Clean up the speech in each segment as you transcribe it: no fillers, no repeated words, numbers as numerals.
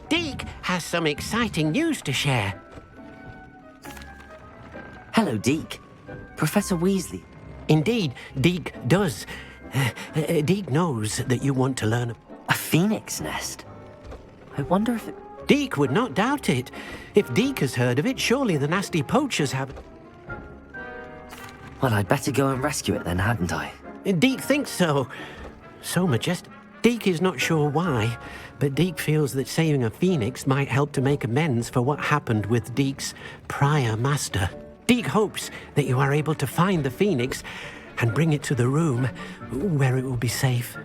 Deke has some exciting news to share. Hello, Deke. Professor Weasley. Indeed, Deke does. Deke knows that you want to learn. A phoenix nest? I wonder if it... Deke would not doubt it. If Deke has heard of it, surely the nasty poachers have. Well, I'd better go and rescue it then, hadn't I? Deke thinks so. So majestic. Deke is not sure why, but Deke feels that saving a phoenix might help to make amends for what happened with Deke's prior master. Deke hopes that you are able to find the phoenix and bring it to the room where it will be safe.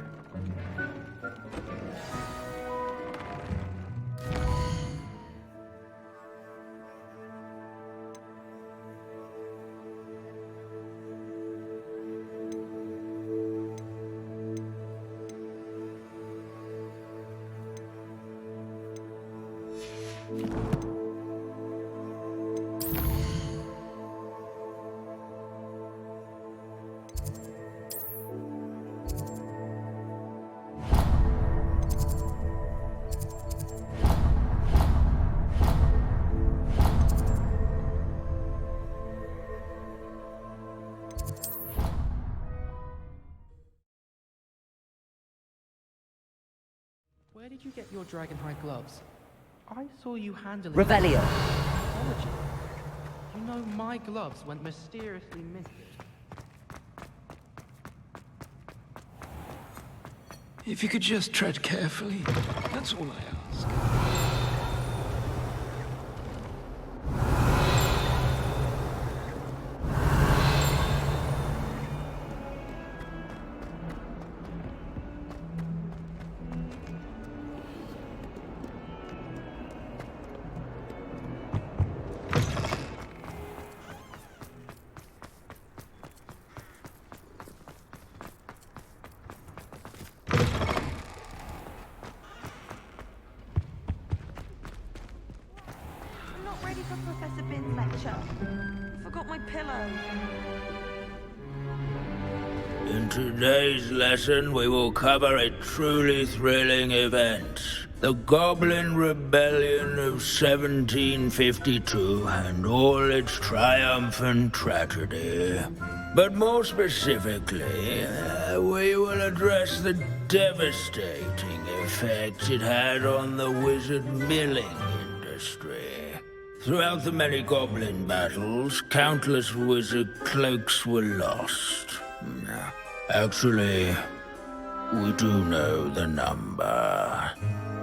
Where did you get your dragonhide gloves? I saw you handling... Revelio! Apology. You know my gloves went mysteriously missing. If you could just tread carefully, that's all I ask. Professor Bin's lecture. Forgot my pillow. In today's lesson, we will cover a truly thrilling event. The Goblin Rebellion of 1752 and all its triumphant tragedy. But more specifically, we will address the devastating effect it had on the wizard milling industry. Throughout the many goblin battles, countless wizard cloaks were lost. Actually, we do know the number.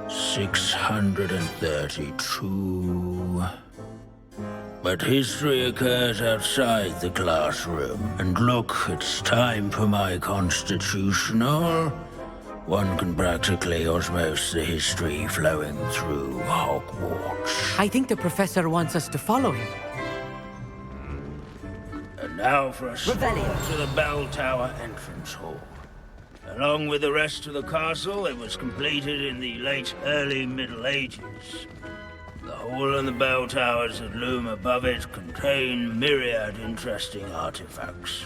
632. But history occurs outside the classroom, and look, it's time for my constitutional. One can practically osmose the history flowing through Hogwarts. I think the professor wants us to follow him. And now for a stroll to the bell tower entrance hall. Along with the rest of the castle, it was completed in the early Middle Ages. The hall and the bell towers that loom above it contain myriad interesting artifacts.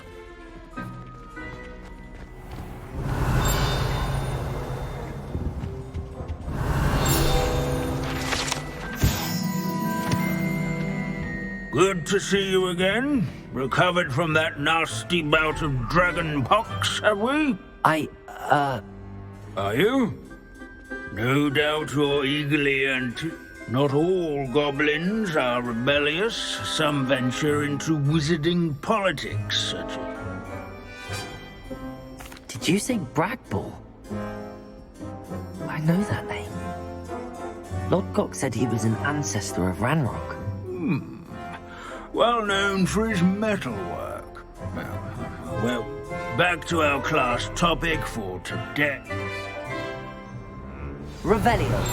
Good to see you again. Recovered from that nasty bout of dragon pox, have we? Are you? No doubt you're eagerly Not all goblins are rebellious. Some venture into wizarding politics, such as... Did you say Bragball? I know that name. Lord Gok said he was an ancestor of Ranrock. Well known for his metalwork. Well, back to our class topic for today. Revelio.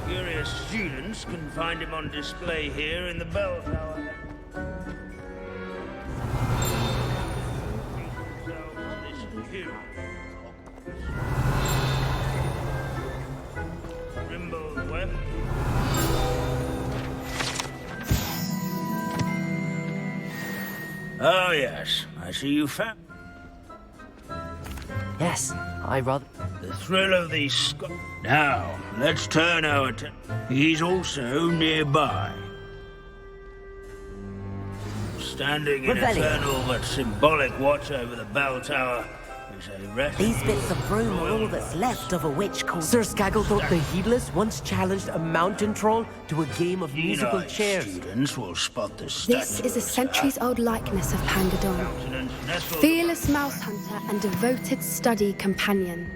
Curious students can find him on display here in the bell tower. Oh, yes. I see you found Yes, I rather... the thrill of these Now, let's turn our attention. He's also nearby. Standing in Revelio. eternal but symbolic watch over the bell tower is a rest. These bits of broom are all that's left of a witch called... Sir Skagglethorpe the Heedless once challenged a mountain troll to a game of musical Keen-eyed chairs. Students will spot the This statue is a centuries-old likeness of Panda Dawn. countenance nestled Fearless mouse hunter and devoted study companion.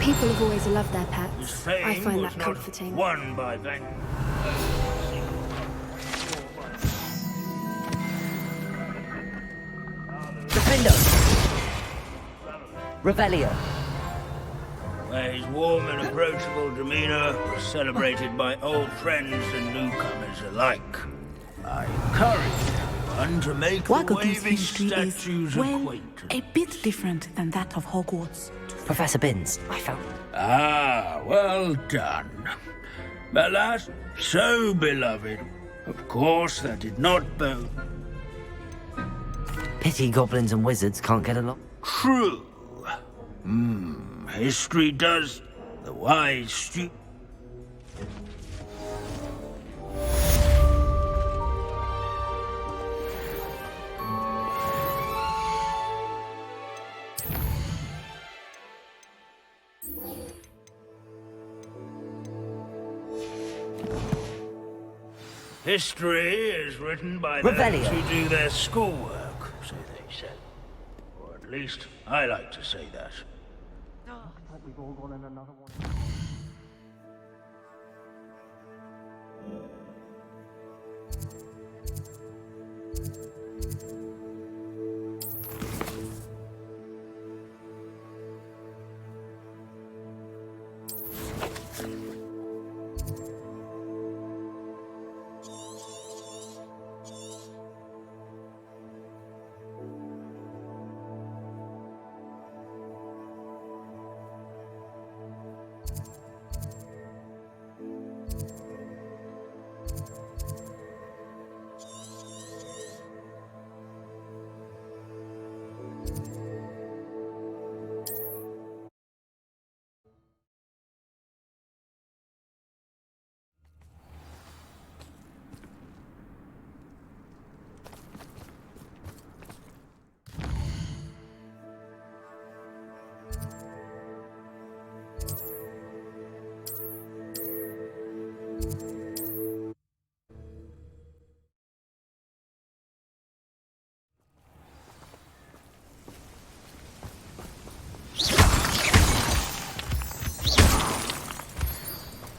People have always loved their His pets. fame I find was that not comforting. won by vanity. Defendo! Revelio. Where his warm and approachable demeanor was celebrated by old friends and newcomers alike. I encourage everyone to make the Waggleton's waving history is, statue's well, acquaintance. a bit different than that of Hogwarts. Professor Binns, I found... Ah, well done. Alas, so beloved. Of course, that did not bode Pity goblins and wizards can't get along. true. History does the wise History is written by those Revelio. who do their schoolwork, so they say. Or at least, I like to say that.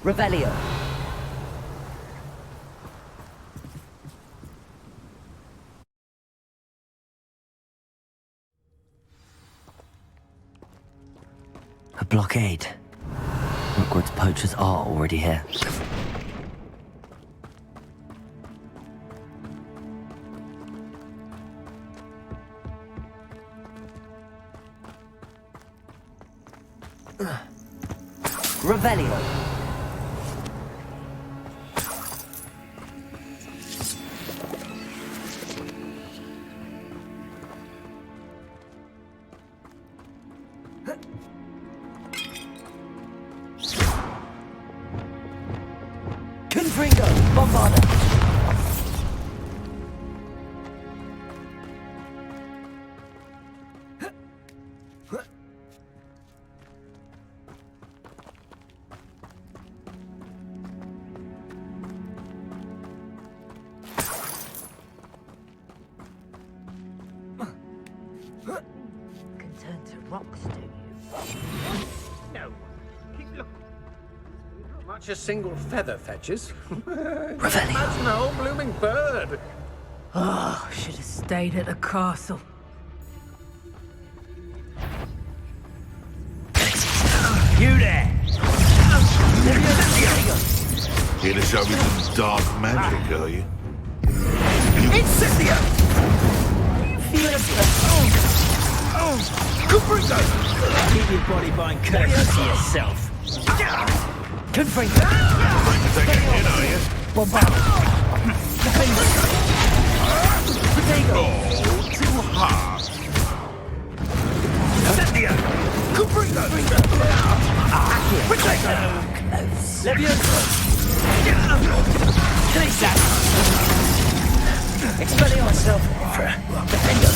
Revelio. A blockade. Rookwood's poachers are already here. Revelio. Confringo, Bombarda. Can turn to rocks, do you? No. Keep looking. Not much a single feather fetches. Revelio. Imagine a whole blooming bird. Oh, should have stayed at the castle. You there! Here to show me some dark magic, are you? Incendio! Keep your body bind curses to yourself. Confringo. Going to take a hit, are you? Bombarda. Oh, Expelliarmus! Defender!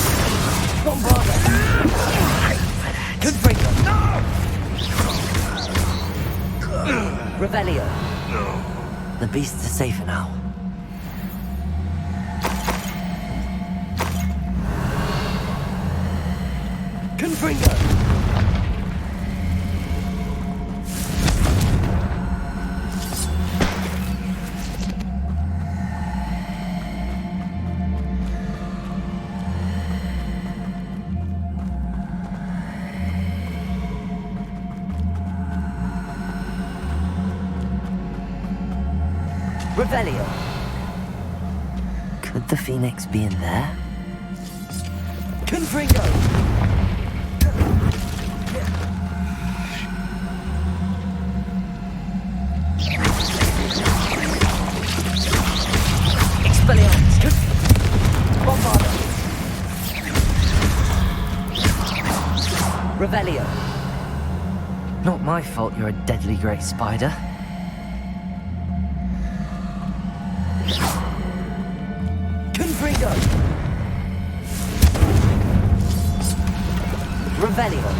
Bombarda! Confringo! Revelio! The beasts are safer now. Confringo! Revelio. Could the Phoenix be in there? Confringo! Expelliarmus! Bombarda! Revelio. Not my fault you're a deadly great spider. Confringo! Revelio!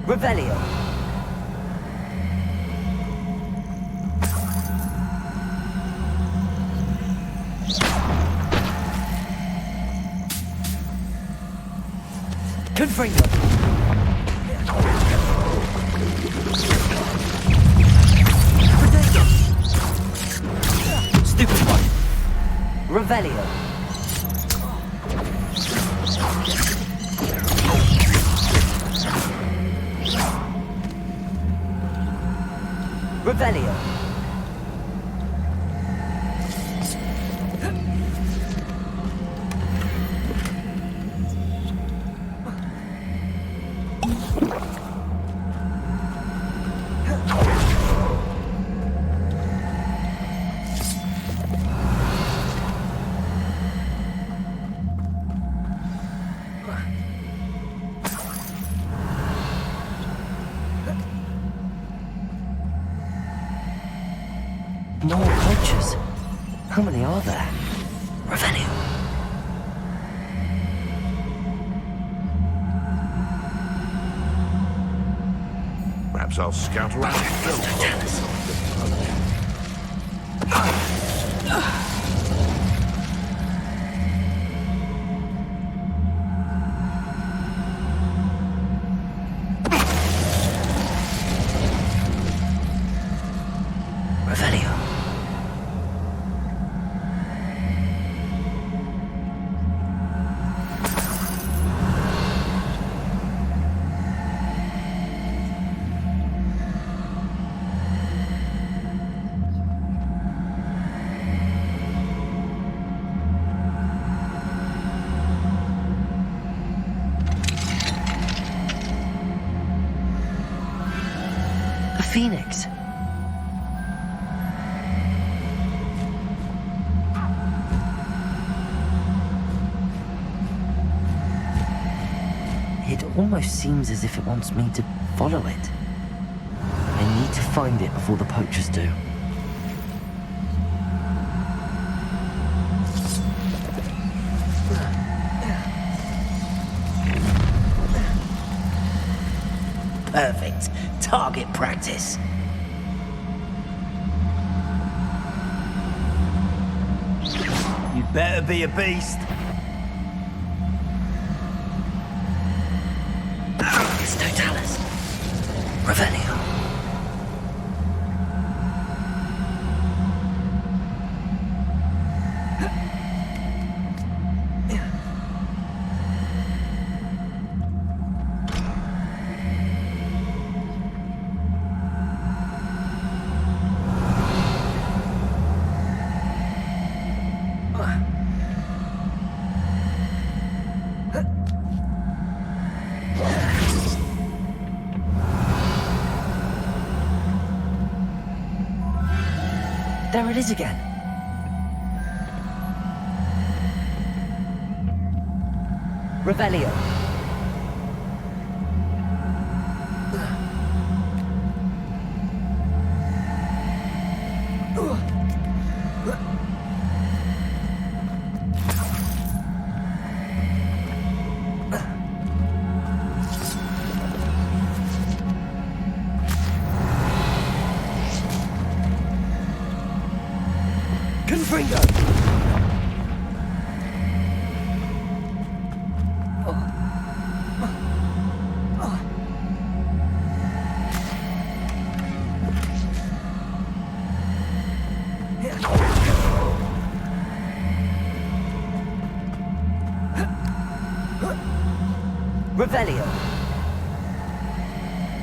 Revelio. Confringo. Stupid one. Revelio. Revelio. More poachers. How many are there? Revelio. Perhaps I'll scout around. Revelio. A phoenix. It almost seems as if it wants me to follow it. I need to find it before the poachers do. Perfect. Target practice. You better be a beast. Totalis. Revelio. There it is again. Revelio. Confringo! Revelio.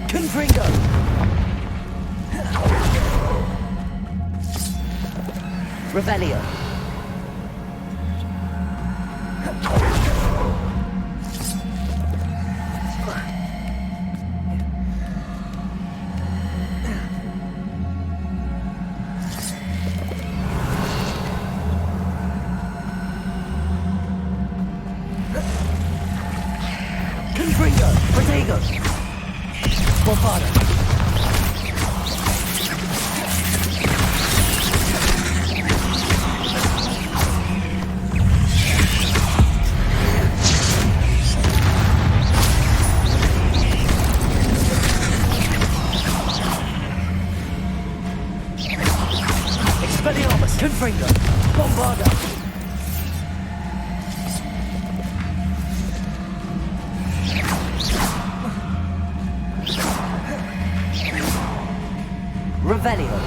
Confringo. Revelio. Confringo. Protego. Bombada. Expelliarmus. Confringo. Bombarda. Revelio.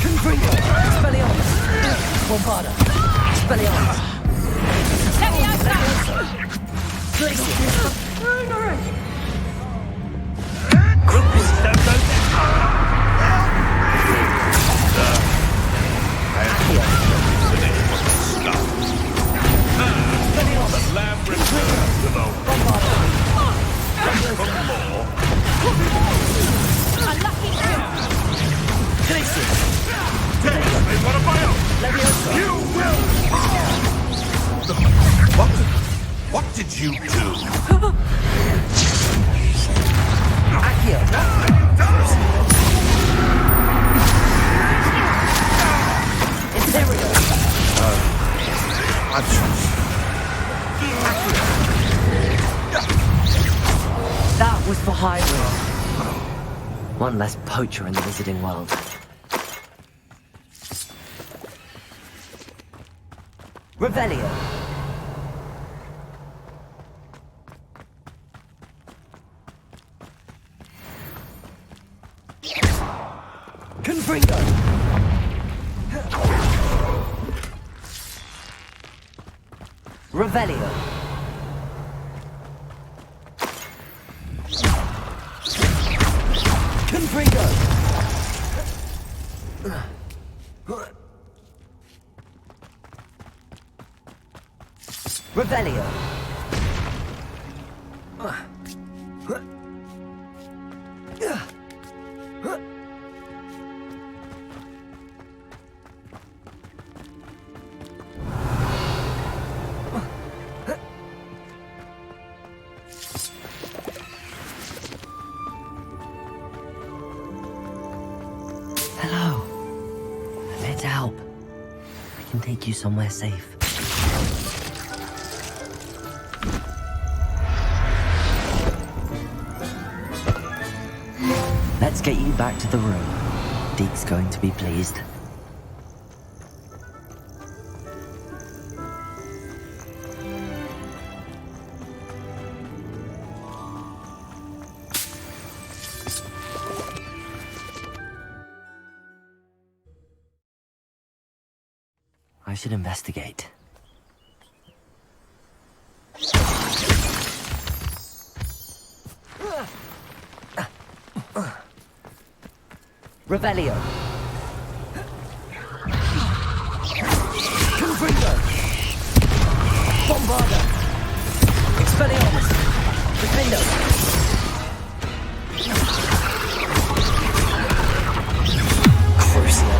Confringo. Expelliarmus. Bombarda. Expelliarmus. What did you do? Accio. Interior. That was for Hyrule. One less poacher in the Wizarding world. Revelio. Confringo. Revelio. Confringo. Revelio. Hello. I'm here to help. I can take you somewhere safe. Let's get you back to the room. Deke's going to be pleased. should investigate. Revelio. Confringo. Bombarda. Expelliarmus. Defendo. Crucio.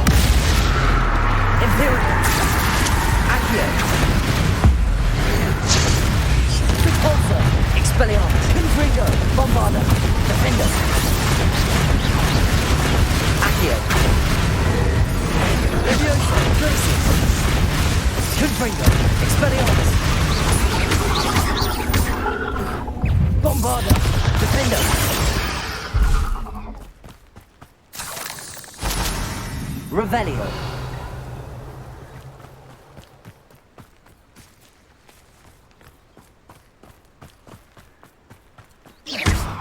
Imperial. Accio. Repulsor. Expelliarmus. Confringo. Bombarda. Defendo. Accio. Leviosa. Gracias. Confringo. Expelliarmus. Bombarda. Defendo. Revelio.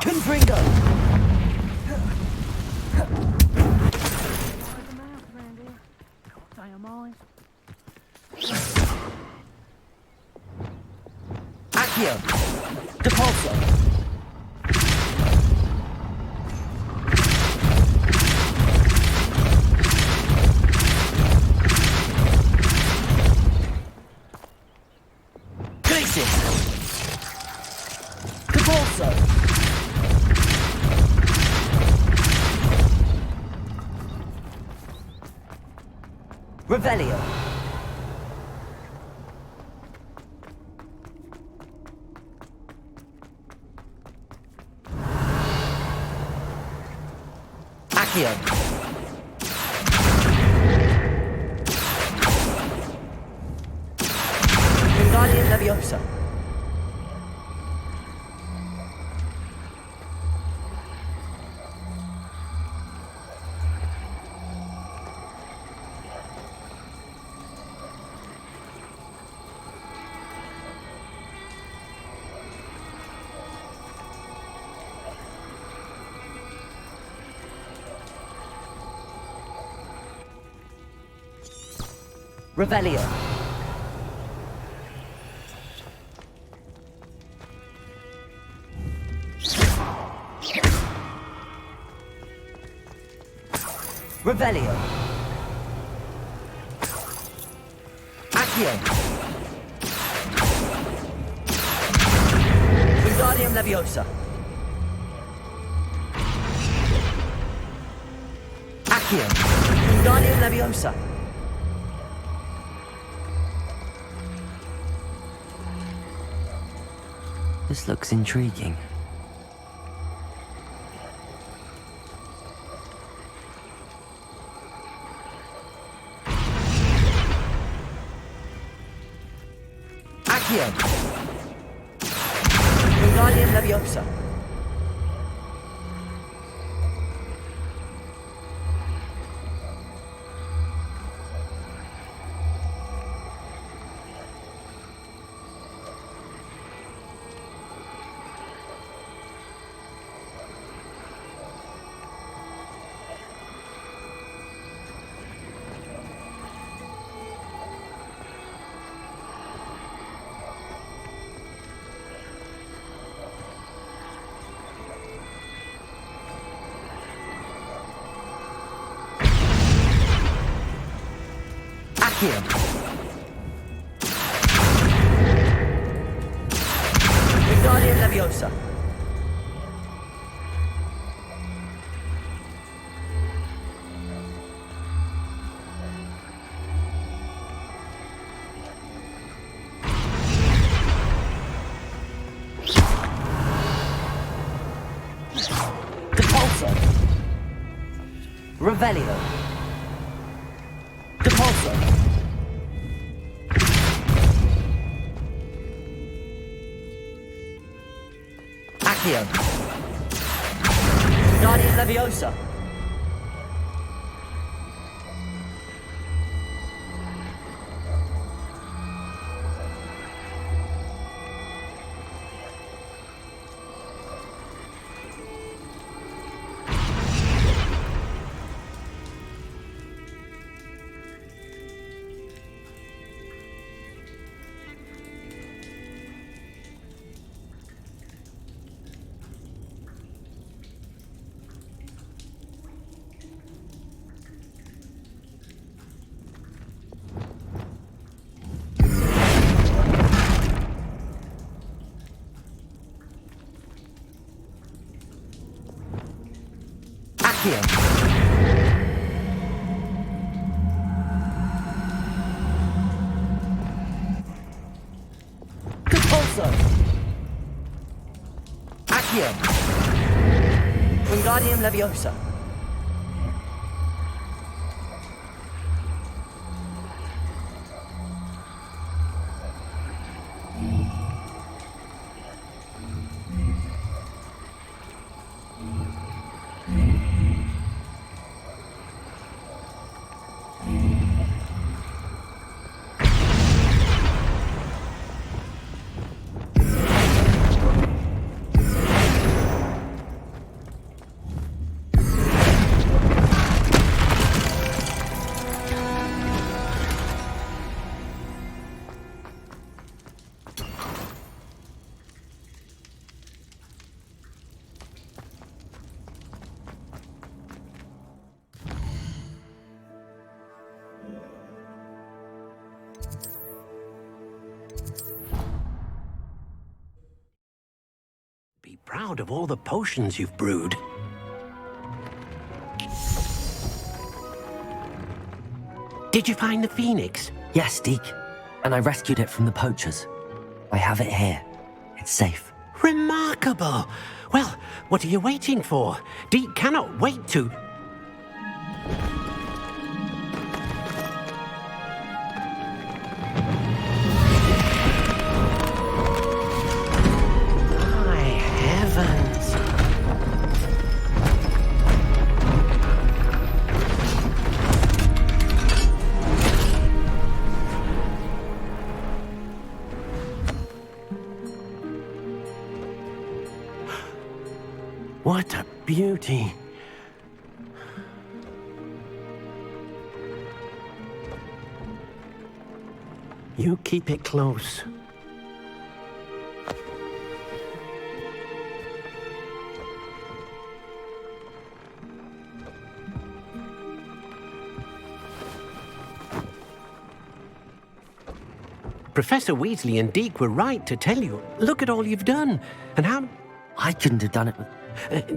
Confringo. Accio. Depulso. Crisis. Depulso. Revelio. Accio. Wingardium Leviosa. Revelio. Revelio. Accio. Wingardium Leviosa. Accio. Wingardium Leviosa. This looks intriguing. Accio. Wingardium Leviosa. Accio. Wingardium Leviosa. Depulso. Revelio. Depulso. Accio. Wingardium Leviosa. Accio. Compulso. Accio. Wingardium Leviosa. Be proud of all the potions you've brewed. Did you find the phoenix? Yes, Deke. And I rescued it from the poachers. I have it here. It's safe. Remarkable! Well, what are you waiting for? Deke cannot wait to... My heavens! What a beauty! You keep it close. Professor Weasley and Deke were right to tell you. Look at all you've done, and how... I couldn't have done it with...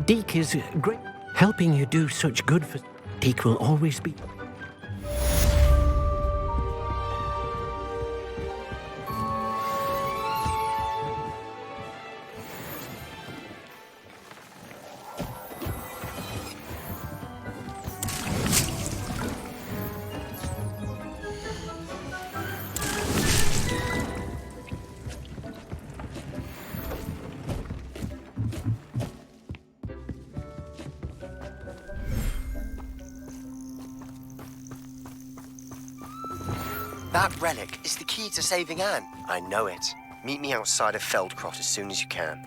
Deke is great. Helping you do such good for... Deke will always be... That relic is the key to saving Anne. I know it. Meet me outside of Feldcrot as soon as you can.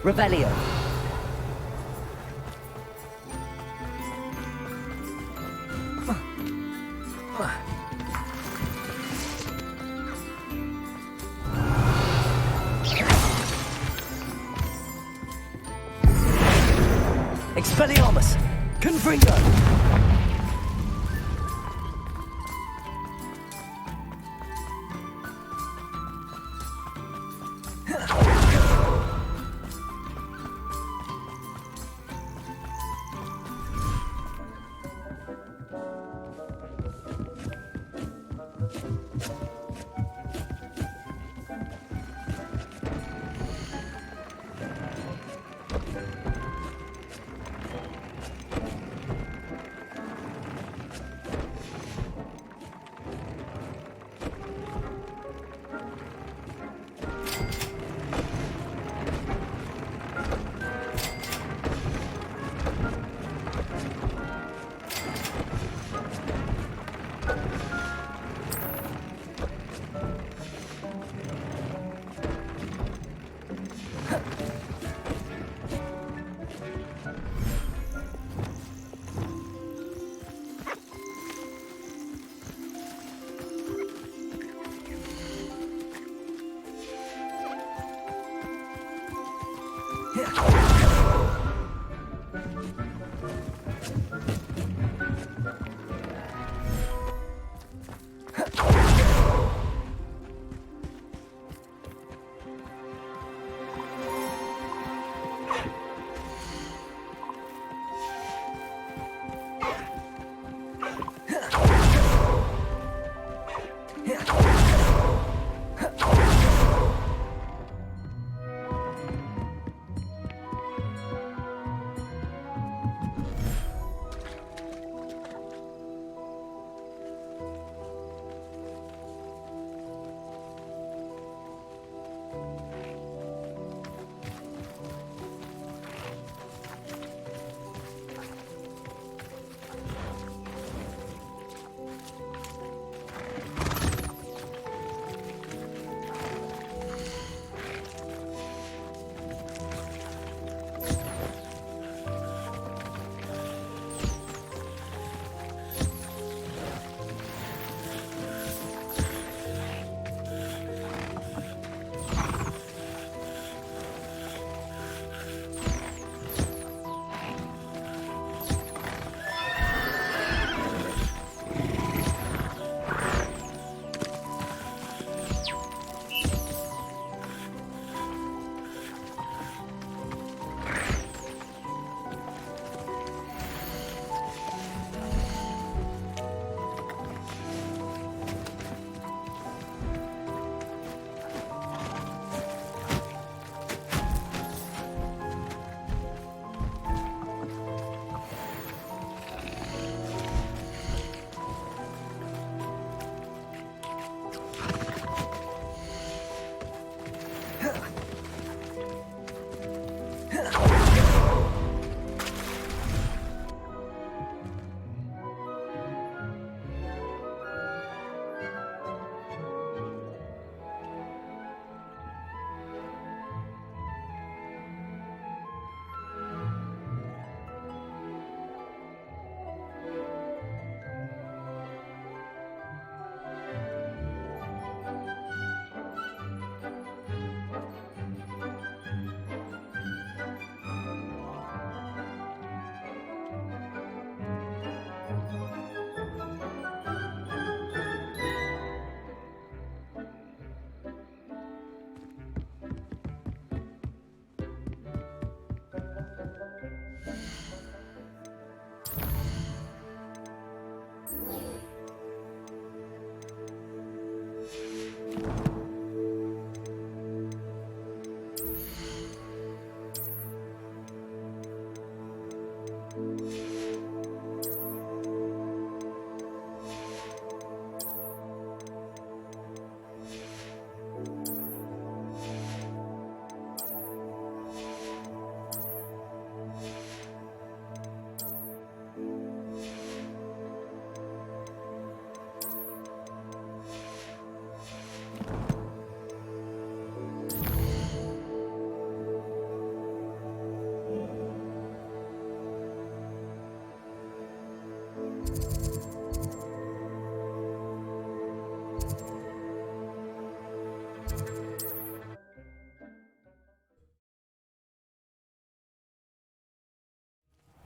Revelio. Expelliarmus. Confringo.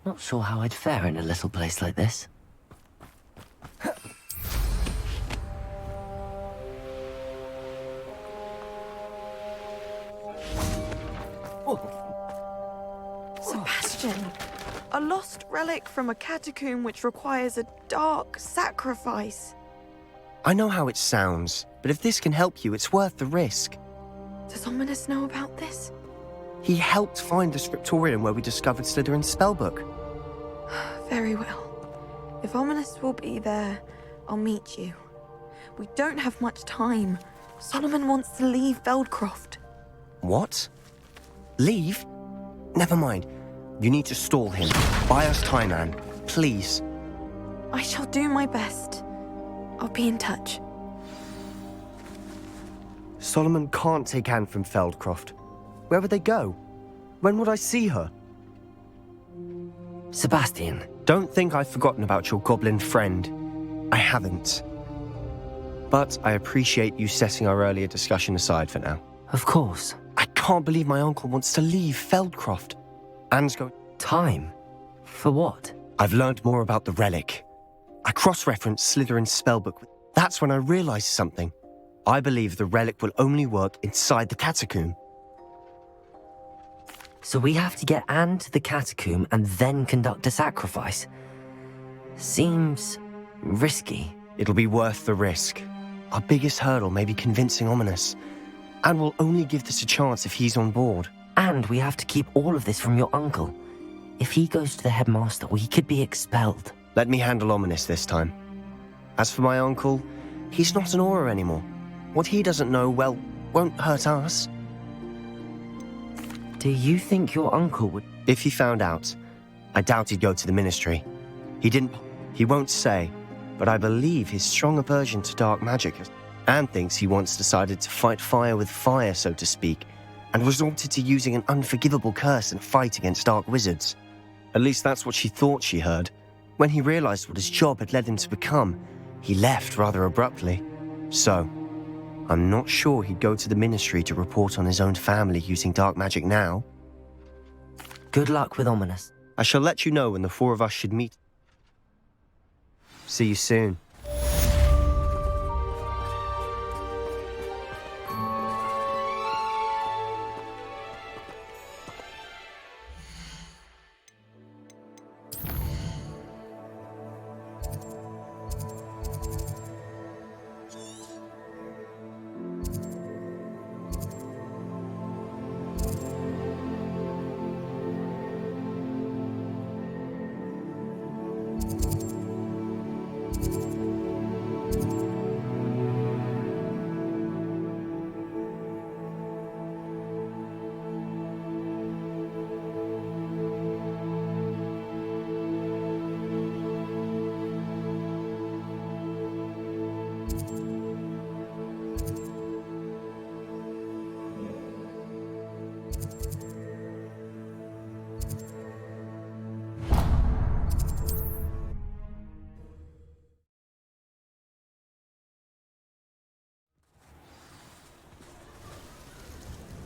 Not sure how I'd fare in a little place like this. Sebastian, a lost relic from a catacomb which requires a dark sacrifice. I know how it sounds, but if this can help you, it's worth the risk. Does Ominous know about this? He helped find the scriptorium where we discovered Slytherin's spellbook. Very well. If Ominous will be there, I'll meet you. We don't have much time. Solomon wants to leave Feldcroft. What? Leave? Never mind. You need to stall him. Buy us time, Anne. Please. I shall do my best. I'll be in touch. Solomon can't take Anne from Feldcroft. Where would they go? When would I see her? Sebastian. Don't think I've forgotten about your goblin friend. I haven't. But I appreciate you setting our earlier discussion aside for now. Of course. I can't can't believe my uncle wants to leave Feldcroft. Anne's going... Time? For what? I've learned more about the relic. I cross-referenced Slytherin's spellbook. That's when I realized something. I believe the relic will only work inside the catacomb. So we have to get Anne to the catacomb and then conduct a sacrifice? Seems risky. It'll be worth the risk. Our biggest hurdle may be convincing Ominous. Anne will only give this a chance if he's on board. And we have to keep all of this from your uncle. If he goes to the headmaster, we could be expelled. Let me handle Ominous this time. As for my uncle, he's not an Auror anymore. What he doesn't know, well, won't hurt us. Do you think your uncle would... If he found out, I doubt he'd go to the Ministry. He won't say, but I believe his strong aversion to dark magic. Anne thinks he once decided to fight fire with fire, so to speak, and resorted to using an unforgivable curse in a fight against dark wizards. At least that's what she thought she heard. When he realized what his job had led him to become, he left rather abruptly. So, I'm not sure he'd go to the Ministry to report on his own family using dark magic now. Good luck with Ominous. I shall let you know when the four of us should meet. See you soon.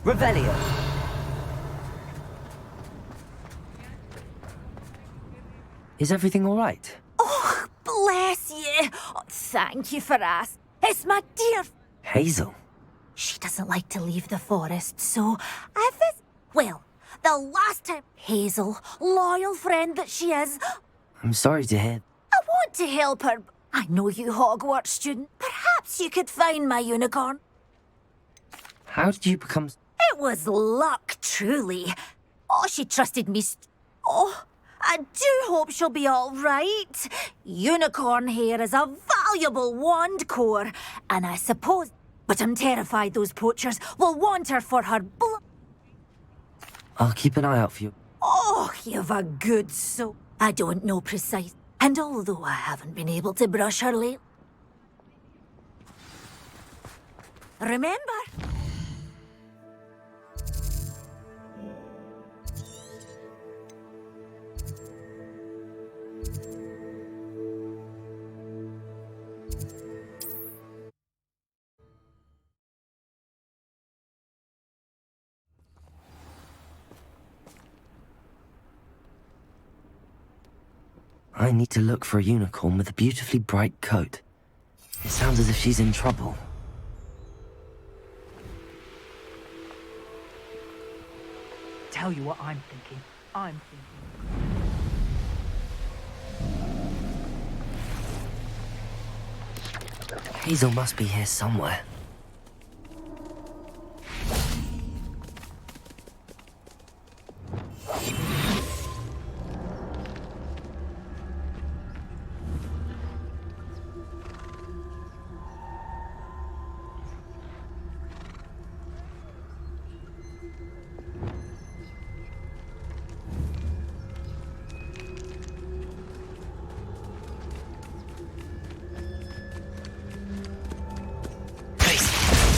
Revelio. Is everything all right? Oh, bless you. Oh, thank you for asking. It's my dear... Hazel. She doesn't like to leave the forest, so well, the last time... Hazel, loyal friend that she is. I'm sorry to hear. I want to help her. I know you Hogwarts student. Perhaps you could find my unicorn. How did you become... It was luck, truly. Oh, she trusted me. Oh, I do hope she'll be all right. Unicorn hair is a valuable wand core, and I suppose... But I'm terrified those poachers will want her for her blood. I'll keep an eye out for you. Oh, you've a good soul. I don't know precise. And although I haven't been able to brush her lately... Remember... I need to look for a unicorn with a beautifully bright coat. It sounds as if she's in trouble. Tell you what I'm thinking. Hazel must be here somewhere.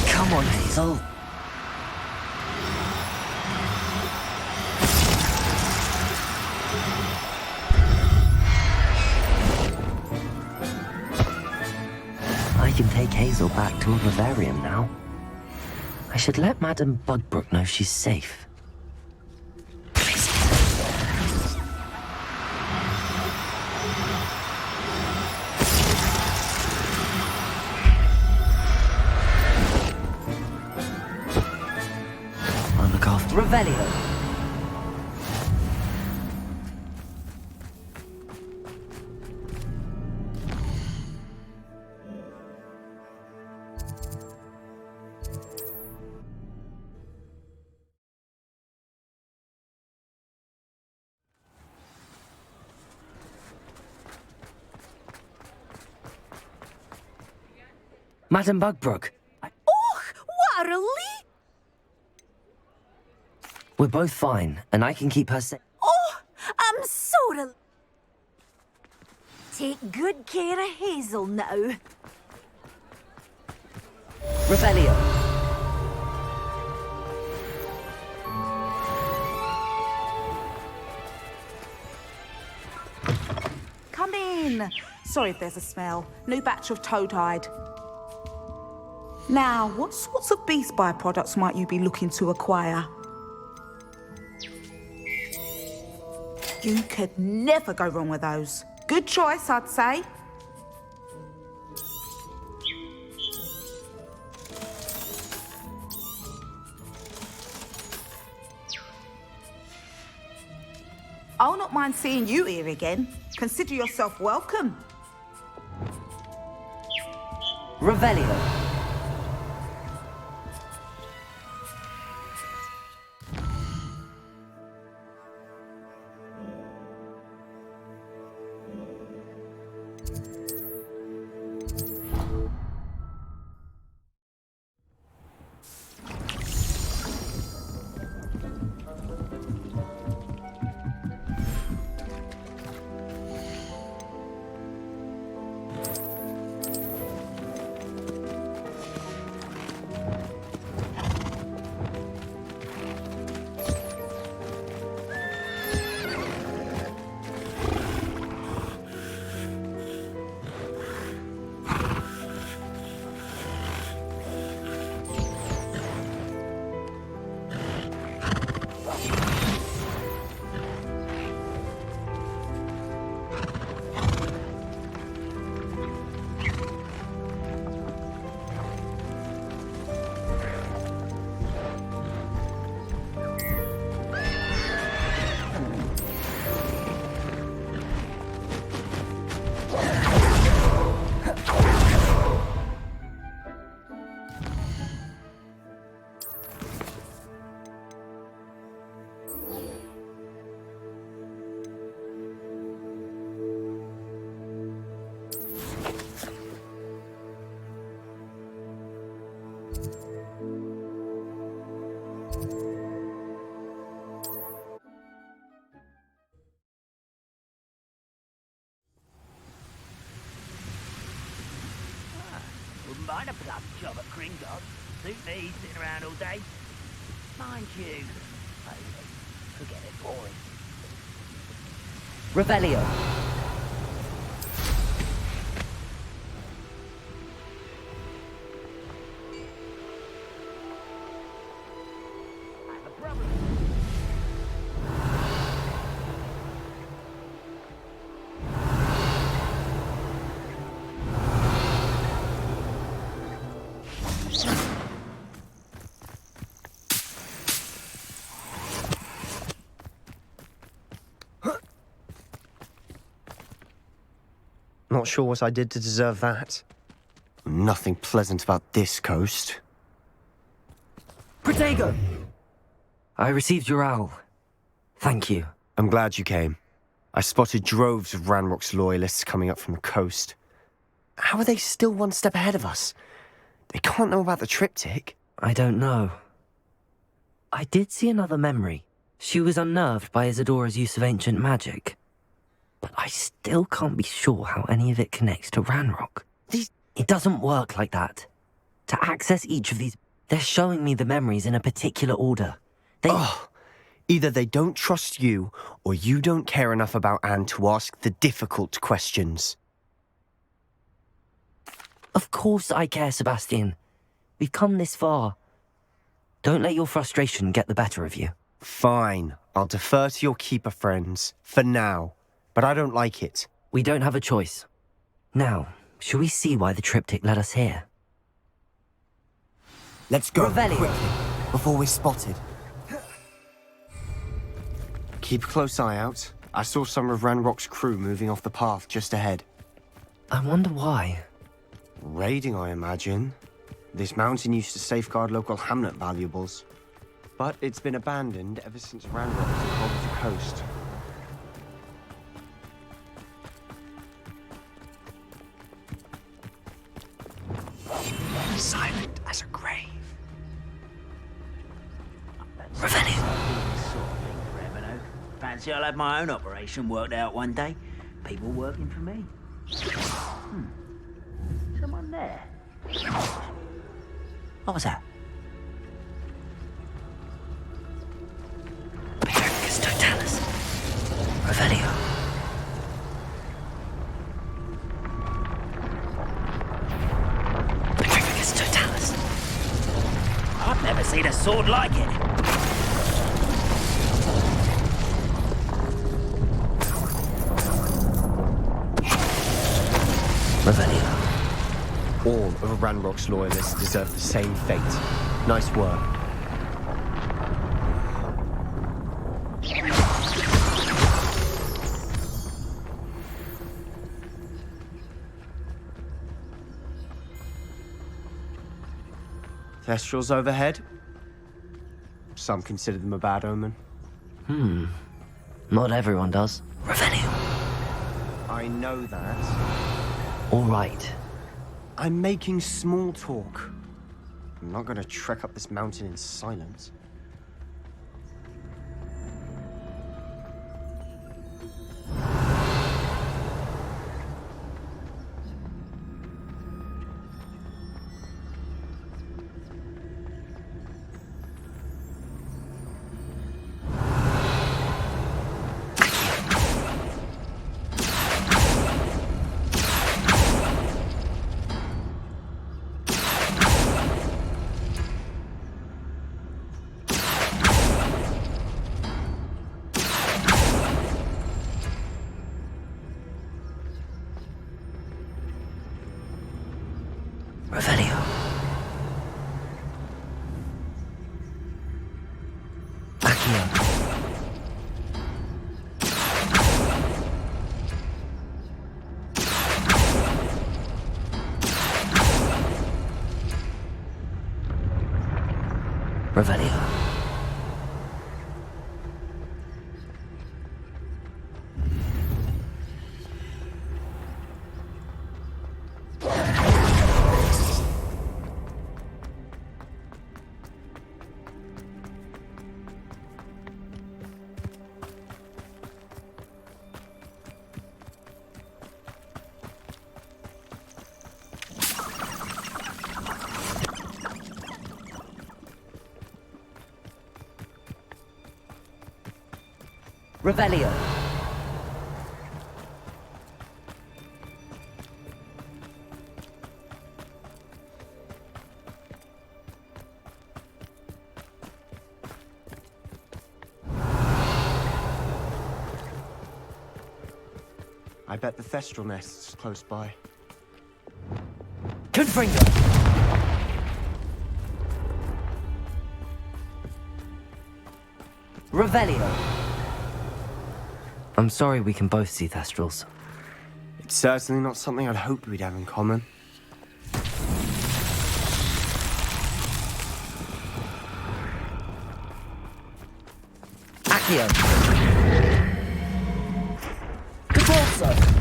Come on, Hazel. I can take Hazel back to a vivarium now. I should let Madame Bugbrook know she's safe. I'll look after Revelio. Madame Bugbrook. Oh, what a relief! We're both fine, and I can keep her safe. Oh, I'm so Take good care of Hazel now. Revelio. Come in. Sorry if there's a smell. New batch of toad-hide. Now, what sorts of beast byproducts might you be looking to acquire? You could never go wrong with those. Good choice, I'd say. I'll not mind seeing you here again. Consider yourself welcome. Revelio. Wouldn't mind a plum job at Gringotts. Suit me sitting around all day. Mind you, forget it, boring. Revelio. Not sure what I did to deserve that. Nothing pleasant about this coast. Protego! I received your owl. Thank you. I'm glad you came. I spotted droves of Ranrock's loyalists coming up from the coast. How are they still one step ahead of us? They can't know about the triptych. I don't know. I did see another memory. She was unnerved by Isadora's use of ancient magic. But I still can't be sure how any of it connects to Ranrock. It doesn't work like that. To access each of these, they're showing me the memories in a particular order. Either they don't trust you, or you don't care enough about Anne to ask the difficult questions. Of course I care, Sebastian. We've come this far. Don't let your frustration get the better of you. Fine. I'll defer to your keeper friends. For now. But I don't like it. We don't have a choice. Now, shall we see why the triptych led us here? Let's go, Revelio. quickly, before we're spotted. Keep a close eye out. I saw some of Ranrock's crew moving off the path just ahead. I wonder why. Raiding, I imagine. This mountain used to safeguard local hamlet valuables. But it's been abandoned ever since Ranrock took over the coast. Silent as a grave. Revelio. Fancy I'll have my own operation worked out one day. People working for me. Someone there. What was that? Petricus totalis. Revelio. Petricus totalis. I've never seen a sword like it. Revelio. All of Ranrock's loyalists deserve the same fate. Nice work. Thestrals overhead? Some consider them a bad omen. Not everyone does. Revelio. I know that. All right. I'm making small talk. I'm not going to trek up this mountain in silence. Revelio. Accio. Revelio. Revelio. I bet the Thestral nest's close by. Confringo. Revelio. I'm sorry we can both see Thestrals. It's certainly not something I'd hoped we'd have in common. Accio. Convulso.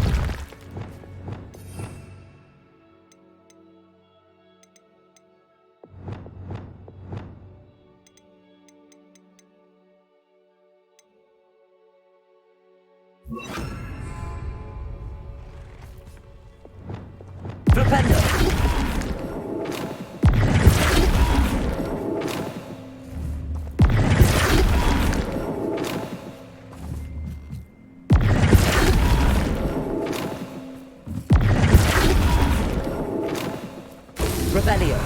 Flipendo. Revelio.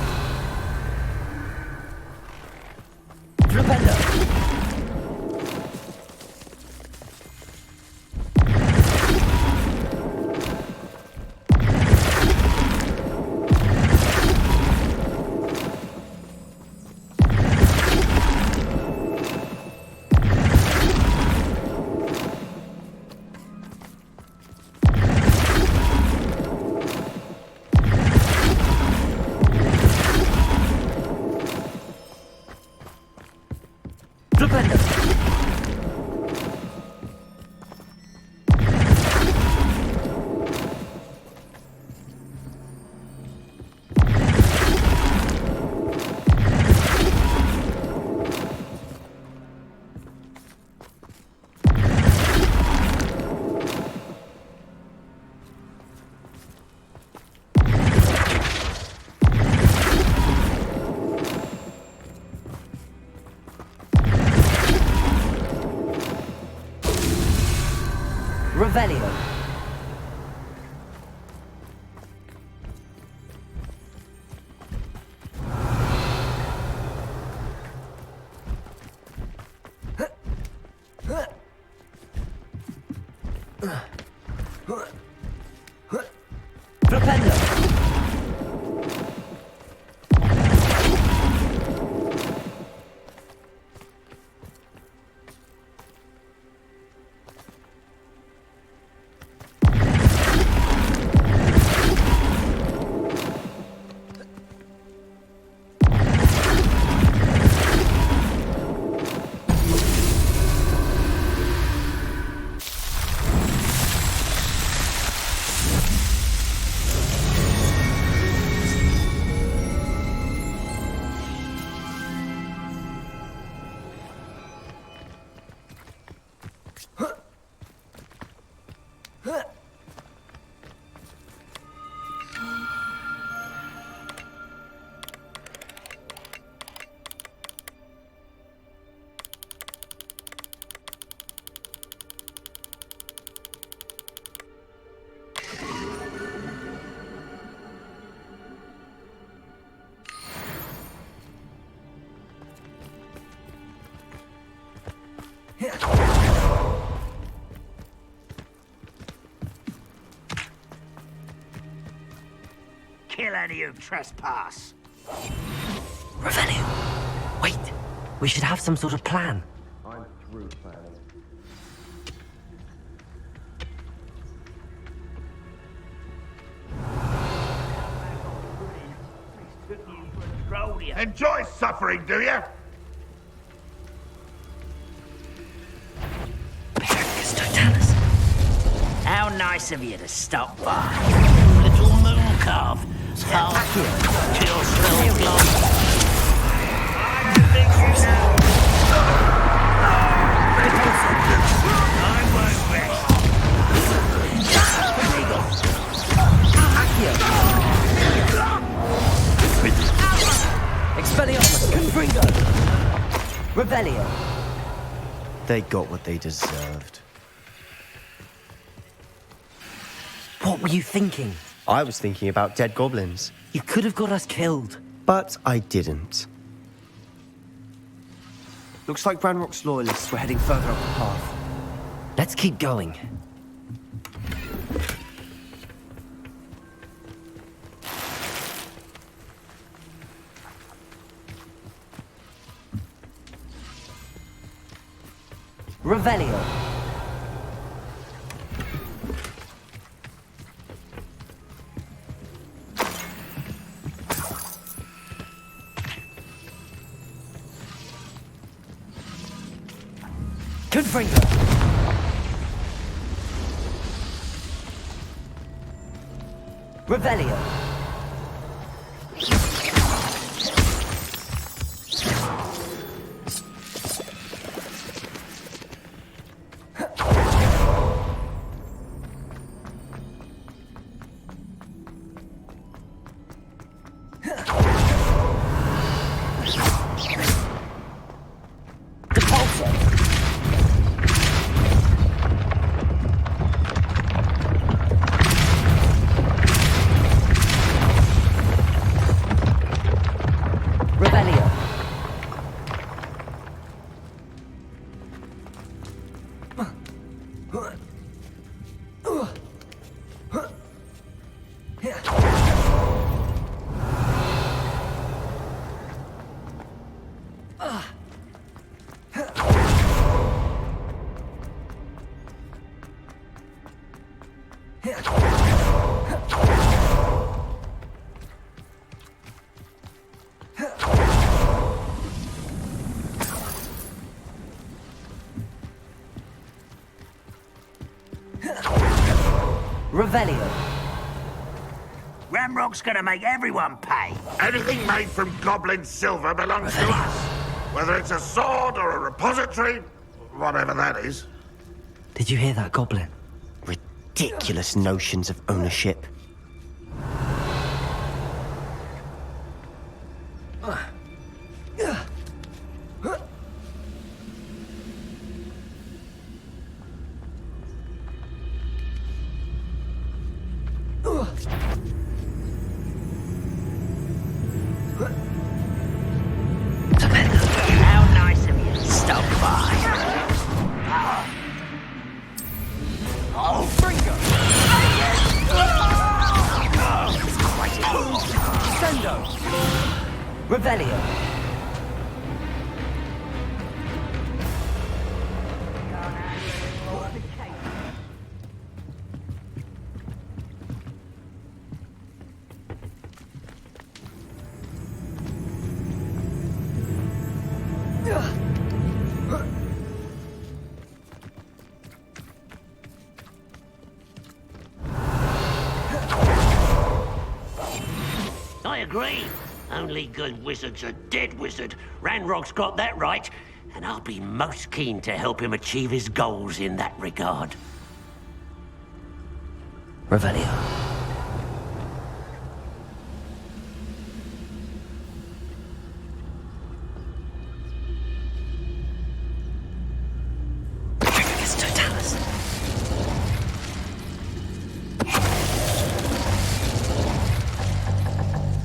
Revelio. Kill any who trespass. Revelio. Wait. We should have some sort of plan. I'm through planning. Enjoy suffering, do you? How nice of you to stop by. Little moon calf. Half kill still gone. I won't rest. Expelliarmus, Confringo. Revelio. They got what they deserved. What were you thinking? I was thinking about dead goblins. You could have got us killed. But I didn't. Looks like Ranrock's loyalists were heading further up the path. Let's keep going. Revelio. Confringo. Revelio. Revelio. Ramrock's gonna make everyone pay. Anything made from goblin silver belongs to us. Whether it's a sword or a repository, whatever that is. Did you hear that, Goblin? Ridiculous notions of ownership. I agree. Only good wizard's a dead wizard. Ranrock's got that right, and I'll be most keen to help him achieve his goals in that regard. Revelio.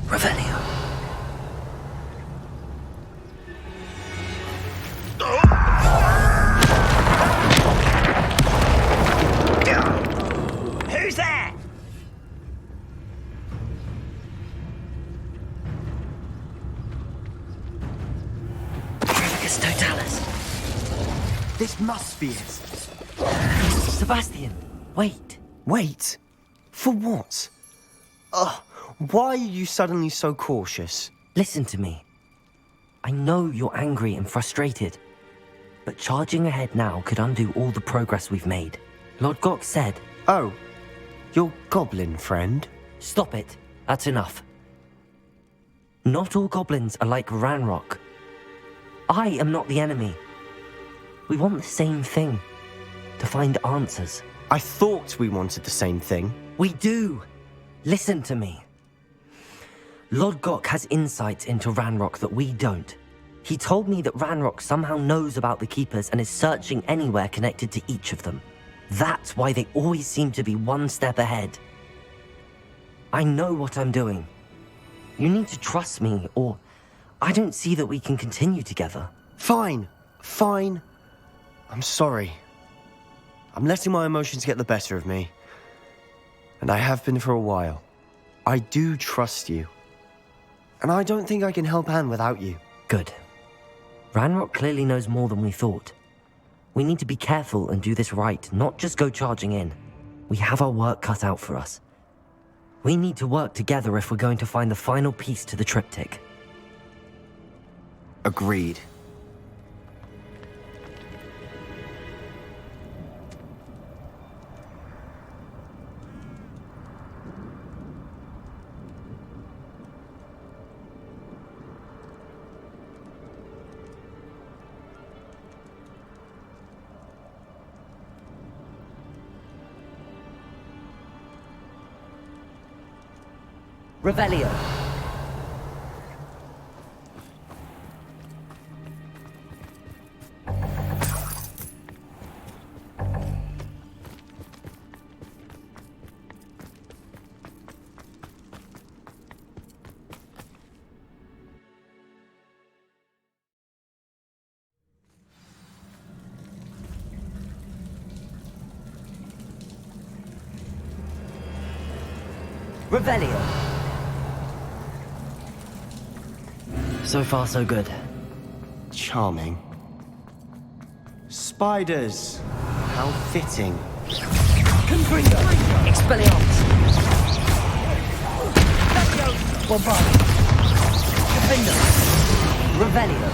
Revelio. Who's that? Trevicus Totalis. This must be it. Sebastian, wait. Wait? For what? Ugh, why are you suddenly so cautious? Listen to me. I know you're angry and frustrated, but charging ahead now could undo all the progress we've made. Lord Gok said... Oh, your goblin friend? Stop it. That's enough. Not all goblins are like Ranrock. I am not the enemy. We want the same thing. To find answers. I thought we wanted the same thing. We do. Listen to me. Lord Gok has insights into Ranrock that we don't. He told me that Ranrock somehow knows about the Keepers and is searching anywhere connected to each of them. That's why they always seem to be one step ahead. I know what I'm doing. You need to trust me, or I don't see that we can continue together. Fine. Fine. I'm sorry. I'm letting my emotions get the better of me. And I have been for a while. I do trust you. And I don't think I can help Anne without you. Good. Ranrock clearly knows more than we thought. We need to be careful and do this right, not just go charging in. We have our work cut out for us. We need to work together if we're going to find the final piece to the triptych. Agreed. Revelio. Revelio. So far, so good. Charming. Spiders. How fitting. Confringo. Expelliarmus. Bombard. Defender. Revelio.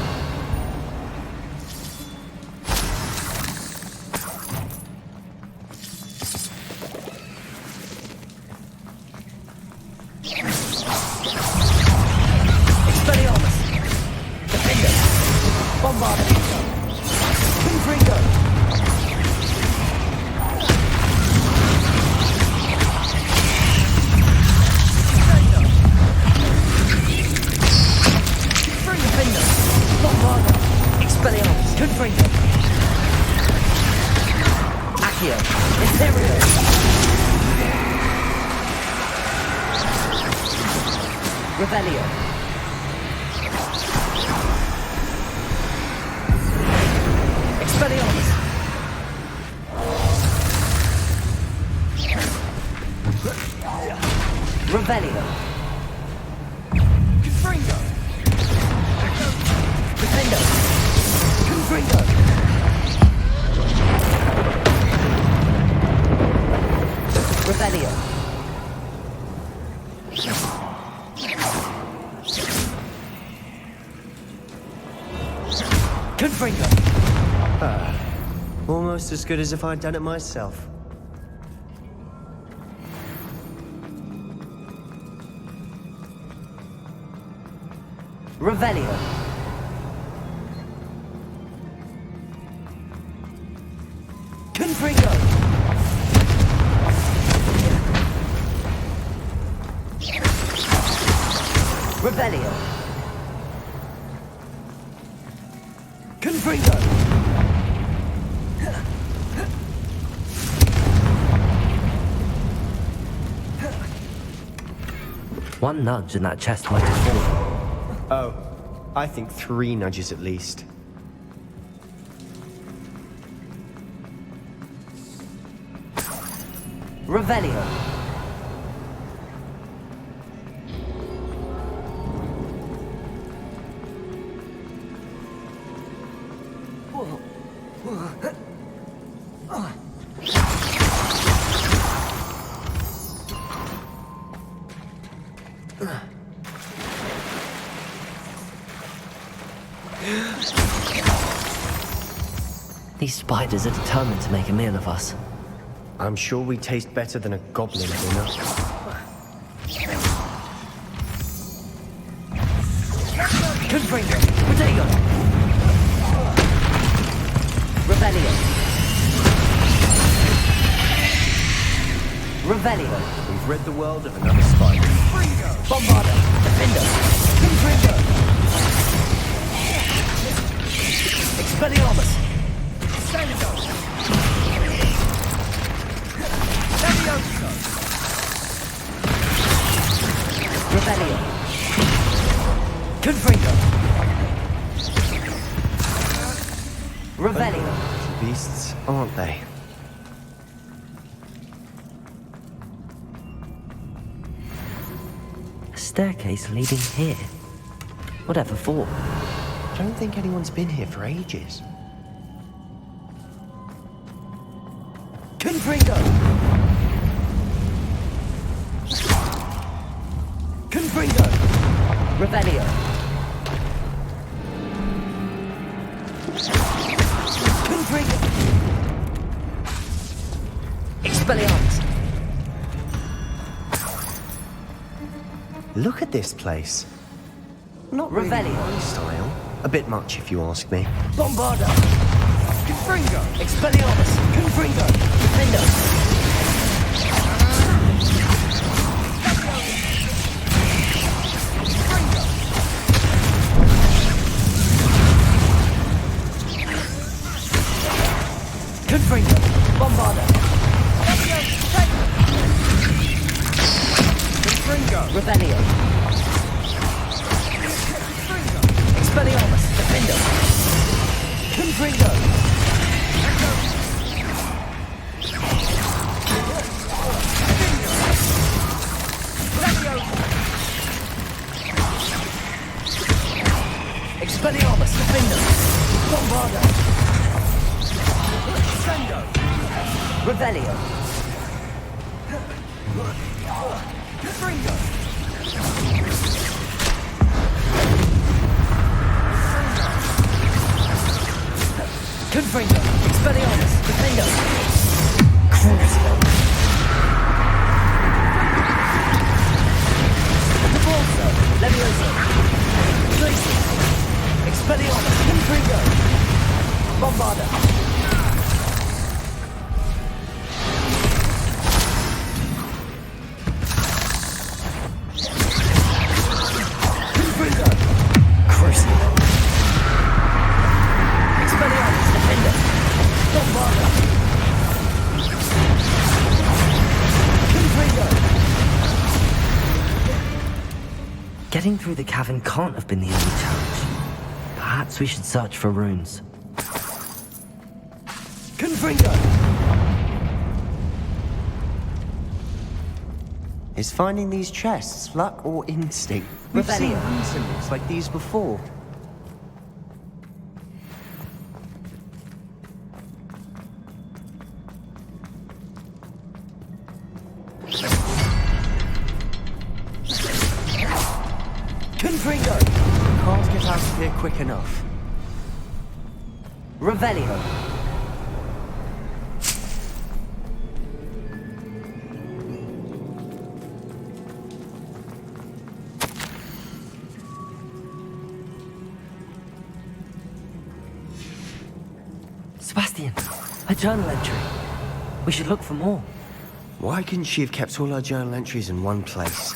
Revelio. Expelliarmus. Revelio. Confringo. Defender. Confringo. Revelio. Confringo. Almost as good as if I'd done it myself. Revelio. Confringo. Revelio. Confringo. One nudge and that chest might have fallen. Oh, I think 3 nudges at least. Revelio. These spiders are determined to make a meal of us. I'm sure we taste better than a goblin dinner. Confringo. Protego. Revelio. Revelio. We've rid the world of another spider. Bombarda. Defender. Confringo. Expelliarmus. Revelio. Confringo. Revelio. Beasts, aren't they? A staircase leading here. Whatever for? I don't think anyone's been here for ages. Confringo. Confringo. Revelio. Confringo. Expelliarmus. Look at this place. Not really Revelio. my style. A bit much, if you ask me. Bombarda. Confringo. Expelliarmus. Confringo. Defendo. Confringo. Bombarda. Confringo. Revelio. Expelliarmus. Defendo. Confringo. Expelliarmus. Defendo. Bombarda. Revelio. Confringo. Confringo. Expelliarmus. Defendo. Crucio. Revolso. Levioso. Glacius. Expelliarmus. Confringo. Bombarda. Confringo. Crucio. Expelliarmus. Defendo. Bombarda. Confringo. Getting through the cavern can't have been the only challenge. Perhaps we should search for runes. Confringo! Is finding these chests luck or instinct? We've seen rune symbols like these before. Confringo! Can't get out of here quick enough. Revelio. Sebastian, a journal entry. We should look for more. Why couldn't she have kept all her journal entries in one place?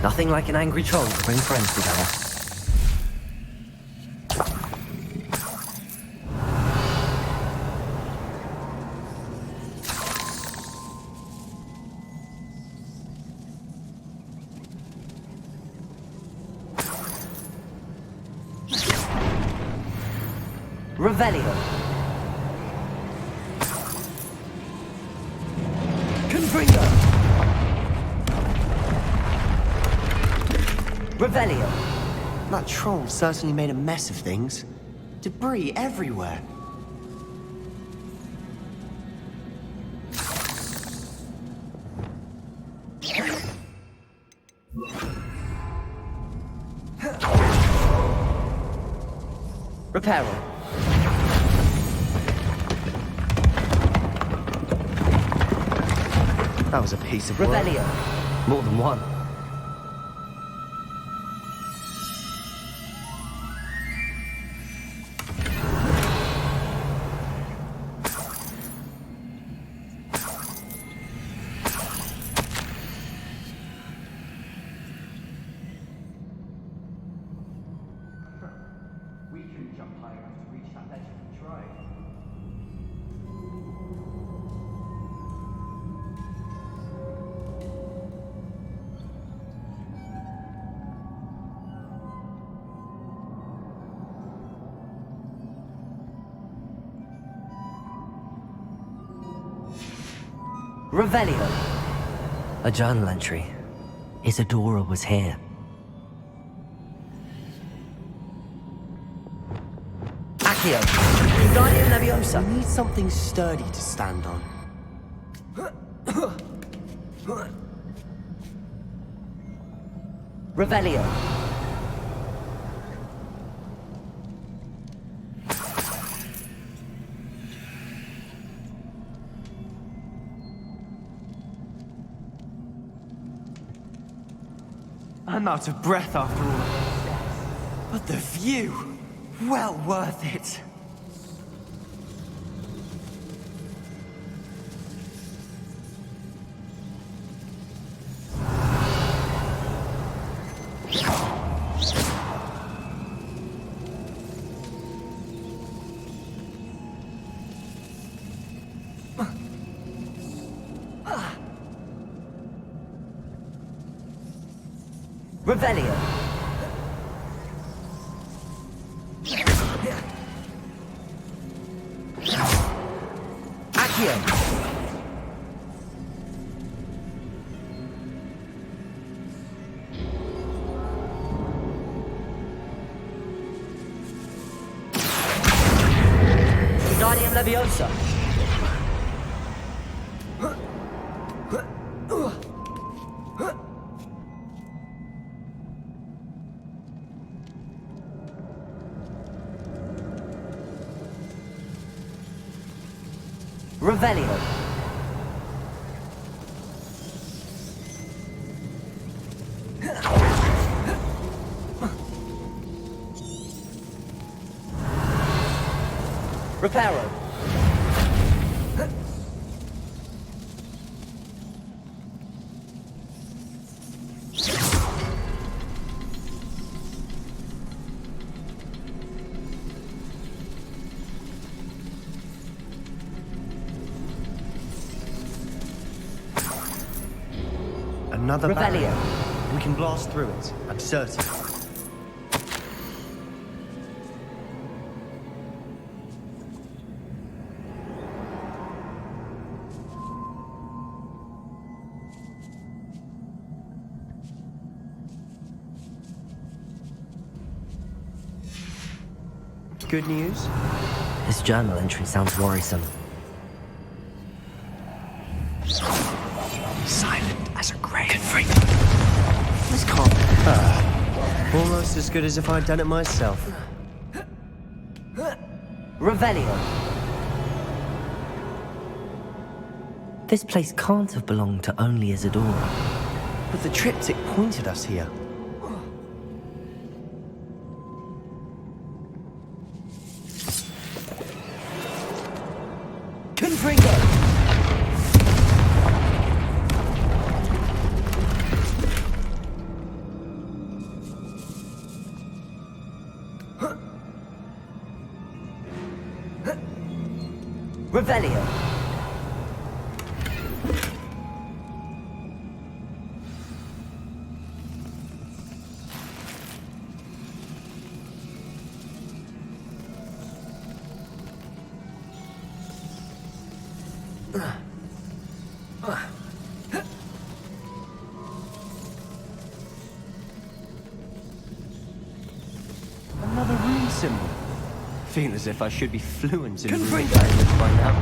Nothing like an angry troll to bring friends together. Revelio. Confringo. Revelio. That troll certainly made a mess of things. Debris everywhere. Reparo. That was a piece of work. Revelio. More than one. Revelio. A journal entry. Isadora was here. Accio. Guardian Leviosa. We need something sturdy to stand on. Revelio. I'm out of breath after all. But the view, well worth it. Revelio. Accio! Wingardium Leviosa! Revelio. Reparo. Another Revelio. barrier. We can blast through it, I'm certain. Good news? This journal entry sounds worrisome. Silent as a grave. This can't be. Almost as good as if I'd done it myself. Revelio. This place can't have belonged to only Isadora. But the triptych pointed us here. Confringo! Revelio. Another rune symbol. Feel as if I should be fluent in rune language by now.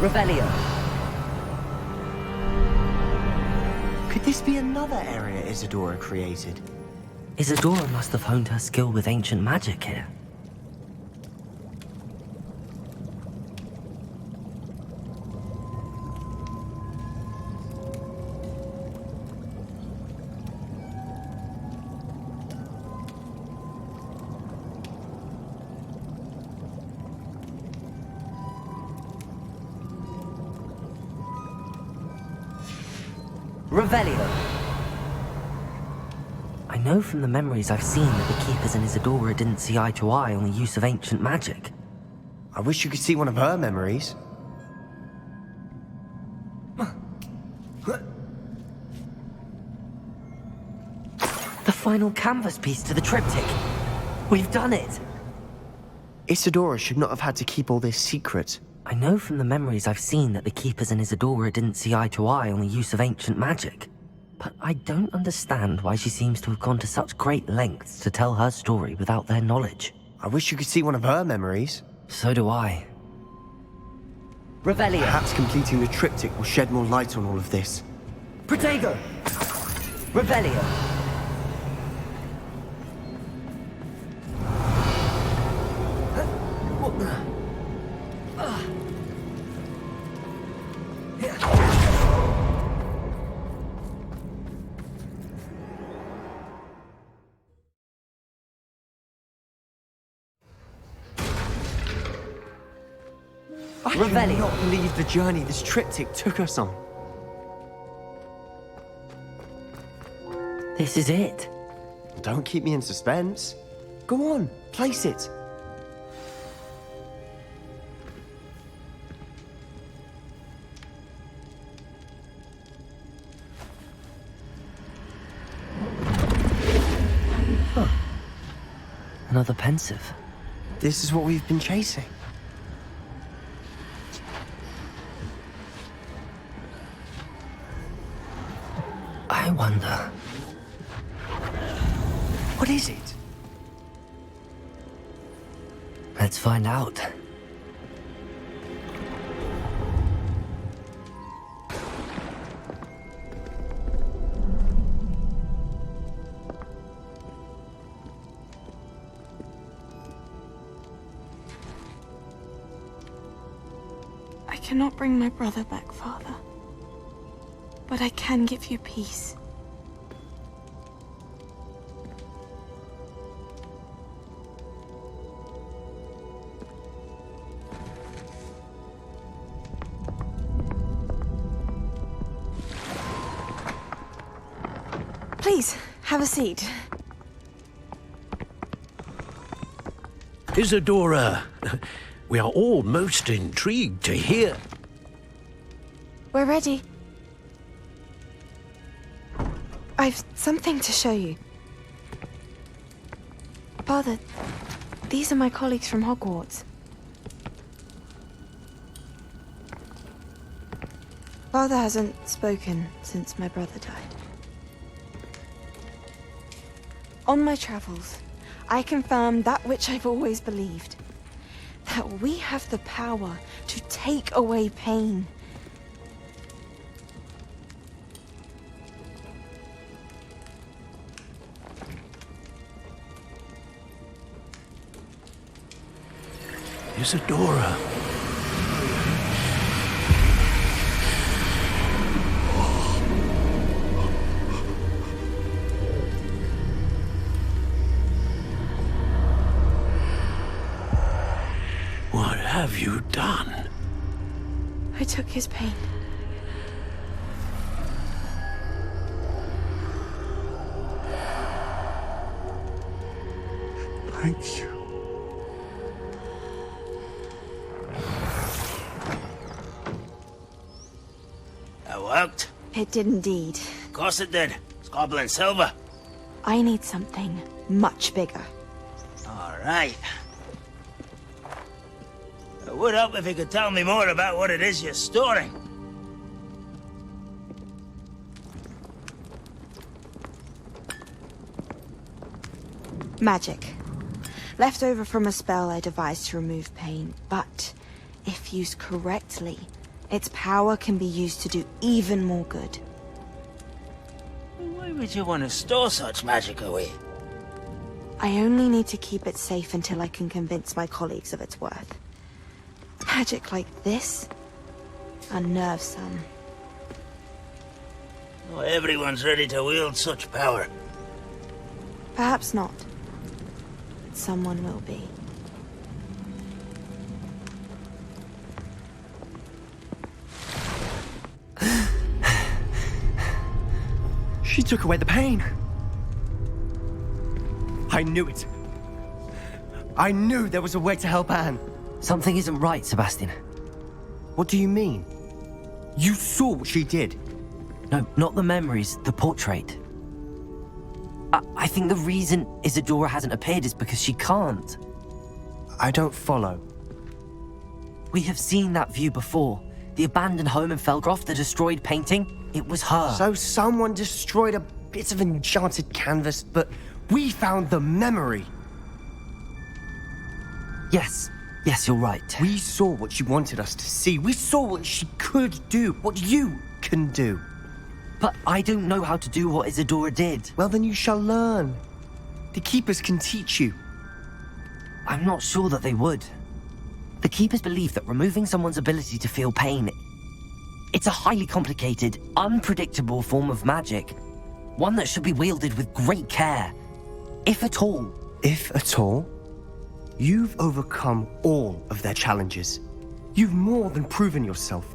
Revelio. Could this be another area Isadora created? Isadora must have honed her skill with ancient magic here. Revelio. I know from the memories I've seen that the Keepers and Isadora didn't see eye to eye on the use of ancient magic. I wish you could see one of her memories. The final canvas piece to the triptych. We've done it! Isadora should not have had to keep all this secret. I know from the memories I've seen that the Keepers and Isadora didn't see eye to eye on the use of ancient magic. But I don't understand why she seems to have gone to such great lengths to tell her story without their knowledge. I wish you could see one of her memories. So do I. Revelio. Perhaps completing the triptych will shed more light on all of this. Protego. Revelio. I cannot believe the journey this triptych took us on. This is it. Don't keep me in suspense. Go on, place it. Another pensive. This is what we've been chasing. I wonder... What is it? Let's find out. I cannot bring my brother back, Father. But I can give you peace. Please, have a seat. Isadora, we are all most intrigued to hear. We're ready. I've something to show you. Father, these are my colleagues from Hogwarts. Father hasn't spoken since my brother died. On my travels, I confirmed that which I've always believed. That we have the power to take away pain. Isadora. What have you done? I took his pain. Thank you. That worked. It did indeed. Of course it did. It's goblin silver. I need something much bigger. All right. It would help if you could tell me more about what it is you're storing. Magic. Left over from a spell I devised to remove pain, but if used correctly, its power can be used to do even more good. Why would you want to store such magic away? I only need to keep it safe until I can convince my colleagues of its worth. Magic like this? Unnervesome. Not everyone's ready to wield such power. Perhaps not. But someone will be. She took away the pain. I knew it. I knew there was a way to help Anne. Something isn't right, Sebastian. What do you mean? You saw what she did. No, not the memories, the portrait. I think the reason Isadora hasn't appeared is because she can't. I don't follow. We have seen that view before. The abandoned home in Felgroth, the destroyed painting. It was her. So someone destroyed a bit of enchanted canvas, but we found the memory. Yes, you're right. We saw what she wanted us to see. We saw what she could do, what you can do. But I don't know how to do what Isadora did. Well, then you shall learn. The Keepers can teach you. I'm not sure that they would. The Keepers believe that removing someone's ability to feel pain, it's a highly complicated, unpredictable form of magic. One that should be wielded with great care. If at all. If at all? You've overcome all of their challenges. You've more than proven yourself.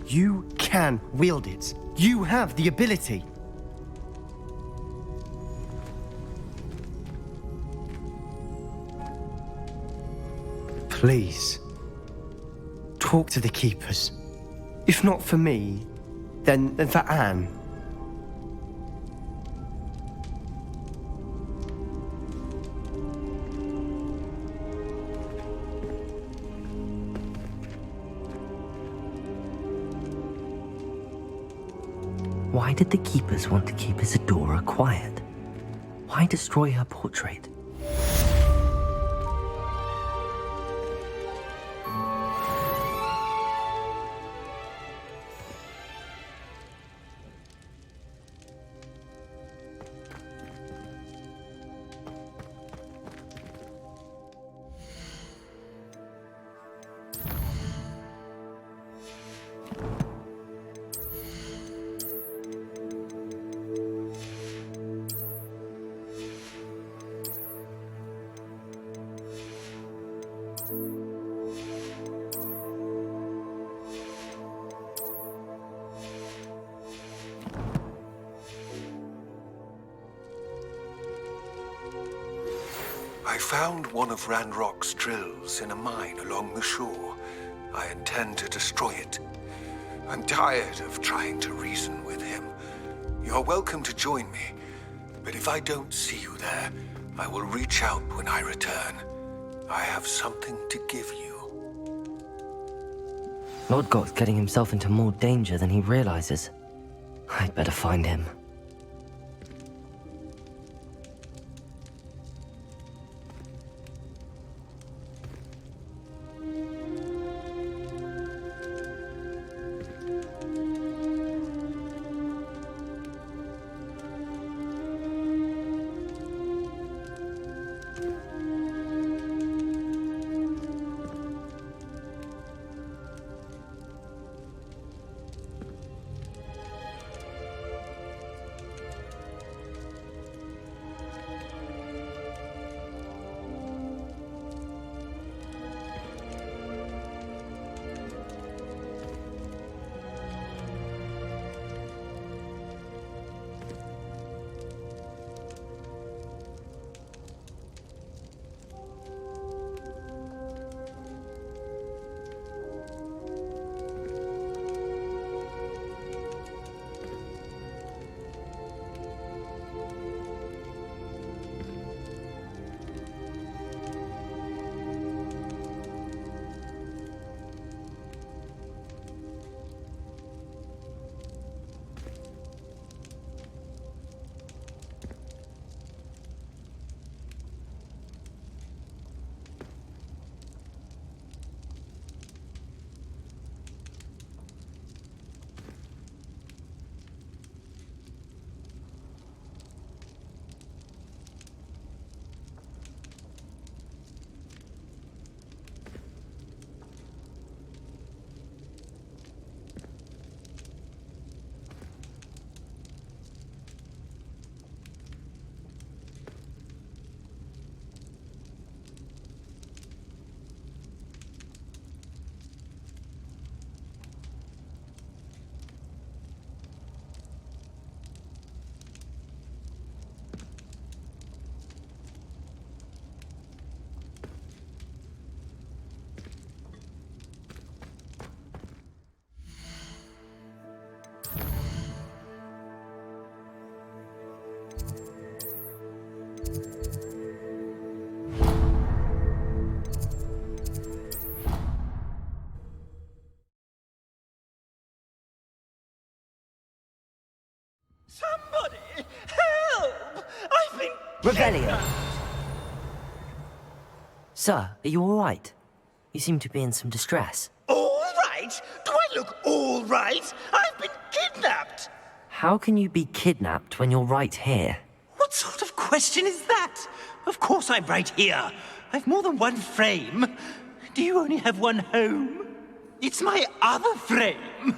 You can wield it. You have the ability. Please, talk to the Keepers. If not for me, then for Anne. Why did the keepers want to keep Isadora quiet? Why destroy her portrait? I found one of Ranrock's drills in a mine along the shore. I intend to destroy it. I'm tired of trying to reason with him. You're welcome to join me, but if I don't see you there, I will reach out when I return. I have something to give you. Lord Got's getting himself into more danger than he realizes. I'd better find him. Somebody! Help! I've been... Revelio! Sir, are you alright? You seem to be in some distress. All right? Do I look all right? I've been kidnapped! How can you be kidnapped when you're right here? What sort of question is that? Of course I'm right here. I've more than one frame. Do you only have one home? It's my other frame.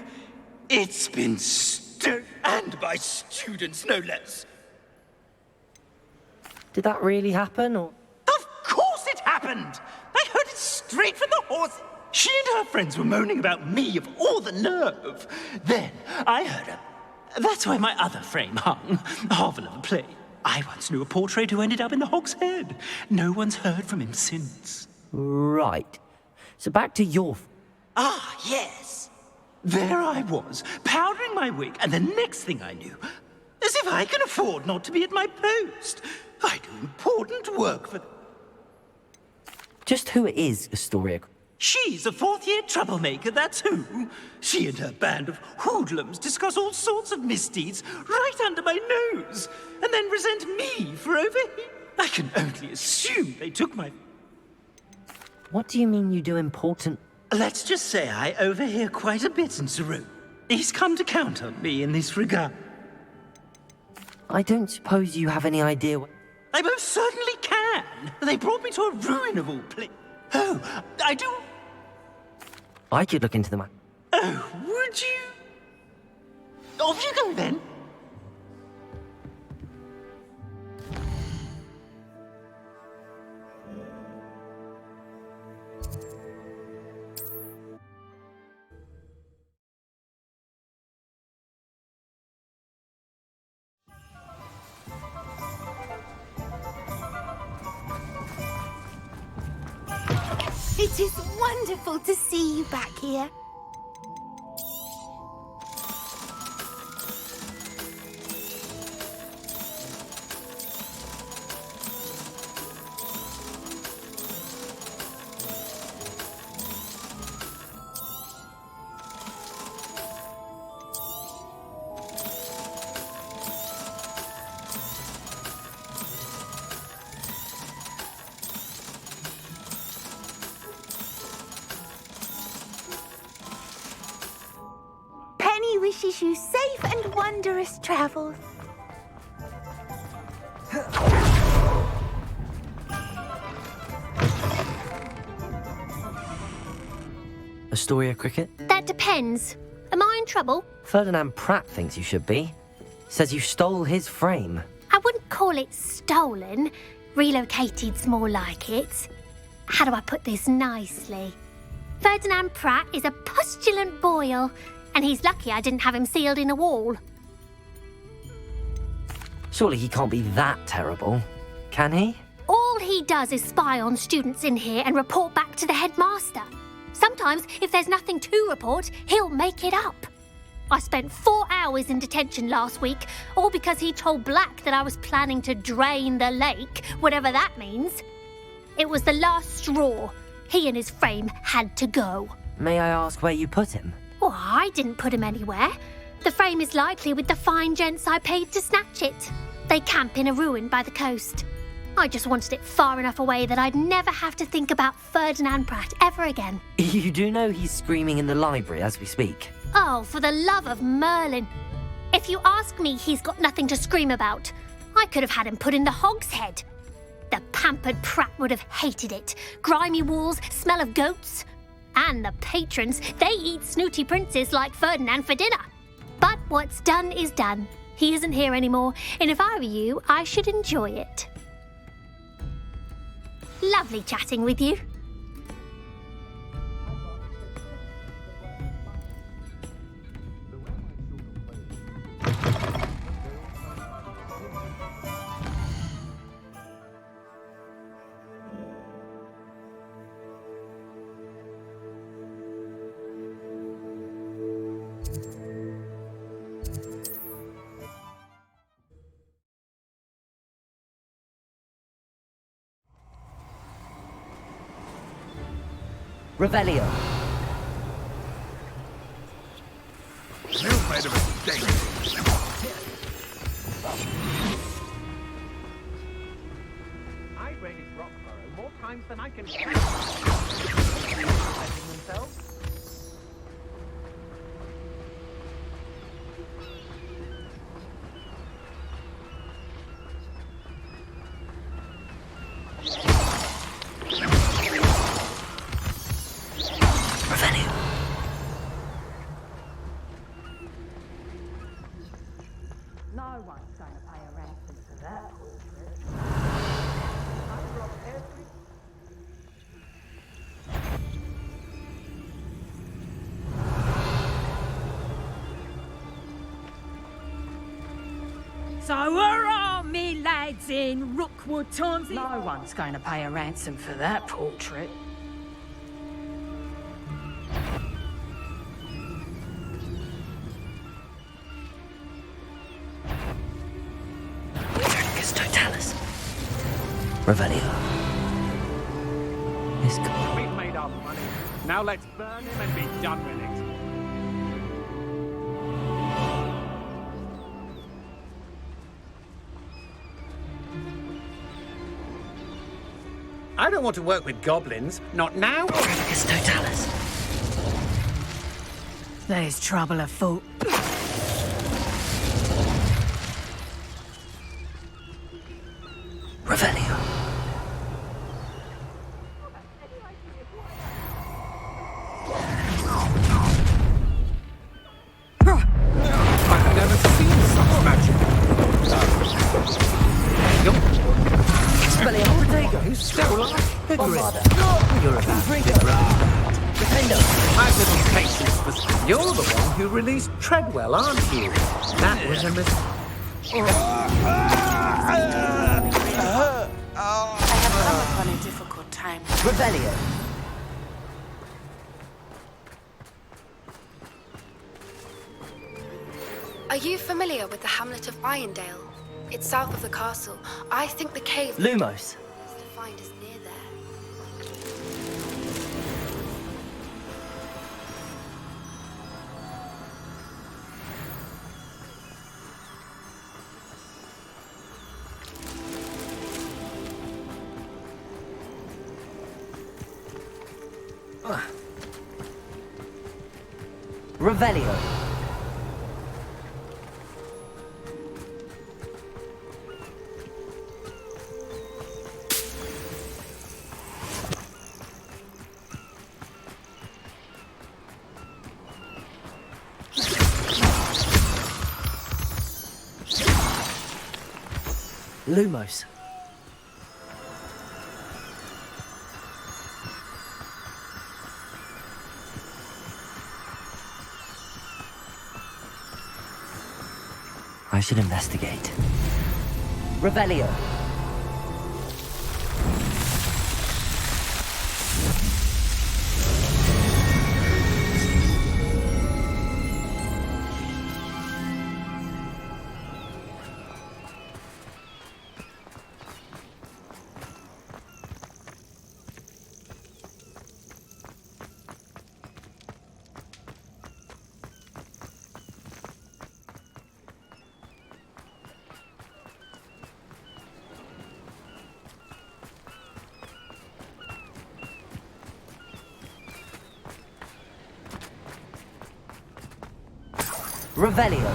It's been stolen, and by students, no less. Did that really happen, or...? Of course it happened! I heard it straight from the horse. She and her friends were moaning about me of all the nerve. Then I heard her. That's why my other frame hung. Marvel of a play. I once knew a portrait who ended up in the Hog's Head. No one's heard from him since. Right. So back to your... Ah, yes. There I was, powdering my wig, and the next thing I knew, as if I can afford not to be at my post. I do important work for... Just who is Astoria? She's a fourth-year troublemaker, that's who. She and her band of hoodlums discuss all sorts of misdeeds right under my nose, and then resent me for overhearing. I can only assume they took my... What do you mean you do important... Let's just say I overhear quite a bit in Saru. He's come to count on me in this regard. I don't suppose you have any idea... I most certainly can. They brought me to a ruin of all places. Oh, I do... I could look into the matter. Oh, would you? Off you go, then. It is wonderful to see you back here. Wishes you safe and wondrous travels. Astoria Cricket? That depends. Am I in trouble? Ferdinand Pratt thinks you should be. Says you stole his frame. I wouldn't call it stolen. Relocated's more like it. How do I put this nicely? Ferdinand Pratt is a postulant boil, and he's lucky I didn't have him sealed in a wall. Surely he can't be that terrible, can he? All he does is spy on students in here and report back to the headmaster. Sometimes, if there's nothing to report, he'll make it up. I spent 4 hours in detention last week, all because he told Black that I was planning to drain the lake, whatever that means. It was the last straw. He and his frame had to go. May I ask where you put him? Well, I didn't put him anywhere. The frame is likely with the fine gents I paid to snatch it. They camp in a ruin by the coast. I just wanted it far enough away that I'd never have to think about Ferdinand Pratt ever again. You do know he's screaming in the library as we speak. Oh, for the love of Merlin. If you ask me, he's got nothing to scream about. I could have had him put in the hogshead. The pampered Pratt would have hated it. Grimy walls, smell of goats. And the patrons, they eat snooty princes like Ferdinand for dinner. But what's done is done. He isn't here anymore, and if I were you, I should enjoy it. Lovely chatting with you. Revelio. You made a mistake. I raided Rockborough more times than I can count. themselves. No one's going to pay a ransom for that portrait. I robbed every... So where are me lads in Rookwood times? No one's going to pay a ransom for that portrait. Totalis. Revelio. Is We've made our money. Now let's burn him and be done with it. I don't want to work with goblins. Not now. Totalis. There's trouble afoot. Revelio. I've never seen such magic. He's still alive. You're about I've little patience for... You're the one who released Treadwell, aren't you? That was a mistake. I have come upon a difficult time. Revelio. Are you familiar with the hamlet of Irondale? It's south of the castle. I think the cave Lumos. to find is near there. Revelio. Lumos. I should investigate. Revelio. Revelio.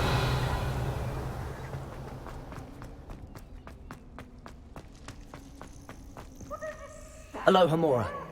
Aloha Mora.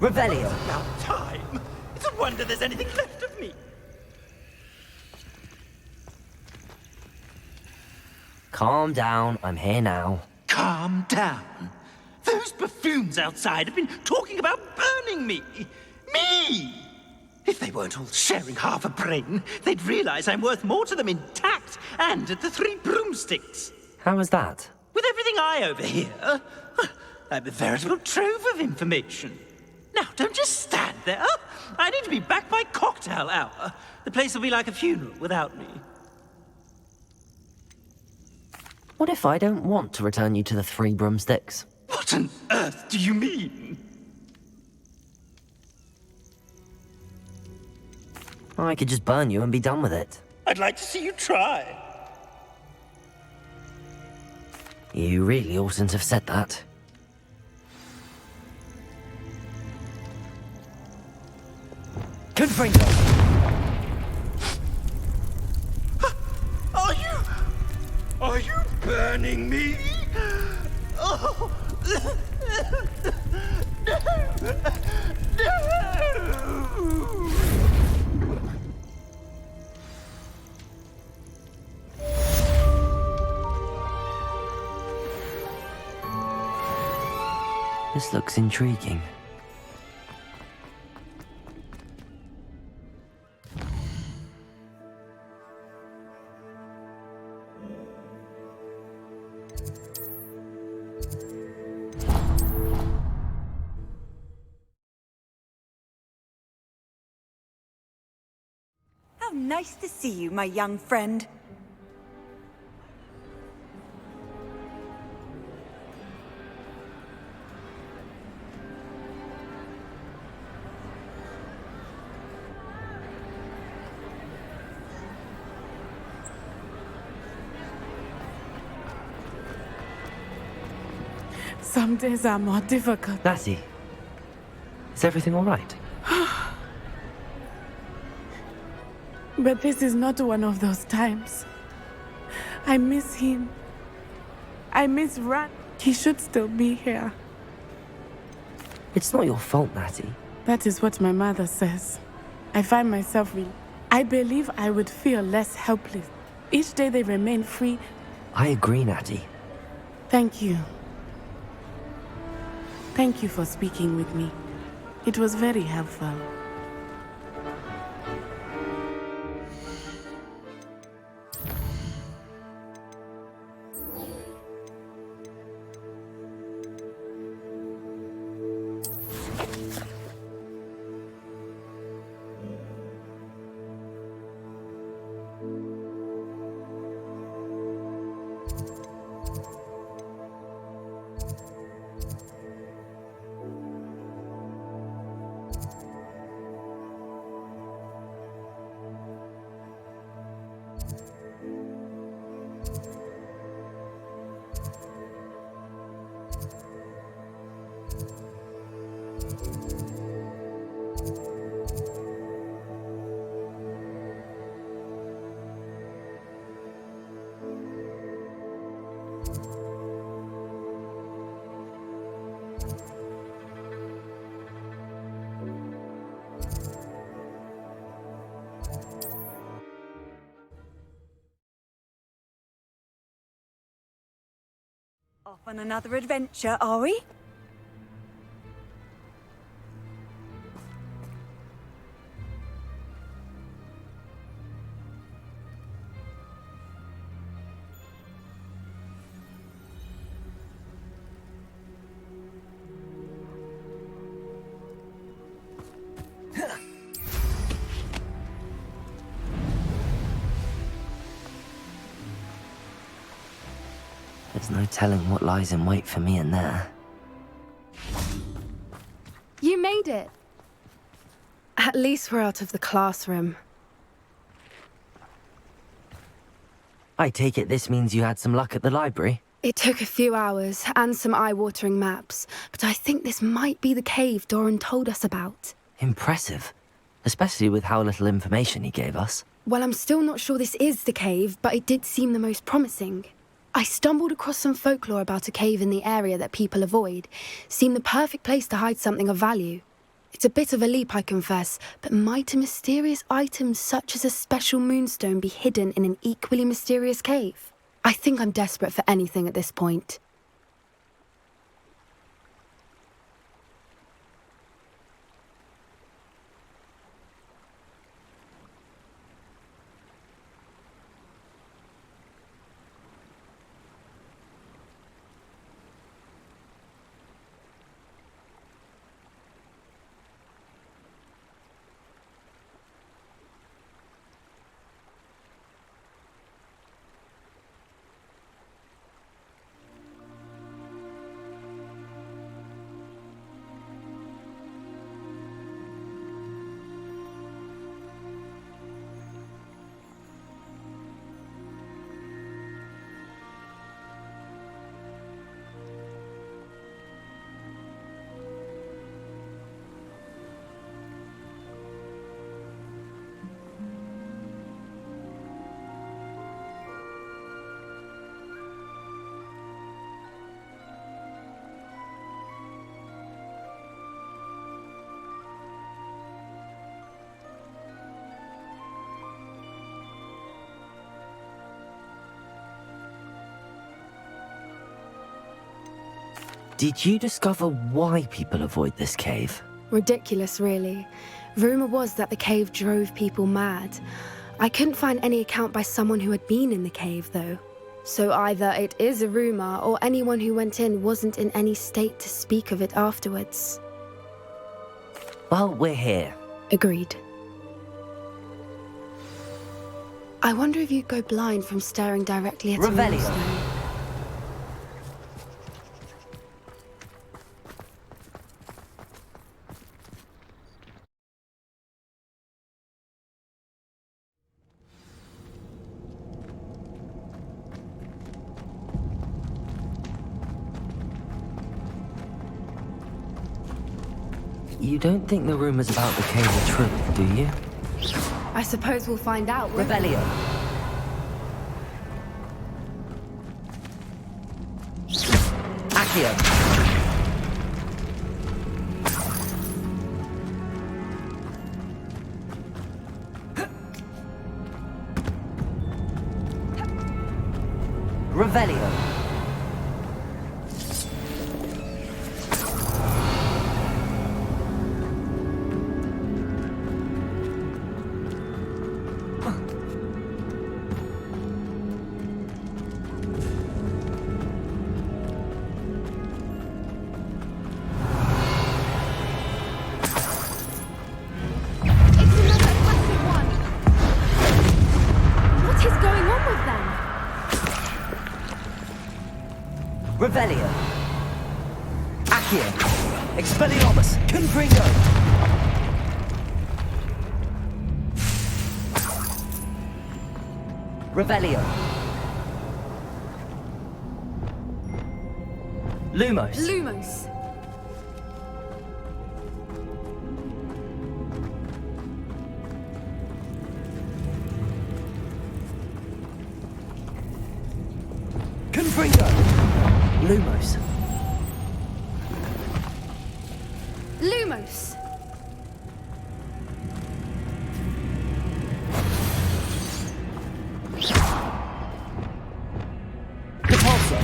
Revelio. About time. It's a wonder there's anything left of me. Calm down, I'm here now. Calm down. Those buffoons outside have been talking about burning me. Me! If they weren't all sharing half a brain, they'd realize I'm worth more to them intact and at the 3 broomsticks. How was that? With everything I overhear, I'm a veritable trove of information. Now, don't just stand there. I need to be back by cocktail hour. The place will be like a funeral without me. What if I don't want to return you to the 3 broomsticks? What on earth do you mean? I could just burn you and be done with it. I'd like to see you try. You really oughtn't have said that. Confringo! Are you burning me? Oh! No! No! This looks intriguing. How nice to see you, my young friend. Some days are more difficult. Natty, is everything all right? But this is not one of those times. I miss him. I miss Ran. He should still be here. It's not your fault, Natty. That is what my mother says. I find myself I believe I would feel less helpless. Each day they remain free. I agree, Natty. Thank you. Thank you for speaking with me. It was very helpful. Off on another adventure, are we? There's no telling what lies in wait for me in there. You made it. At least we're out of the classroom. I take it this means you had some luck at the library? It took a few hours and some eye-watering maps, but I think this might be the cave Doran told us about. Impressive. Especially with how little information he gave us. Well, I'm still not sure this is the cave, but it did seem the most promising. I stumbled across some folklore about a cave in the area that people avoid. Seemed the perfect place to hide something of value. It's a bit of a leap, I confess, but might a mysterious item such as a special moonstone be hidden in an equally mysterious cave? I think I'm desperate for anything at this point. Did you discover why people avoid this cave? Ridiculous, really. Rumour was that the cave drove people mad. I couldn't find any account by someone who had been in the cave, though. So either it is a rumour, or anyone who went in wasn't in any state to speak of it afterwards. Well, we're here. Agreed. I wonder if you'd go blind from staring directly at a Revelio. moonstone. You don't think the rumors about the cave are true, do you? I suppose we'll find out, won't we? Revelio. Accio. Revelio. What is going on with them? Revelio. Accio. Expelliarmus. Confringo. Revelio. Lumos. Lumos. Confringo. Lumos. Lumos. Repulsor.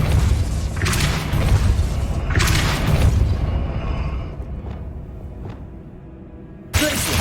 Glacier.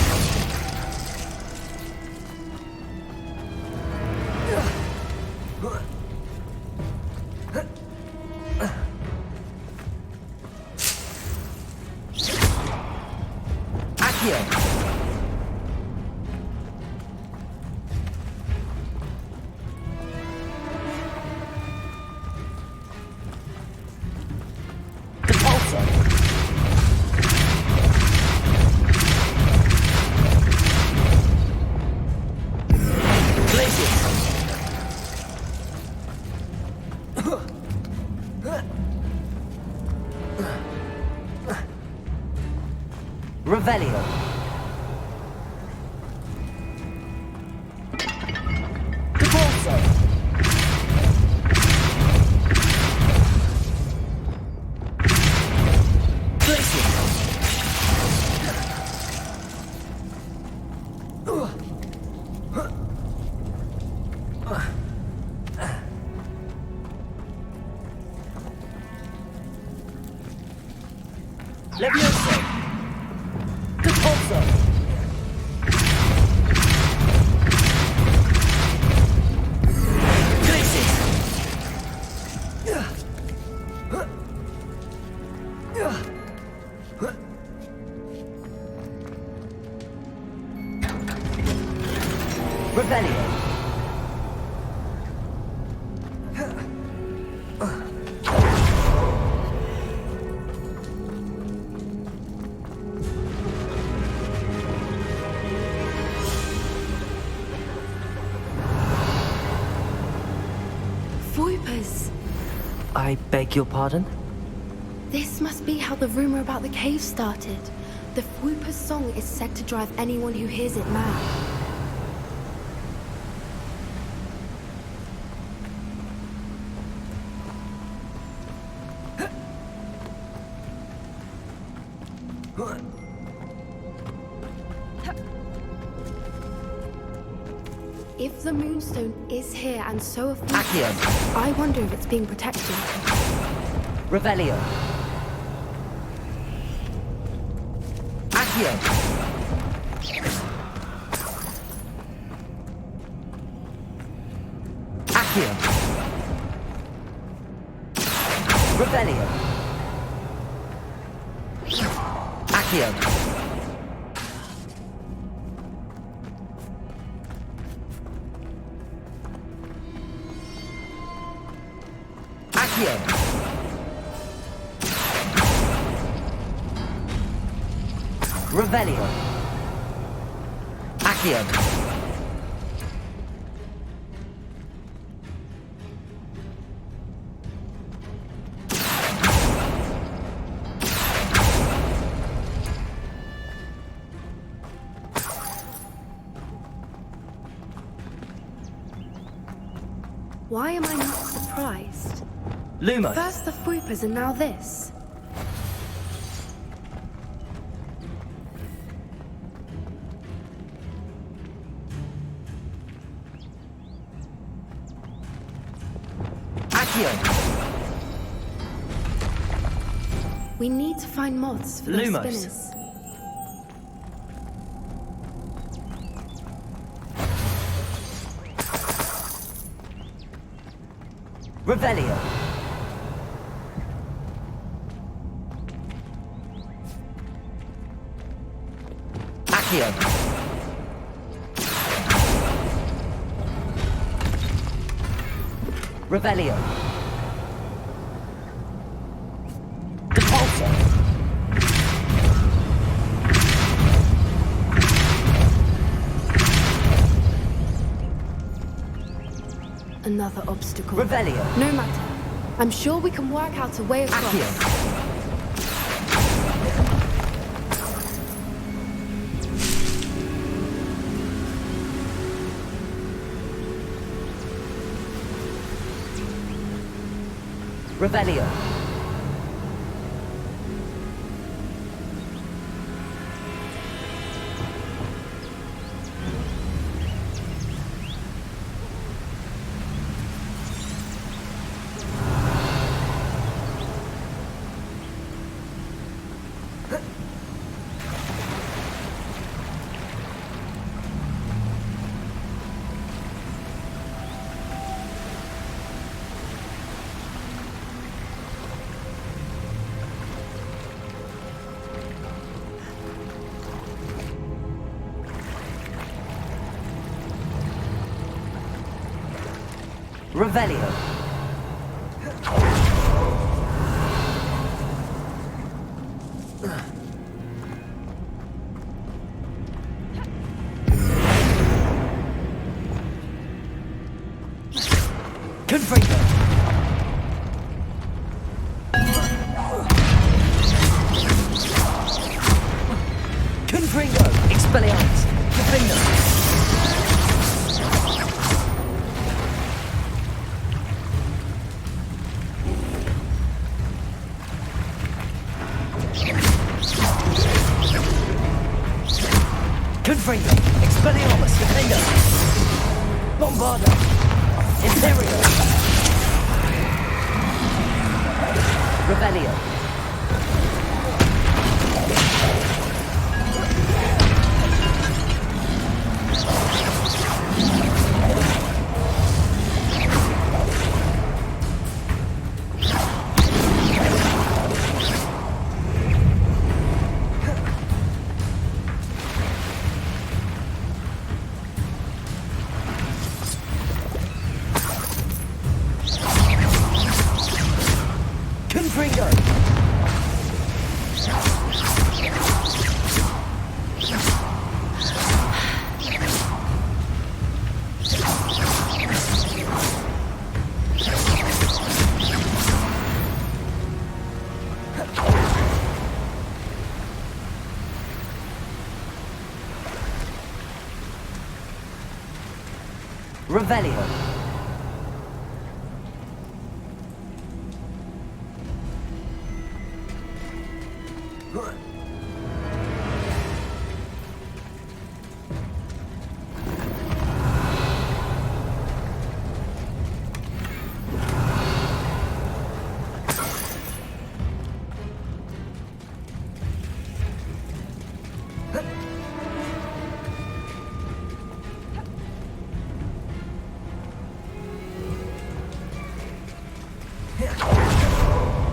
Levioso! Depulso! Glitches! Revelio! Voipers! I beg your pardon? This must be how the rumor about the cave started. The Voipers' song is said to drive anyone who hears it mad. If the Moonstone is here and so are Voipers, I wonder if it's being protected. Revelio. Accio. Accio. Revelio. Accio. Accio. Revelio. Accio. Why am I not surprised? Lumos. First the Voipers and now this. We need to find moths for those Lumos. spinners. Revelio. Accio. Revelio. Depulso. Another obstacle. Revelio. No matter. I'm sure we can work out a way across. Accio. Revelio. Revelio. Confringo. Confringo. Expelliarmus. Confringo. Confringo. Expelliarmus. Defender. Bombarda. Imperio. Revelio. Revelio.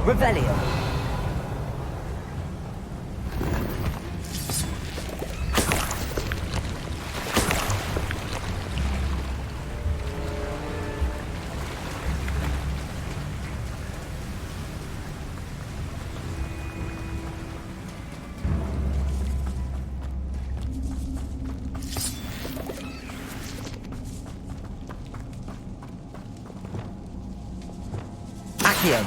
Revelio. Accio.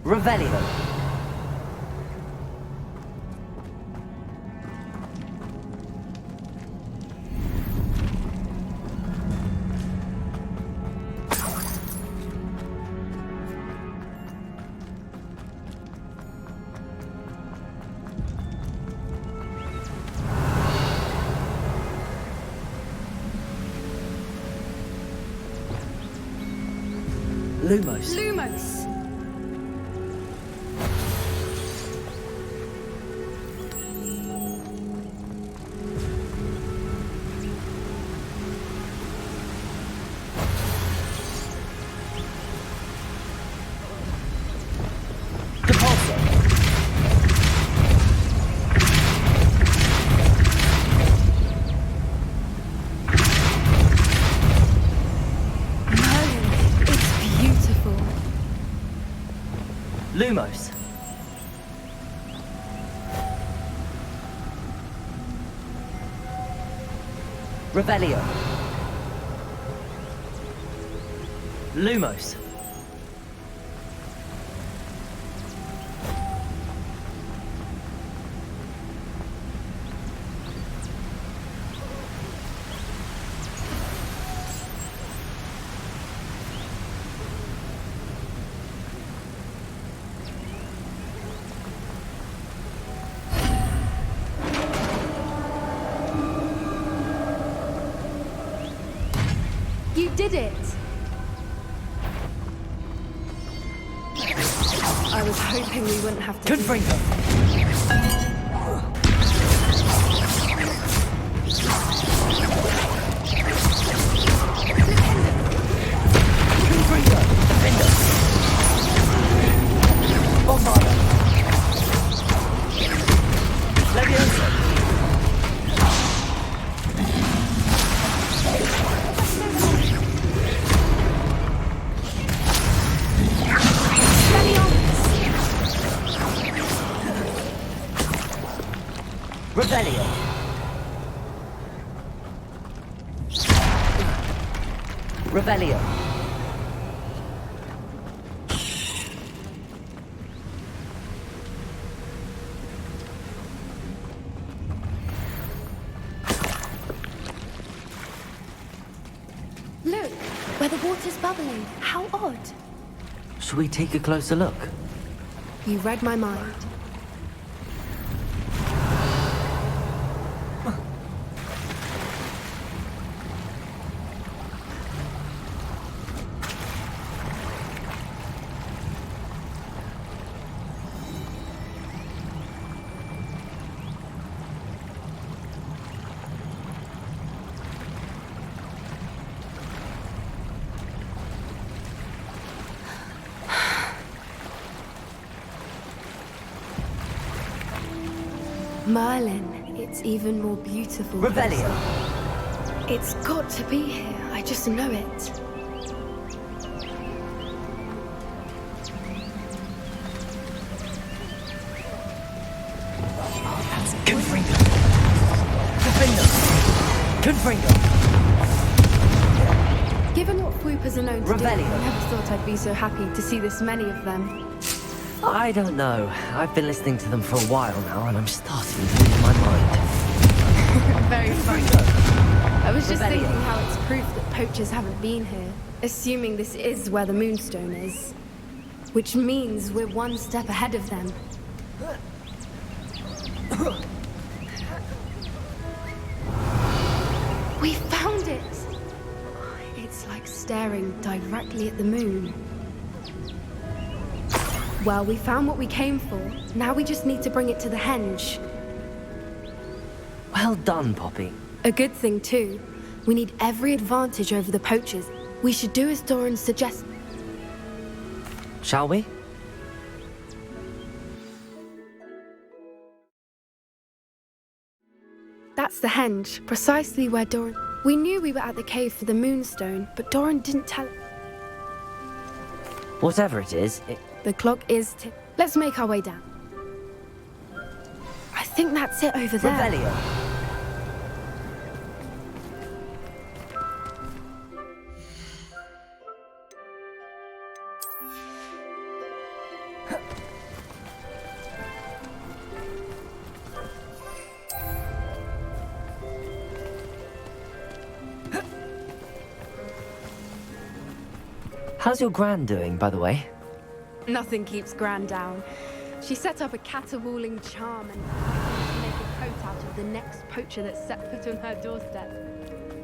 Revelio. Lumos. Lumos! Lumos. Revelio. Lumos. You did it! I was hoping we wouldn't have to. Confringo. Revelio. Revelio. Look, where the water's bubbling. How odd. Should we take a closer look? You read my mind. Merlin, it's even more beautiful. Revelio. It's got to be here. I just know it. Confringo. Confringo. Given what Fwoopas are known to do, I Revelio. never thought I'd be so happy to see this many of them. I don't know. I've been listening to them for a while now, and I'm starting to lose my mind. very funny. I was just thinking how it's proof that poachers haven't been here, assuming this is where the Moonstone is. Which means we're one step ahead of them. We found it! It's like staring directly at the moon. Well, we found what we came for. Now we just need to bring it to the henge. Well done, Poppy. A good thing, too. We need every advantage over the poachers. We should do as Doran suggests. Shall we? That's the henge, precisely where Doran... We knew we were at the cave for the Moonstone, but Doran didn't tell... Whatever it is, The clock is Let's make our way down. I think that's it over there. Revelio. How's your Gran doing, by the way? Nothing keeps Gran down. She set up a caterwauling charm and to make a coat out of the next poacher that set foot on her doorstep.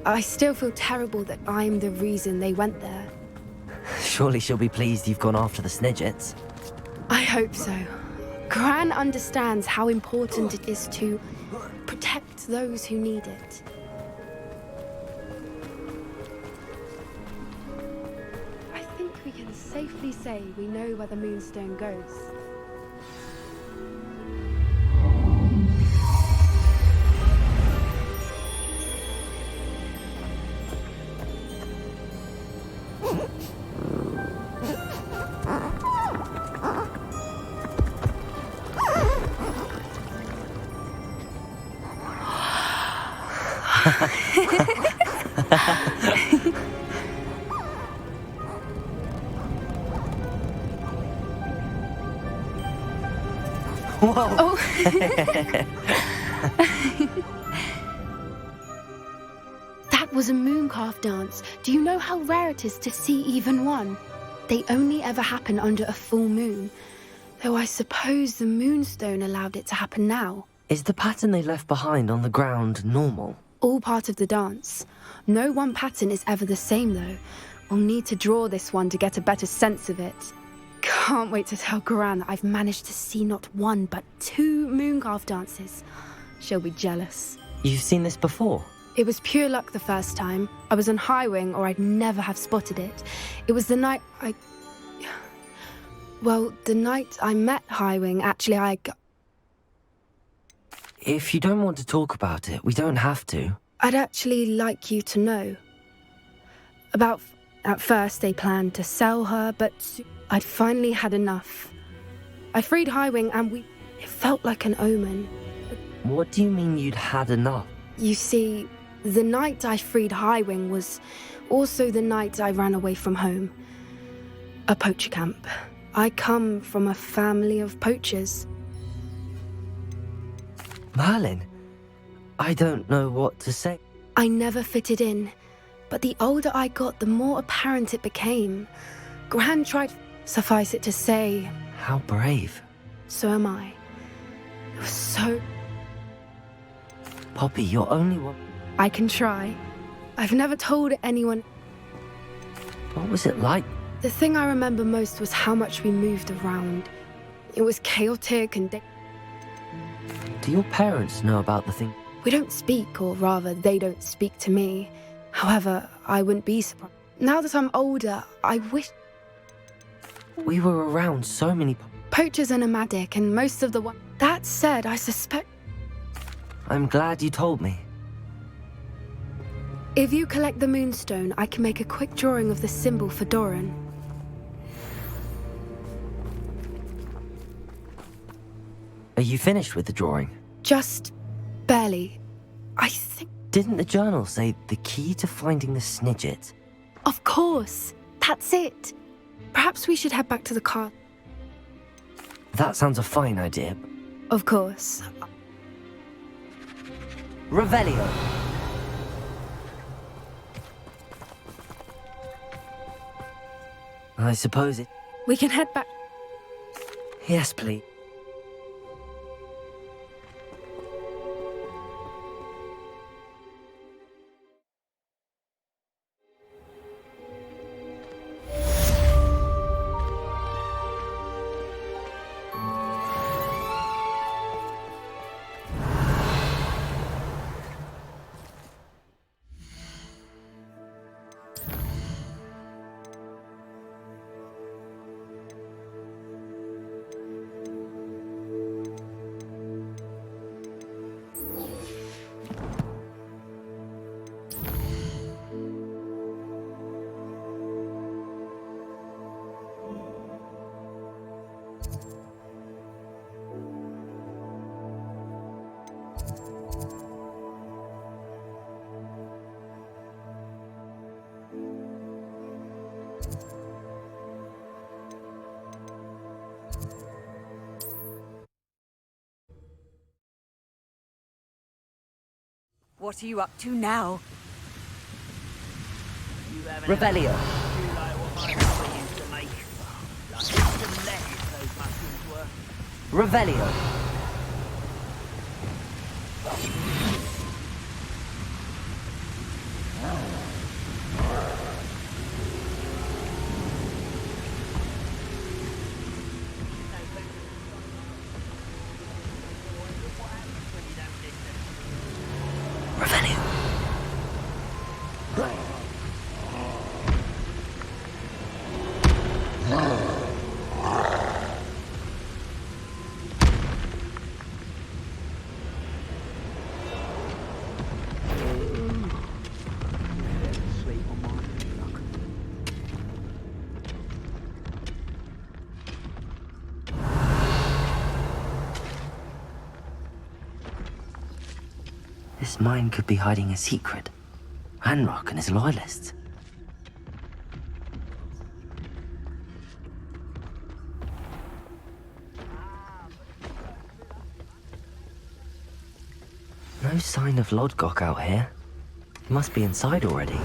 I still feel terrible that I'm the reason they went there. Surely she'll be pleased you've gone after the Snidgets. I hope so. Gran understands how important it is to protect those who need it. I think we can safely say we know where the Moonstone goes. Whoa! Oh. That was a mooncalf dance. Do you know how rare it is to see even one? They only ever happen under a full moon. Though I suppose the Moonstone allowed it to happen now. Is the pattern they left behind on the ground normal? All part of the dance. No one pattern is ever the same, though. We'll need to draw this one to get a better sense of it. Can't wait to tell Gran that I've managed to see not one, but 2 mooncalf dances. She'll be jealous. You've seen this before? It was pure luck the first time. I was on Highwing, or I'd never have spotted it. It was the night the night I met Highwing, actually, If you don't want to talk about it, we don't have to. I'd actually like you to know. At first, they planned to sell her, but I'd finally had enough. I freed Highwing, and it felt like an omen. What do you mean you'd had enough? You see, the night I freed Highwing was also the night I ran away from home. A poacher camp. I come from a family of poachers. Merlin, I don't know what to say. I never fitted in, but the older I got, the more apparent it became. Gran tried, suffice it to say... How brave. So am I. It was so... Poppy, you're only one... I can try. I've never told anyone... What was it like? The thing I remember most was how much we moved around. It was chaotic and... Do your parents know about the thing? We don't speak, or rather, they don't speak to me. However, I wouldn't be surprised. Now that I'm older, I wish... We were around so many... Poachers are nomadic, and most of the one... That said, I suspect... I'm glad you told me. If you collect the Moonstone, I can make a quick drawing of the symbol for Doran. Are you finished with the drawing? Just... barely. I think... Didn't the journal say the key to finding the Snidget? Of course! That's it! Perhaps we should head back to the car. That sounds a fine idea. Of course. Revelio. I suppose it... We can head back. Yes, please. What are you up to now? Revelio. Revelio. This mine could be hiding a secret. Ranrock and his loyalists. No sign of Lodgok out here. He must be inside already.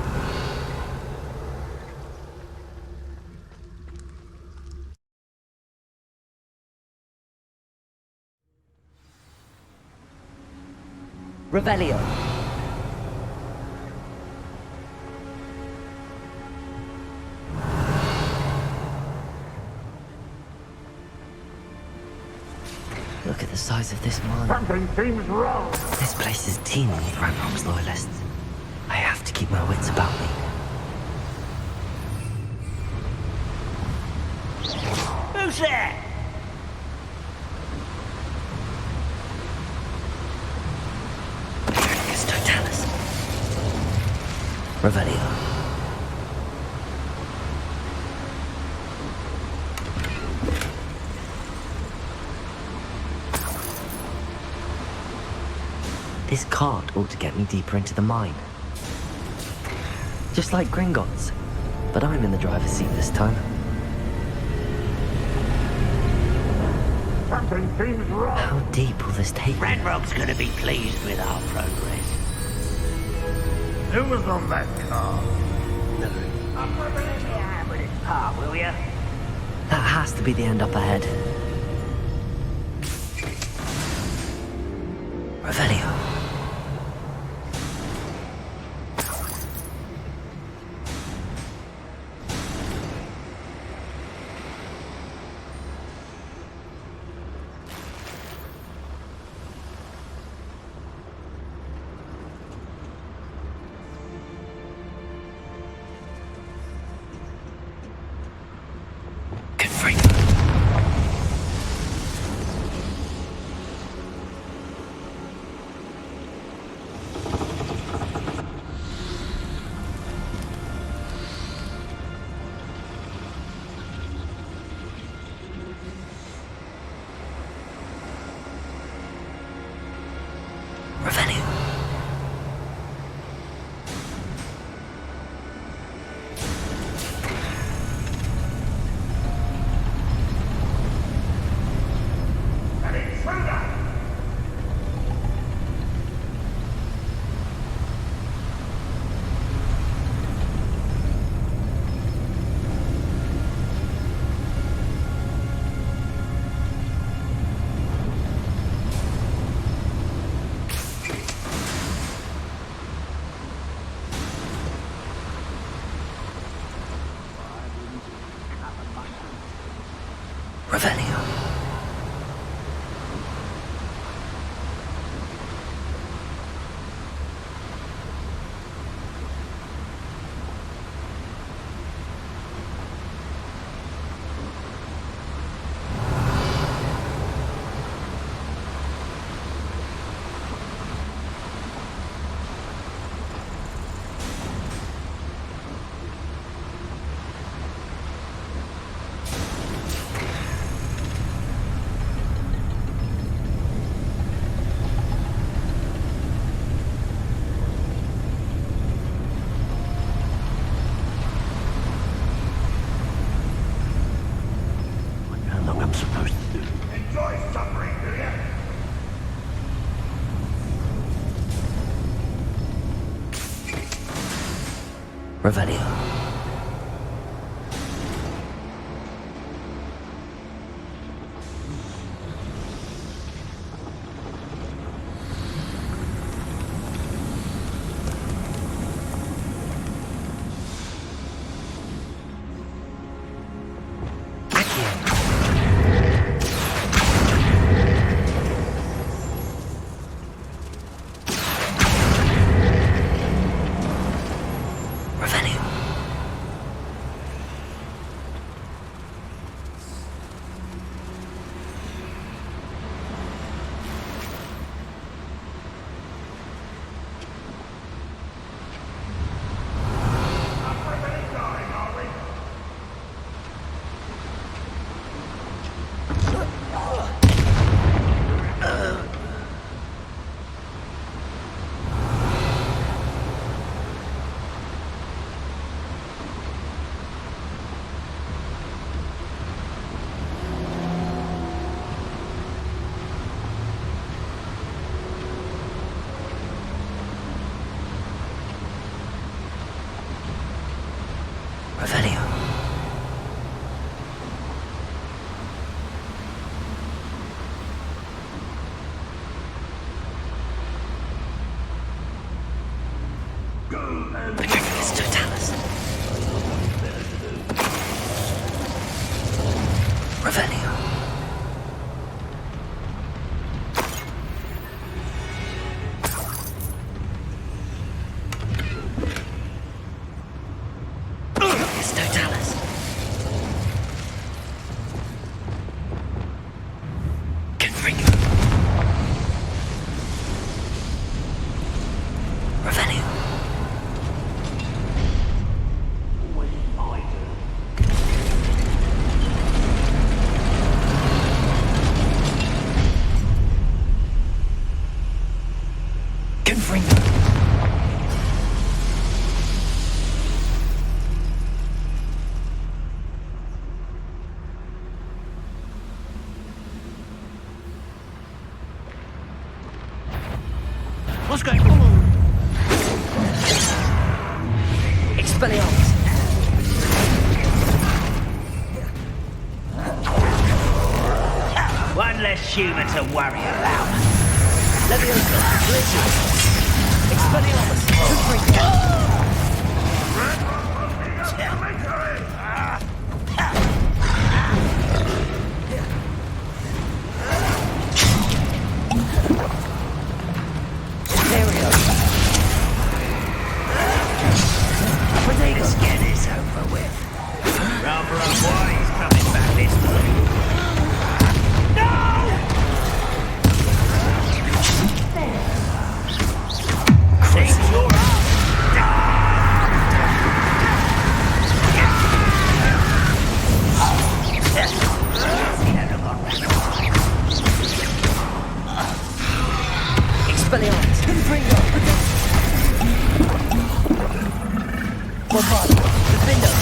Revelio. Look at the size of this mine. Something seems wrong. This place is teeming with Ranrock's loyalists. I have to keep my wits about me. Who's there? It's Totalis. Revelio. This cart ought to get me deeper into the mine. Just like Gringotts, but I'm in the driver's seat this time. Something seems wrong. How deep will this take me? Ranrock's gonna be pleased with our progress. Who was on that car? I'm gonna lend me a hand with this car, will ya? That has to be the end up ahead. Revelio. Revelio. Revelio. Revelio. Petrificus totalis. Revelio. Petrificus totalis. Confringo. Revelio. Confringo. What's going on? Expelliarmus. One less human to worry about. Leviosa. Legio. Expelliarmus. Confringo. Let's get this over with. Rather unwise coming back this way. No! Seems you're Expelliarmus. Confringo. Bombardier. Defender.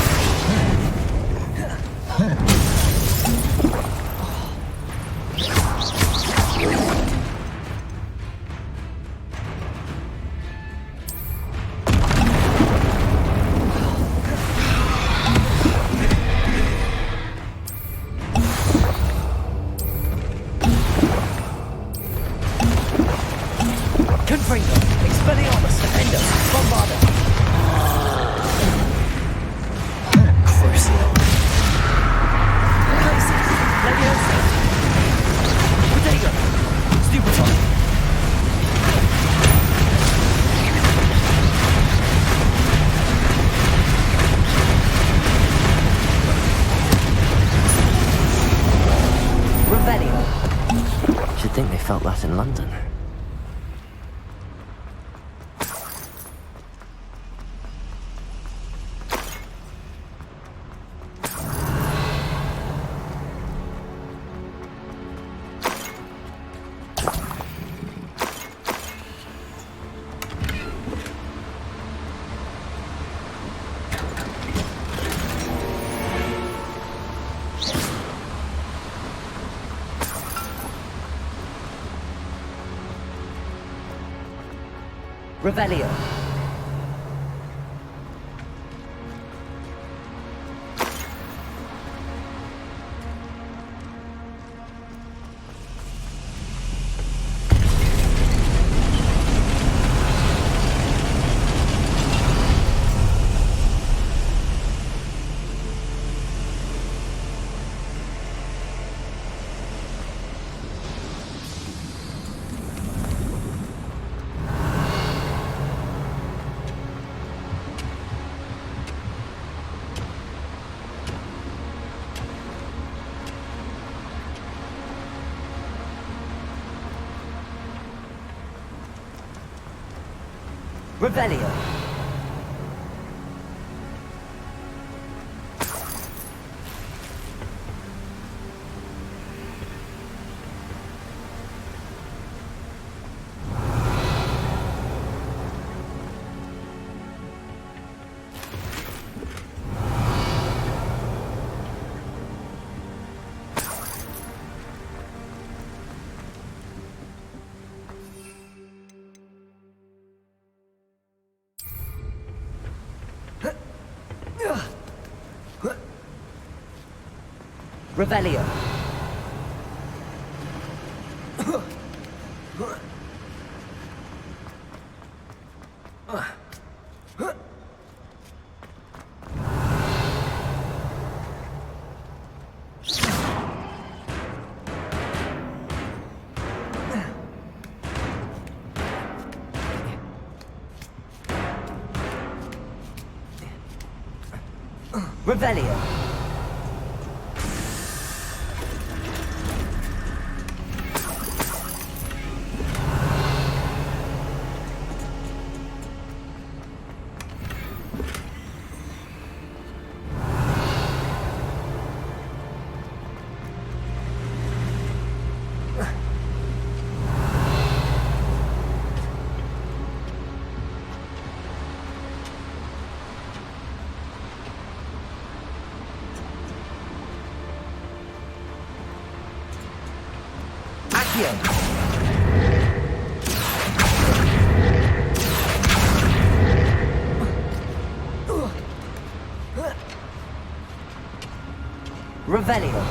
Confringo. Expelliarmus. Defender. Bombardier. Crucio. Crisis. Potato! Stupefy! Revelio. Should think they felt that in London. Revelio. Revelio. Revelio. Revelio. Revelio.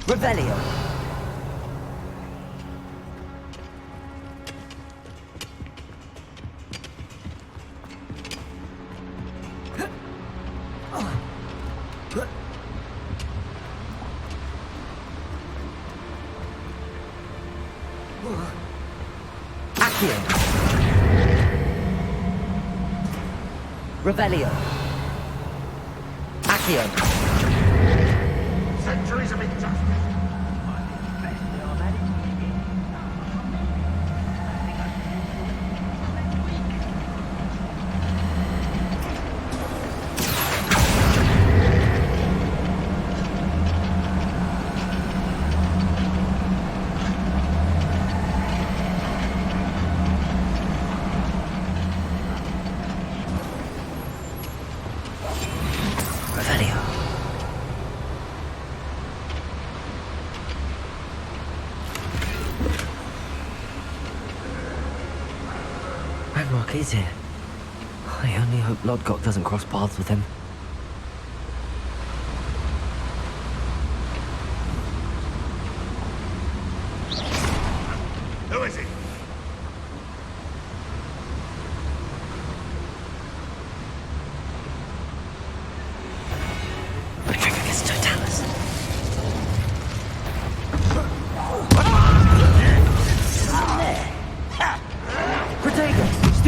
Revelio. Revelio. Accio. Centuries of injustice. Ranrock is here. I only hope Lodgok doesn't cross paths with him.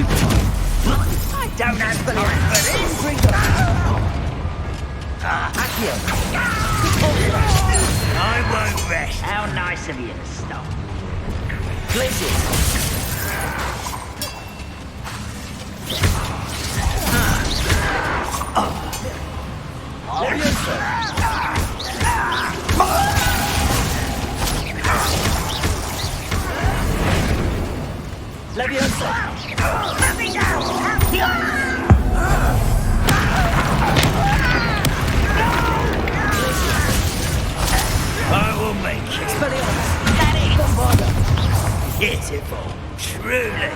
I don't have the time for this! I won't rest. How nice of you to stop. Blizzard! I will make it. That is pitiful, truly.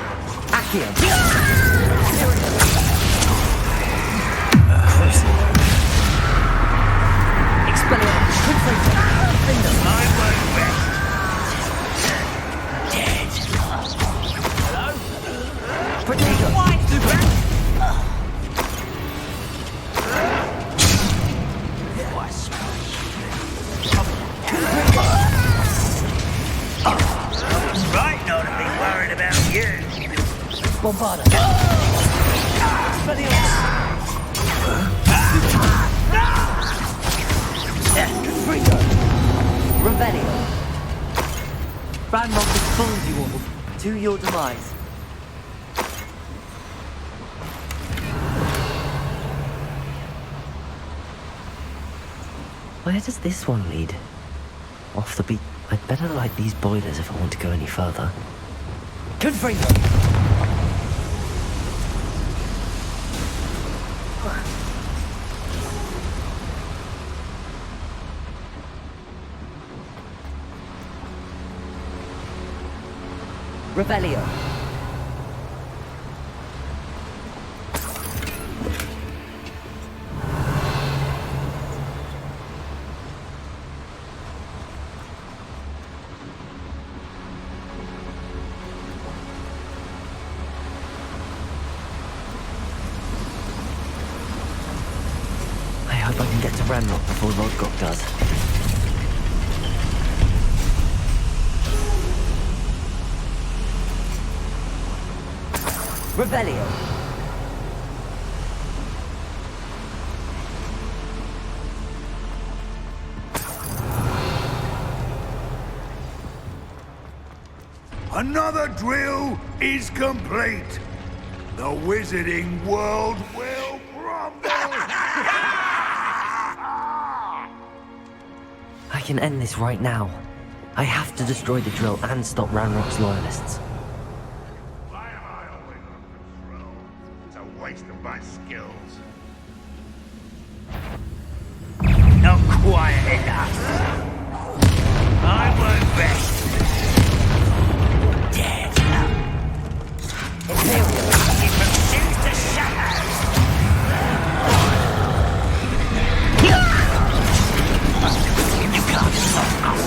I won't rest. Dead. Hello? Potato. Right, not to be worried about you. Bombarda. Revelio. Ranrock has fooled you all to your demise. Where does this one lead? Off the beat. I'd better light these boilers if I want to go any further. Confringo! Revelio. I hope I can get to Ranrock before Lodgok does. Revelio. Another drill is complete. The wizarding world will crumble. I can end this right now. I have to destroy the drill and stop Ranrock's loyalists. Why am I always on patrol? It's a waste of my skills. Not quiet enough. I won't rest. Dead. It pursues the shadows. You can't stop us.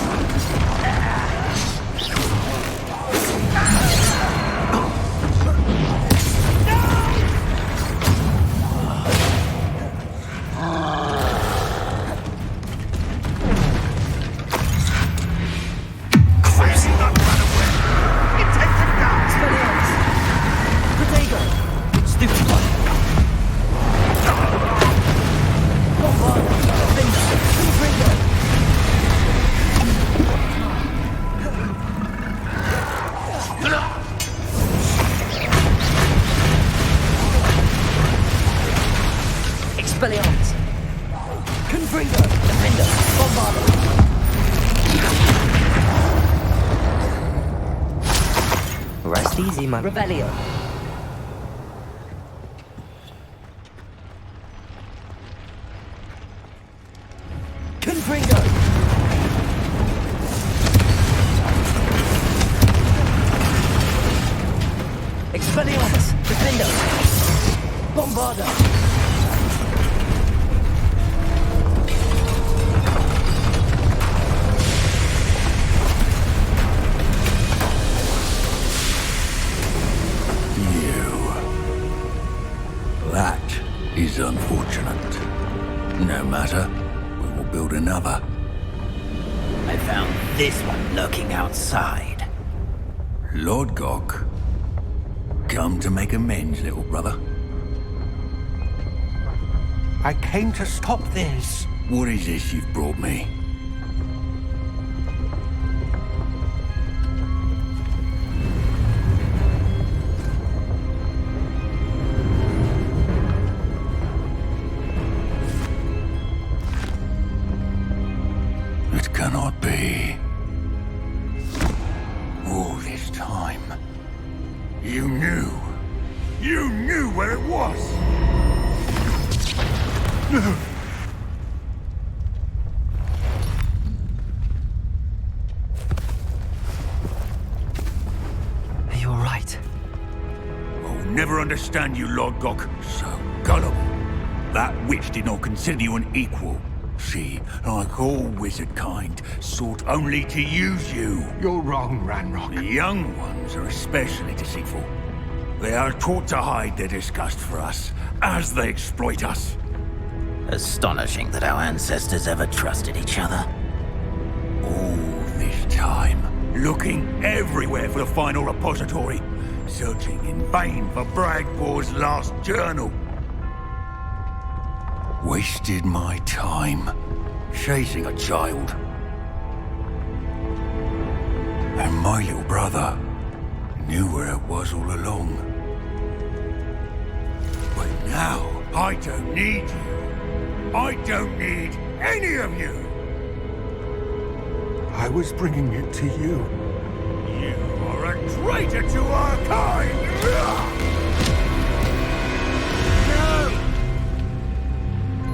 Expelliarmus! Confringo! Defender! Bombarda! Rest easy, man. Revelio! Confringo! Expelliarmus! Defender! Bombarda! That is unfortunate. No matter, we will build another. I found this one lurking outside. Lodgok? Come to make amends, little brother? I came to stop this. What is this you've brought me? It cannot be. All this time, you knew. You knew where it was! Are you alright? I'll never understand you, Lord Gok. So gullible. That witch did not consider you an equal. She, like all wizard kind, sought only to use you. You're wrong, Ranrock. The young ones are especially deceitful. They are taught to hide their disgust for us, as they exploit us. Astonishing that our ancestors ever trusted each other. All this time, looking everywhere for the final repository, searching in vain for Bragbor's last journal. Wasted my time, chasing a child. And my little brother knew where it was all along. But now, I don't need you. I don't need any of you. I was bringing it to you. You are a traitor to our kind!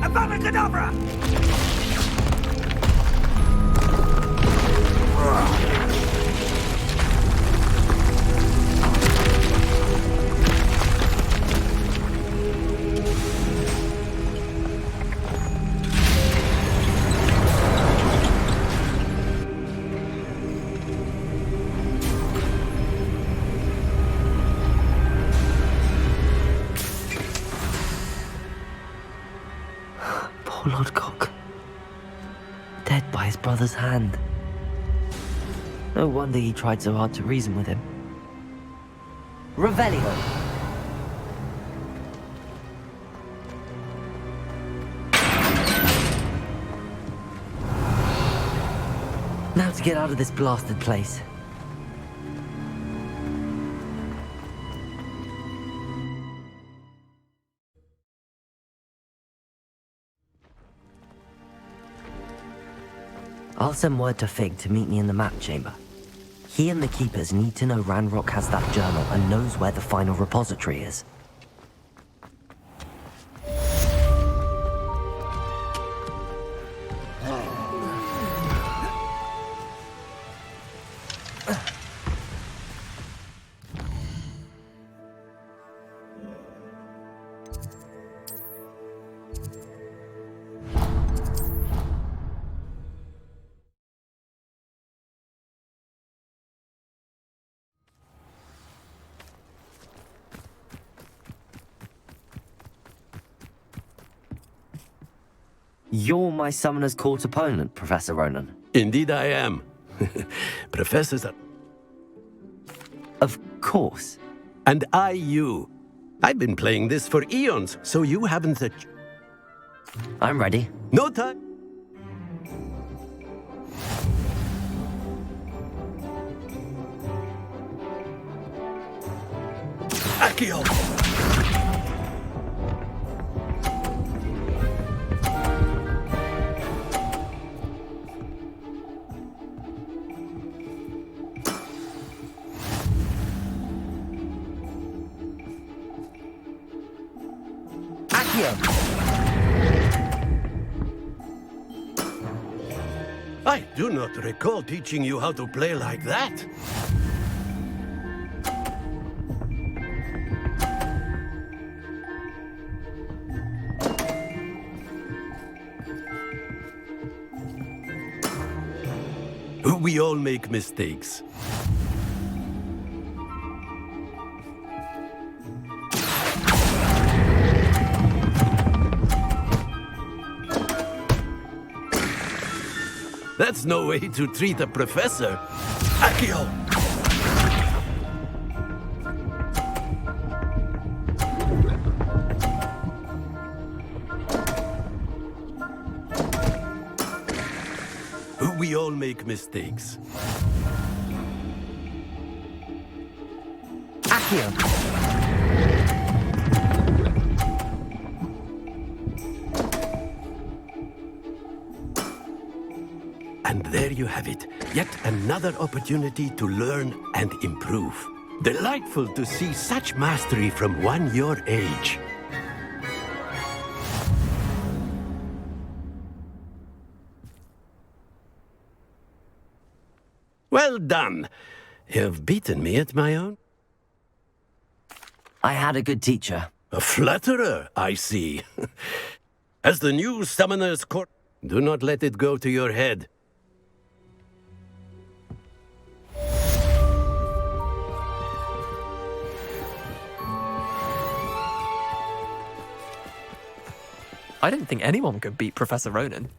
Avada Kedavra! Poor Lord Cock. Dead by his brother's hand. No wonder he tried so hard to reason with him. Revelio! Now to get out of this blasted place. I'll send word to Fig to meet me in the map chamber. He and the Keepers need to know Ranrock has that journal and knows where the final repository is. You're my Summoner's Court opponent, Professor Ronan. Indeed I am. Professors are... Of course. And I you. I've been playing this for eons, so you haven't the... I'm ready. No time. Accio! I do not recall teaching you how to play like that. We all make mistakes. That's no way to treat a professor. Accio! We all make mistakes. And there you have it. Yet another opportunity to learn and improve. Delightful to see such mastery from one your age. Well done. You've beaten me at my own. I had a good teacher. A flatterer, I see. As the new Summoner's Court, do not let it go to your head. I didn't think anyone could beat Professor Ronan.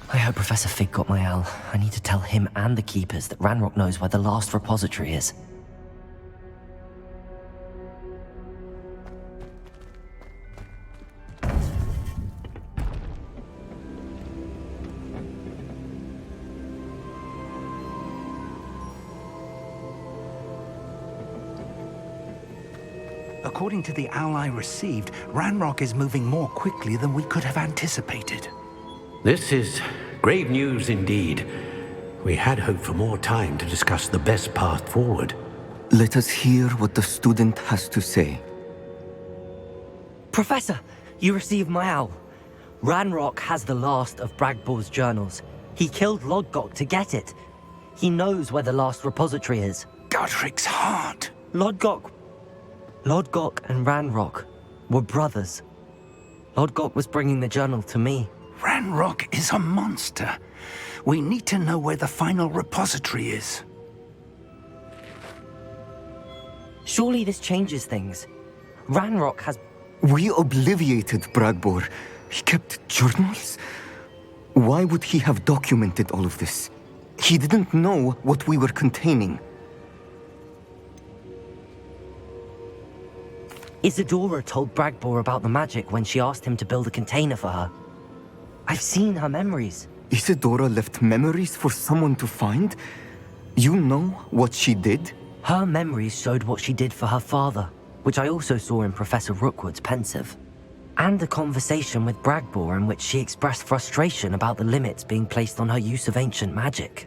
I hope Professor Fig got my owl. I need to tell him and the Keepers that Ranrock knows where the last repository is. According to the owl I received, Ranrock is moving more quickly than we could have anticipated. This is grave news indeed. We had hoped for more time to discuss the best path forward. Let us hear what the student has to say. Professor, you received my owl. Ranrock has the last of Bragbor's journals. He killed Lodgok to get it. He knows where the last repository is. Godric's heart. Lodgok and Ranrock were brothers. Lodgok was bringing the journal to me. Ranrock is a monster. We need to know where the final repository is. Surely this changes things. Ranrock has... We obliviated Bragbor. He kept journals? Why would he have documented all of this? He didn't know what we were containing. Isadora told Bragbor about the magic when she asked him to build a container for her. I've seen her memories. Isadora left memories for someone to find? You know what she did? Her memories showed what she did for her father, which I also saw in Professor Rookwood's pensive. And a conversation with Bragbor in which she expressed frustration about the limits being placed on her use of ancient magic.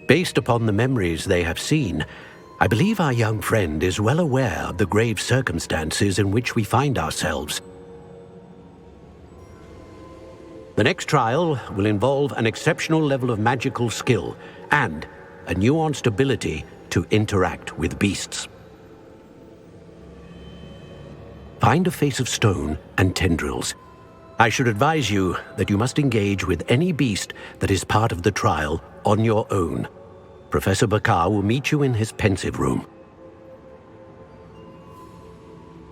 Based upon the memories they have seen, I believe our young friend is well aware of the grave circumstances in which we find ourselves. The next trial will involve an exceptional level of magical skill and a nuanced ability to interact with beasts. Find a face of stone and tendrils. I should advise you that you must engage with any beast that is part of the trial on your own. Professor Bakar will meet you in his pensive room.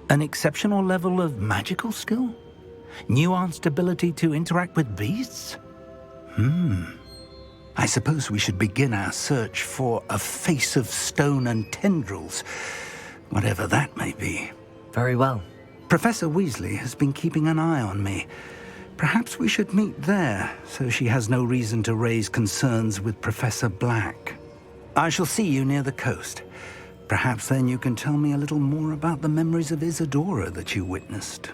An exceptional level of magical skill? Nuanced ability to interact with beasts? I suppose we should begin our search for a face of stone and tendrils, whatever that may be. Very well. Professor Weasley has been keeping an eye on me. Perhaps we should meet there, so she has no reason to raise concerns with Professor Black. I shall see you near the coast. Perhaps then you can tell me a little more about the memories of Isadora that you witnessed.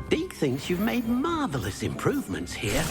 Deke thinks you've made marvelous improvements here.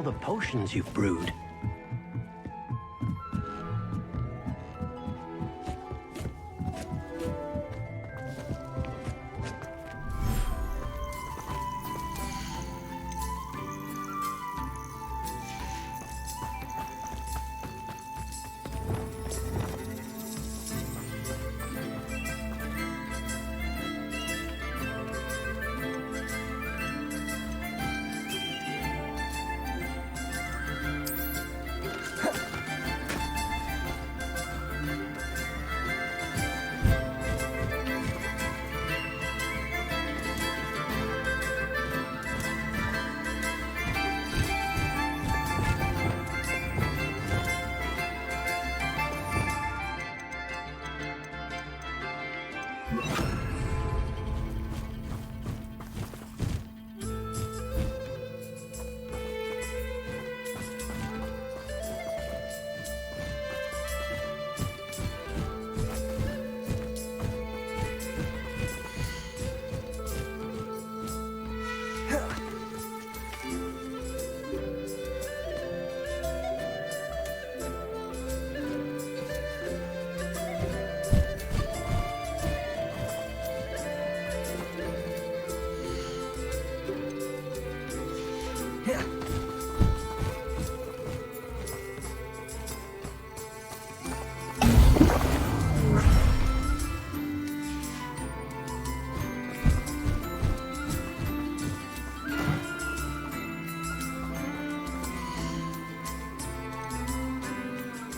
The potions you've brewed.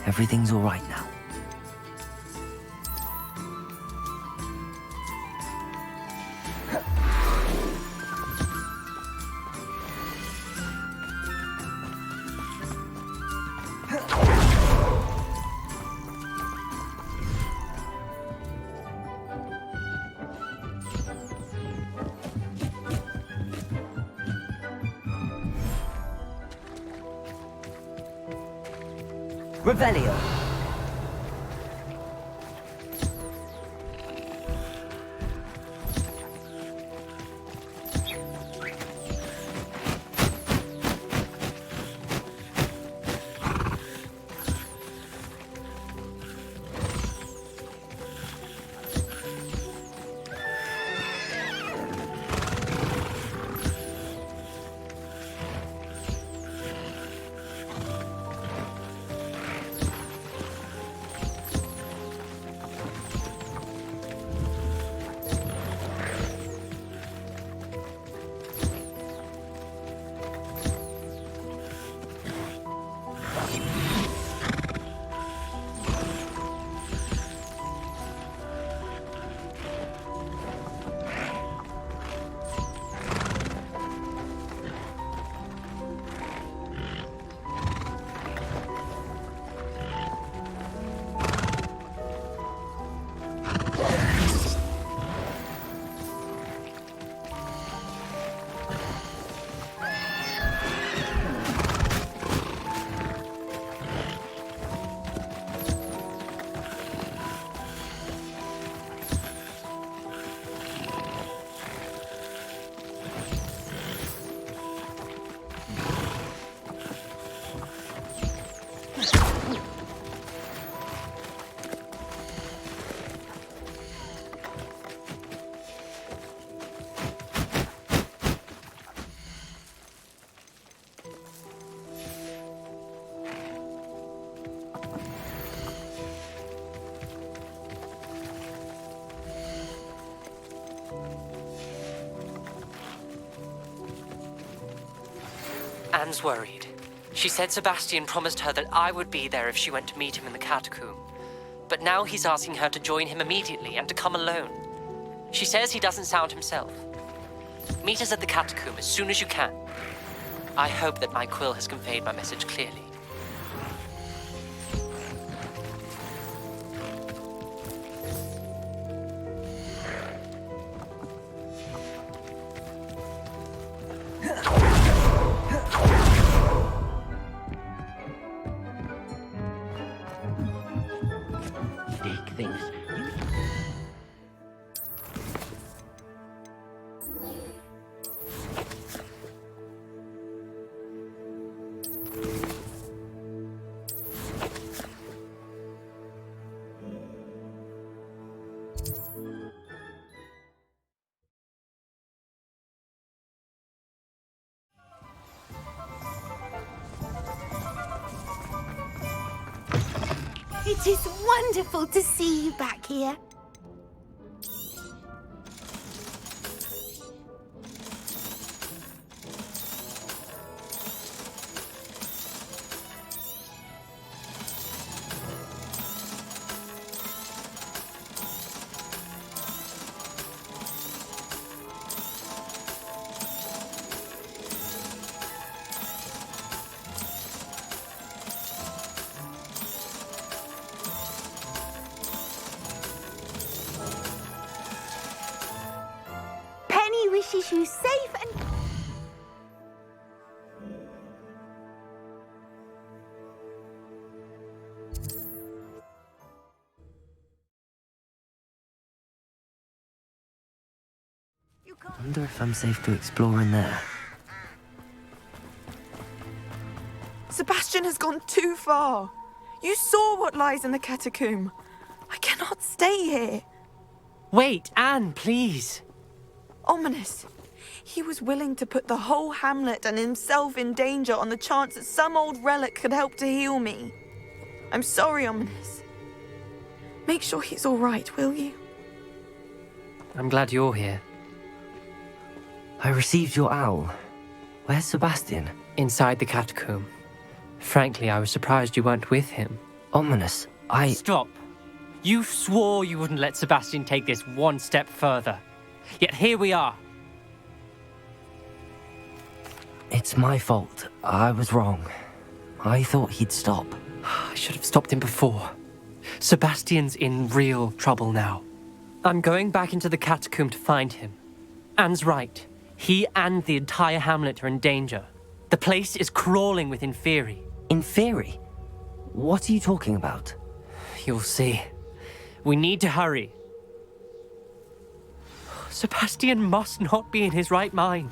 Everything's all right now. Revelio. Anne's worried. She said Sebastian promised her that I would be there if she went to meet him in the catacomb. But now he's asking her to join him immediately and to come alone. She says he doesn't sound himself. Meet us at the catacomb as soon as you can. I hope that my quill has conveyed my message clearly. It is wonderful to see you back here. Wishes you safe and... I wonder if I'm safe to explore in there. Sebastian has gone too far. You saw what lies in the catacomb. I cannot stay here. Wait, Anne, please. Ominous. He was willing to put the whole hamlet and himself in danger on the chance that some old relic could help to heal me. I'm sorry, Ominous. Make sure he's all right, will you? I'm glad you're here. I received your owl. Where's Sebastian? Inside the catacomb. Frankly, I was surprised you weren't with him. Ominous, Stop. You swore you wouldn't let Sebastian take this one step further. Yet here we are. It's my fault. I was wrong. I thought he'd stop. I should have stopped him before. Sebastian's in real trouble now. I'm going back into the catacomb to find him. Anne's right. He and the entire hamlet are in danger. The place is crawling with Inferi. Inferi? What are you talking about? You'll see. We need to hurry. Sebastian must not be in his right mind.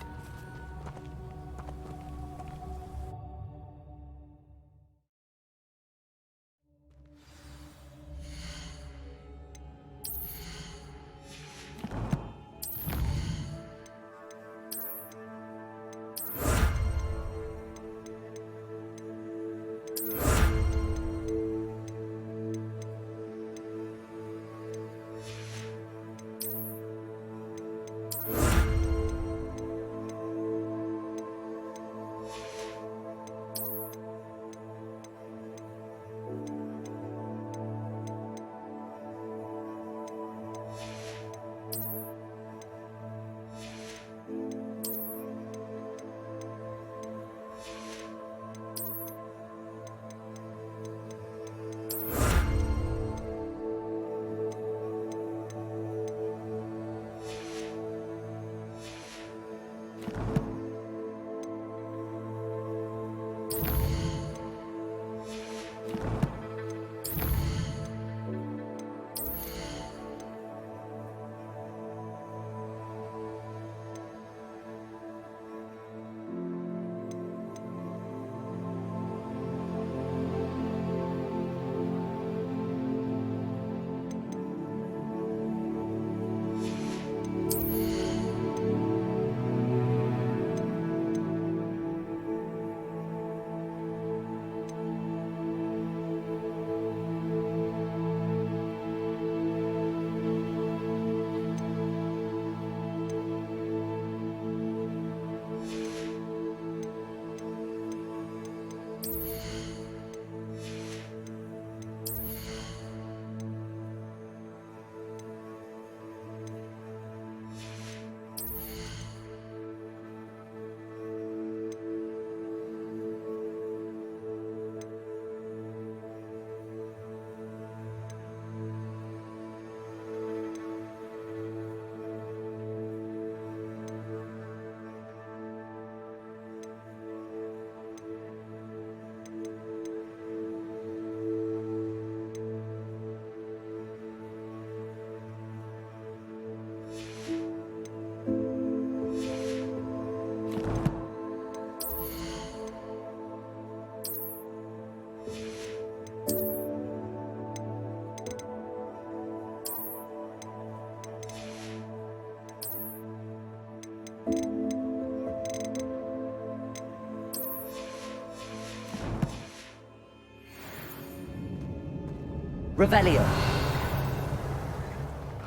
Revelio.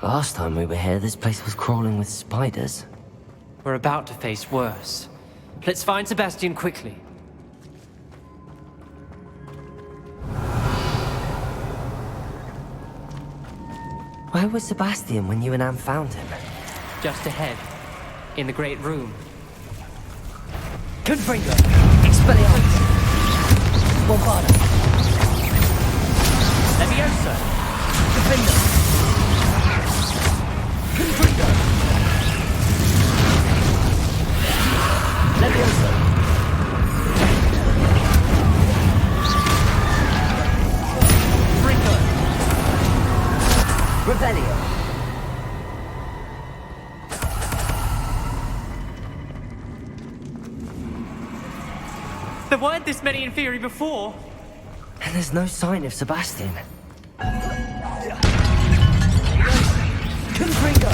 Last time we were here, this place was crawling with spiders. We're about to face worse. Let's find Sebastian quickly. Where was Sebastian when you and Anne found him? Just ahead, in the great room. Confringo! Expelliarmus! Bombarda! Leviosa! Defender! Confringo! Leviosa! Fringo! Revelio! There weren't this many Inferi before. And there's no sign of Sebastian. Confringo!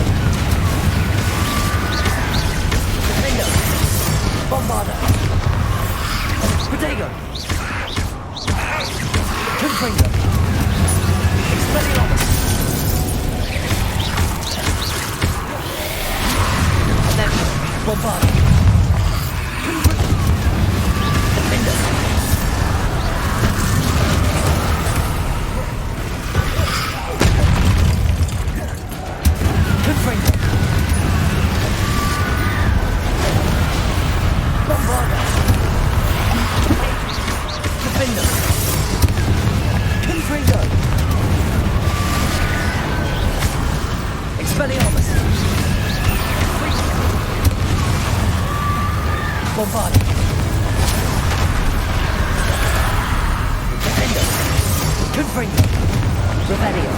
Defender! Bombarda! Protego! Confringo! Expelliarmus! Bombarda! Defender! Bombarda. Defender. Confringo. Revelio.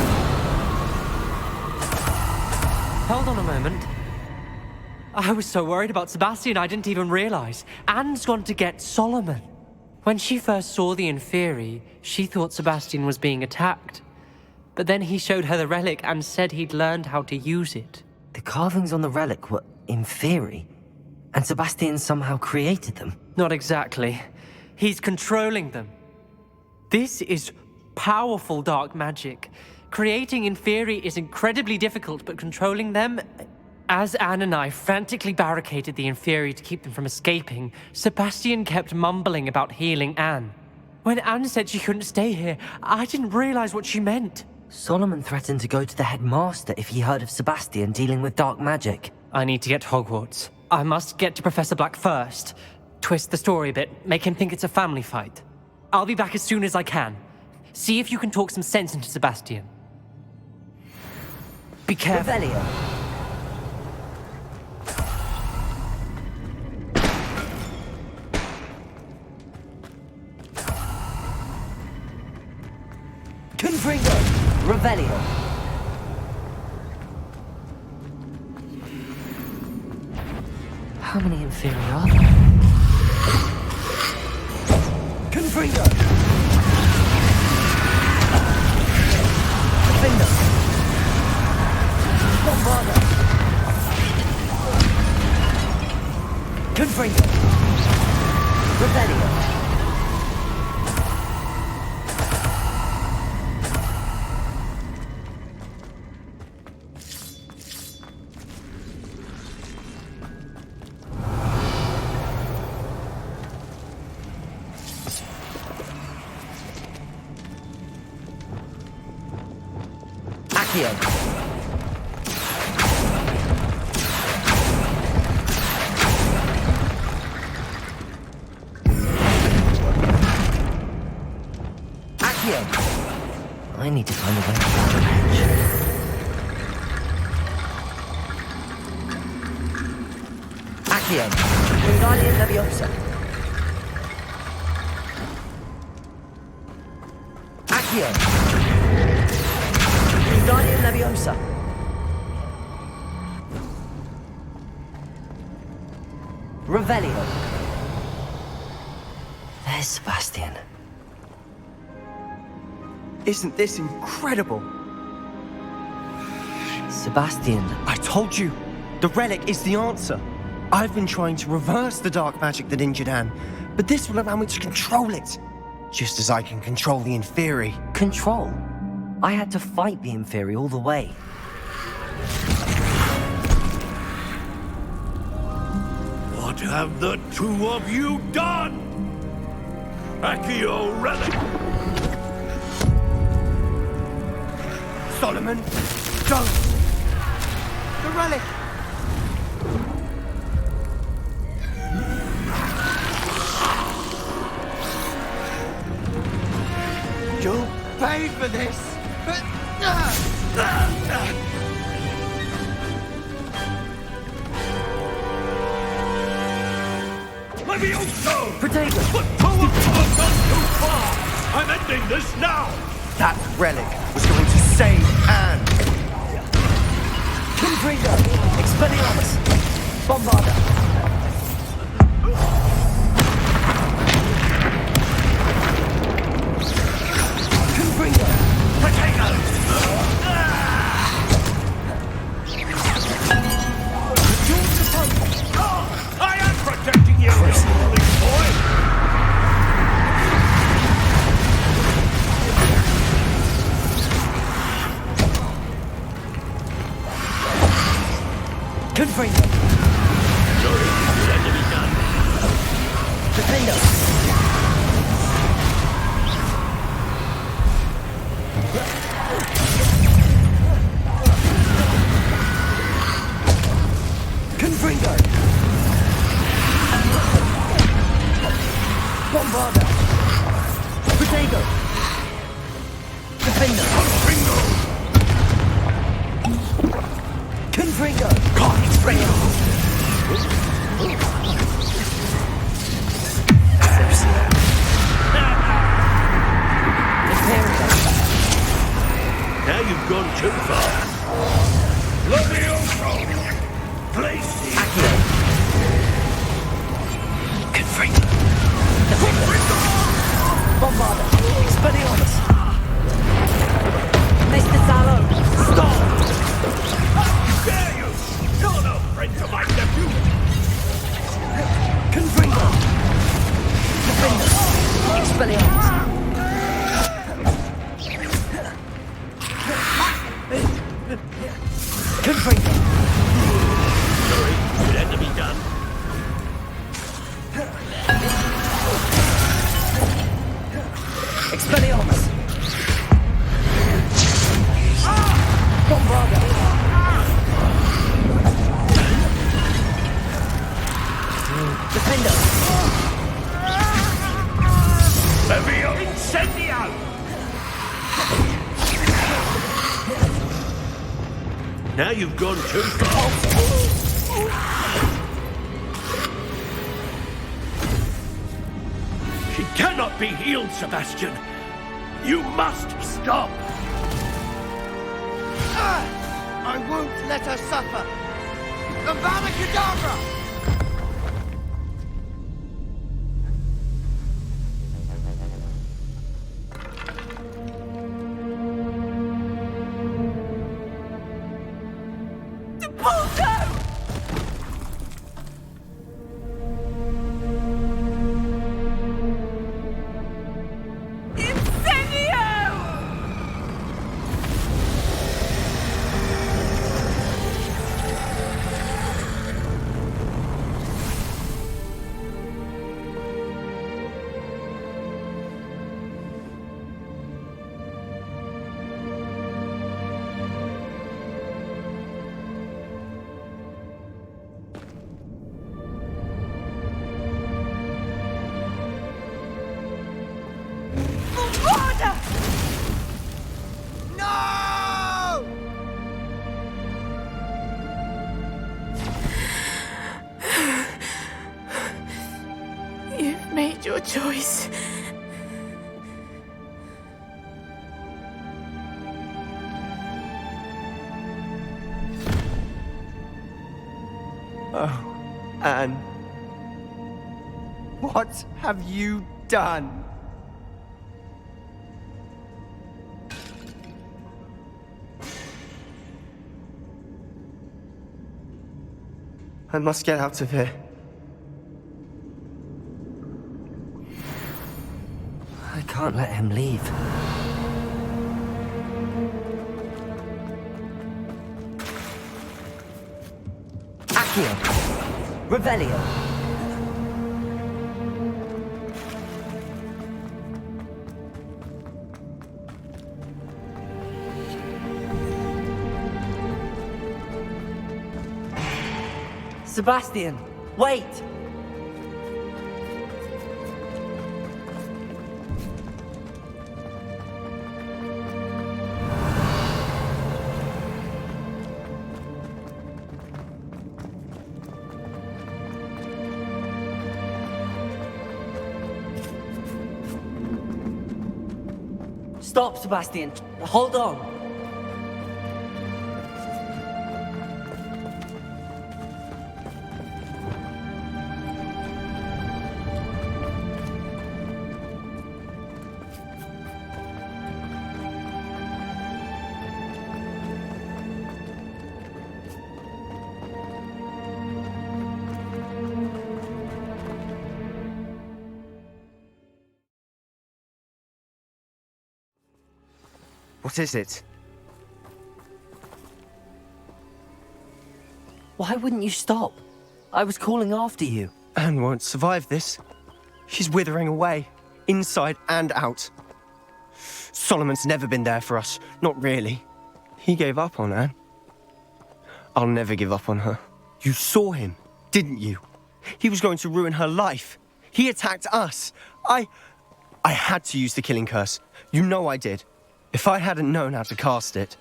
Hold on a moment. I was so worried about Sebastian I didn't even realize. Anne's gone to get Solomon. When she first saw the Inferi, she thought Sebastian was being attacked. But then he showed her the relic and said he'd learned how to use it. The carvings on the relic were Inferi, and Sebastian somehow created them. Not exactly. He's controlling them. This is powerful dark magic. Creating Inferi is incredibly difficult, but controlling them... As Anne and I frantically barricaded the Inferi to keep them from escaping, Sebastian kept mumbling about healing Anne. When Anne said she couldn't stay here, I didn't realize what she meant. Solomon threatened to go to the headmaster if he heard of Sebastian dealing with dark magic. I need to get to Hogwarts. I must get to Professor Black first. Twist the story a bit, make him think it's a family fight. I'll be back as soon as I can. See if you can talk some sense into Sebastian. Be careful. Revelio. Confringo. Revelio. How many Inferi are there? Confringo. Defender. Bombarda. Confringo. Revelio. Accio. Accio. I need to find a way around the hedge. Accio. Wingardium Leviosa. Accio. Wingardium Leviosa. Revelio. There's Sebastian. Isn't this incredible? Sebastian. I told you, the relic is the answer. I've been trying to reverse the dark magic that injured Anne, but this will allow me to control it. Just as I can control the Inferi. Control? I had to fight the Inferi all the way. What have the two of you done? Accio relic! Solomon, don't! The relic! You'll pay for this! Levioso! Potato! But two of you have gone too far! I'm ending this now! That relic was going to save Anne! Confringo. Expelliarmus. Bombarda. Confringo. Potatoes! I am protecting you, you foolish boy! Confringo. Sorry, it had to be done. Defendo. Confringo. Bombarda. Protego. Defender. Confringo. Confringo. you've gone too far. Levioso! Place the... Confringo! Bombarda! Expelliarmus! Mr. Zalo! Stop! Dare you! You're no friend to my nephew! Confringo! Defender! Expelliarmus! Confringo! Sorry, it had to be done. Expelliarmus! Bombarda! Defender! Levio! Incendio! Now you've gone too far. She cannot be healed, Sebastian. You must stop. I won't let her suffer. Avada Kedavra! You've made your choice. Oh, Anne. What have you done? I must get out of here. I can't let him leave. Accio! Revelio! Sebastian, wait! Stop, Sebastian. Hold on. What is it? Why wouldn't you stop? I was calling after you. Anne won't survive this. She's withering away, inside and out. Solomon's never been there for us, not really. He gave up on Anne. I'll never give up on her. You saw him, didn't you? He was going to ruin her life. He attacked us. I had to use the killing curse. You know I did. If I hadn't known how to cast it...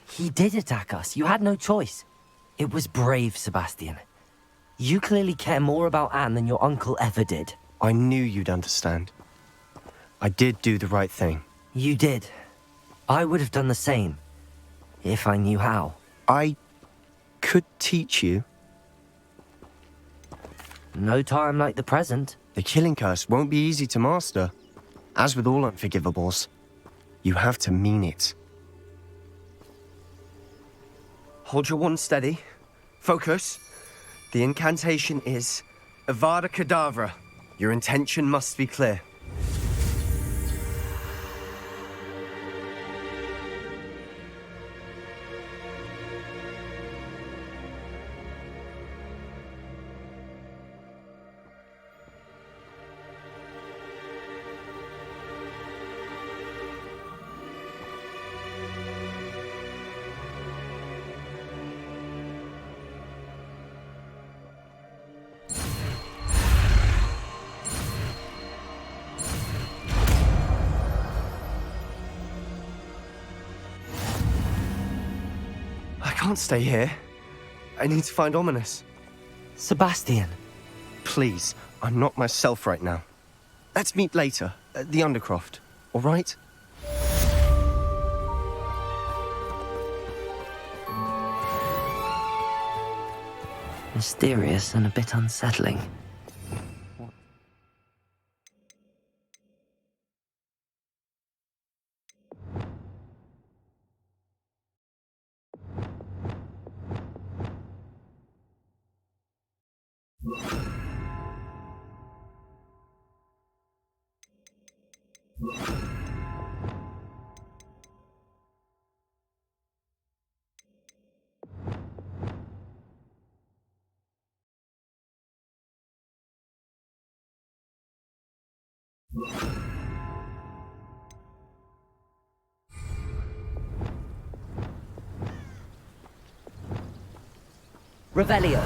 He did attack us. You had no choice. It was brave, Sebastian. You clearly care more about Anne than your uncle ever did. I knew you'd understand. I did do the right thing. You did. I would have done the same, if I knew how. I could teach you. No time like the present. The killing curse won't be easy to master. As with all unforgivables, you have to mean it. Hold your wand steady. Focus. The incantation is Avada Kedavra. Your intention must be clear. I can't stay here. I need to find Ominous. Sebastian. Please, I'm not myself right now. Let's meet later, at the Undercroft, all right? Mysterious and a bit unsettling. Revelio.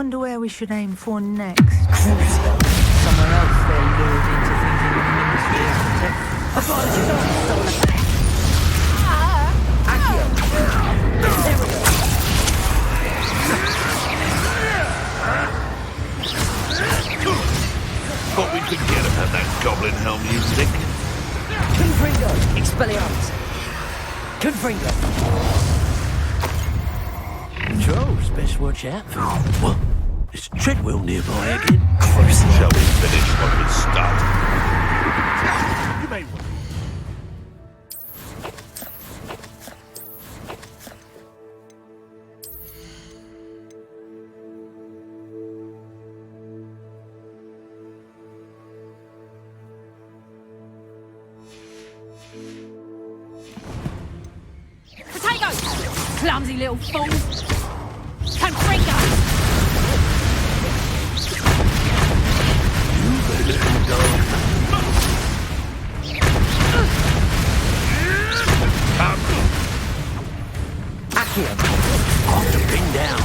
Wonder where we should aim for next. Somewhere else they're lured into thinking the Ministry is protected. Thought we'd forget about that goblin helm music. Confringo! Expelliarmus! Confringo! Trolls, best watch out for. What? Is Treadwell nearby again? Shall we finish what we started? You may want. Potato! Clumsy little fool! Confringo! Accio! Hard to bring down.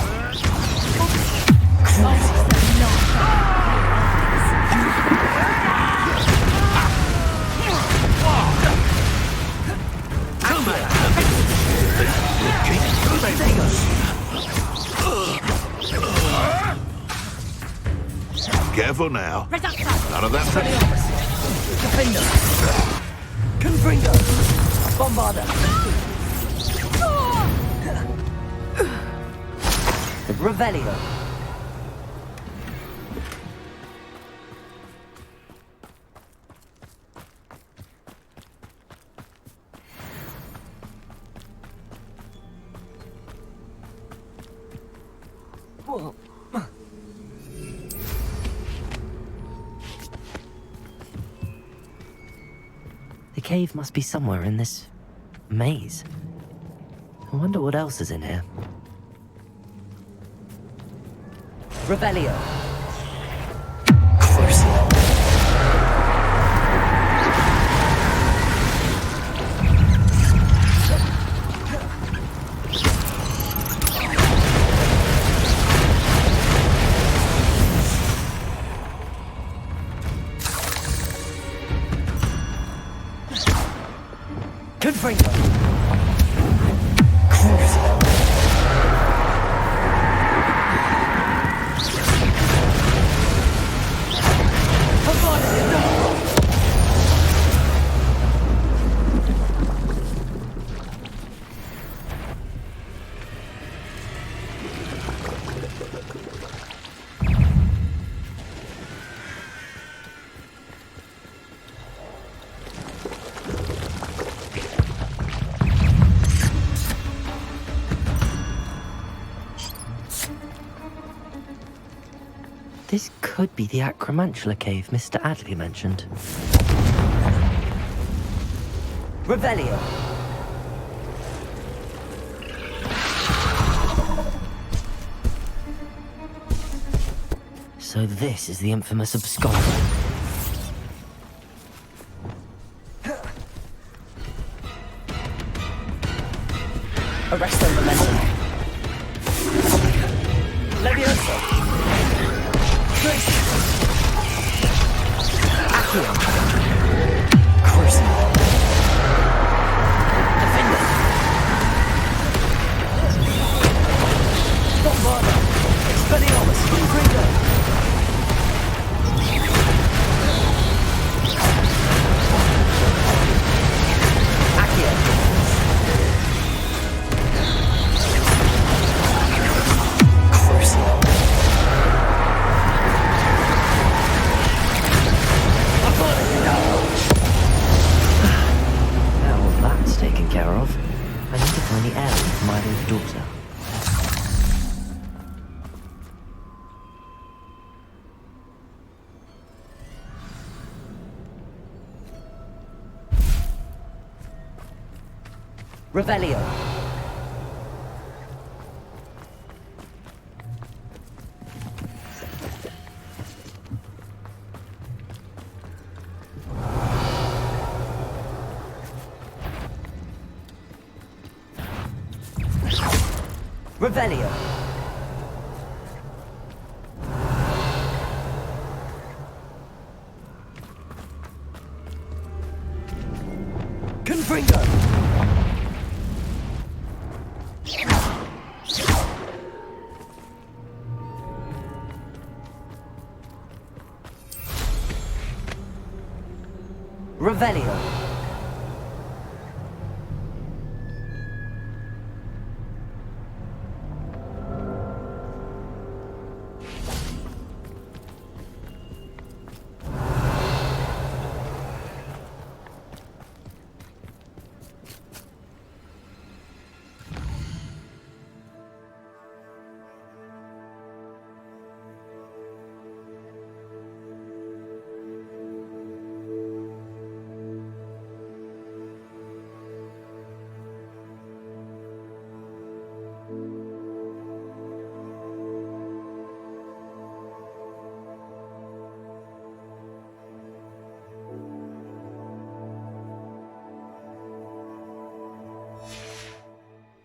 Careful now. Reducto! None of that. Defender! Confringo! Bombarda! Revelio! Whoa. The cave must be somewhere in this maze. I wonder what else is in here. Revelio. Confringo. This could be the Acromantula cave Mr. Adley mentioned. Revelio. So this is the infamous absconder. Arresto momentum. Levioso. Accio. Cruising. Defender. Bombarda. Expelliarmus. Confringo. Accio. Taken care of. I need to find the heirloom of Milo's daughter. Revelio. Revelio. Confringo! Revelio.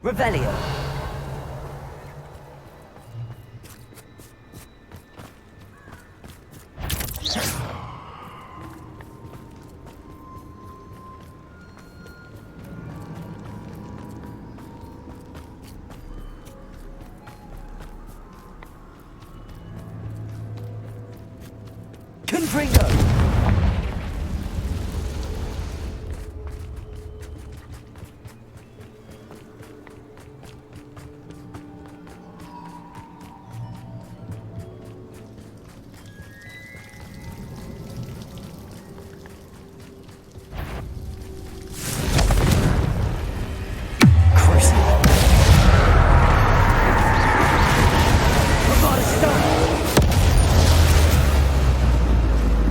Revelio. Confringo.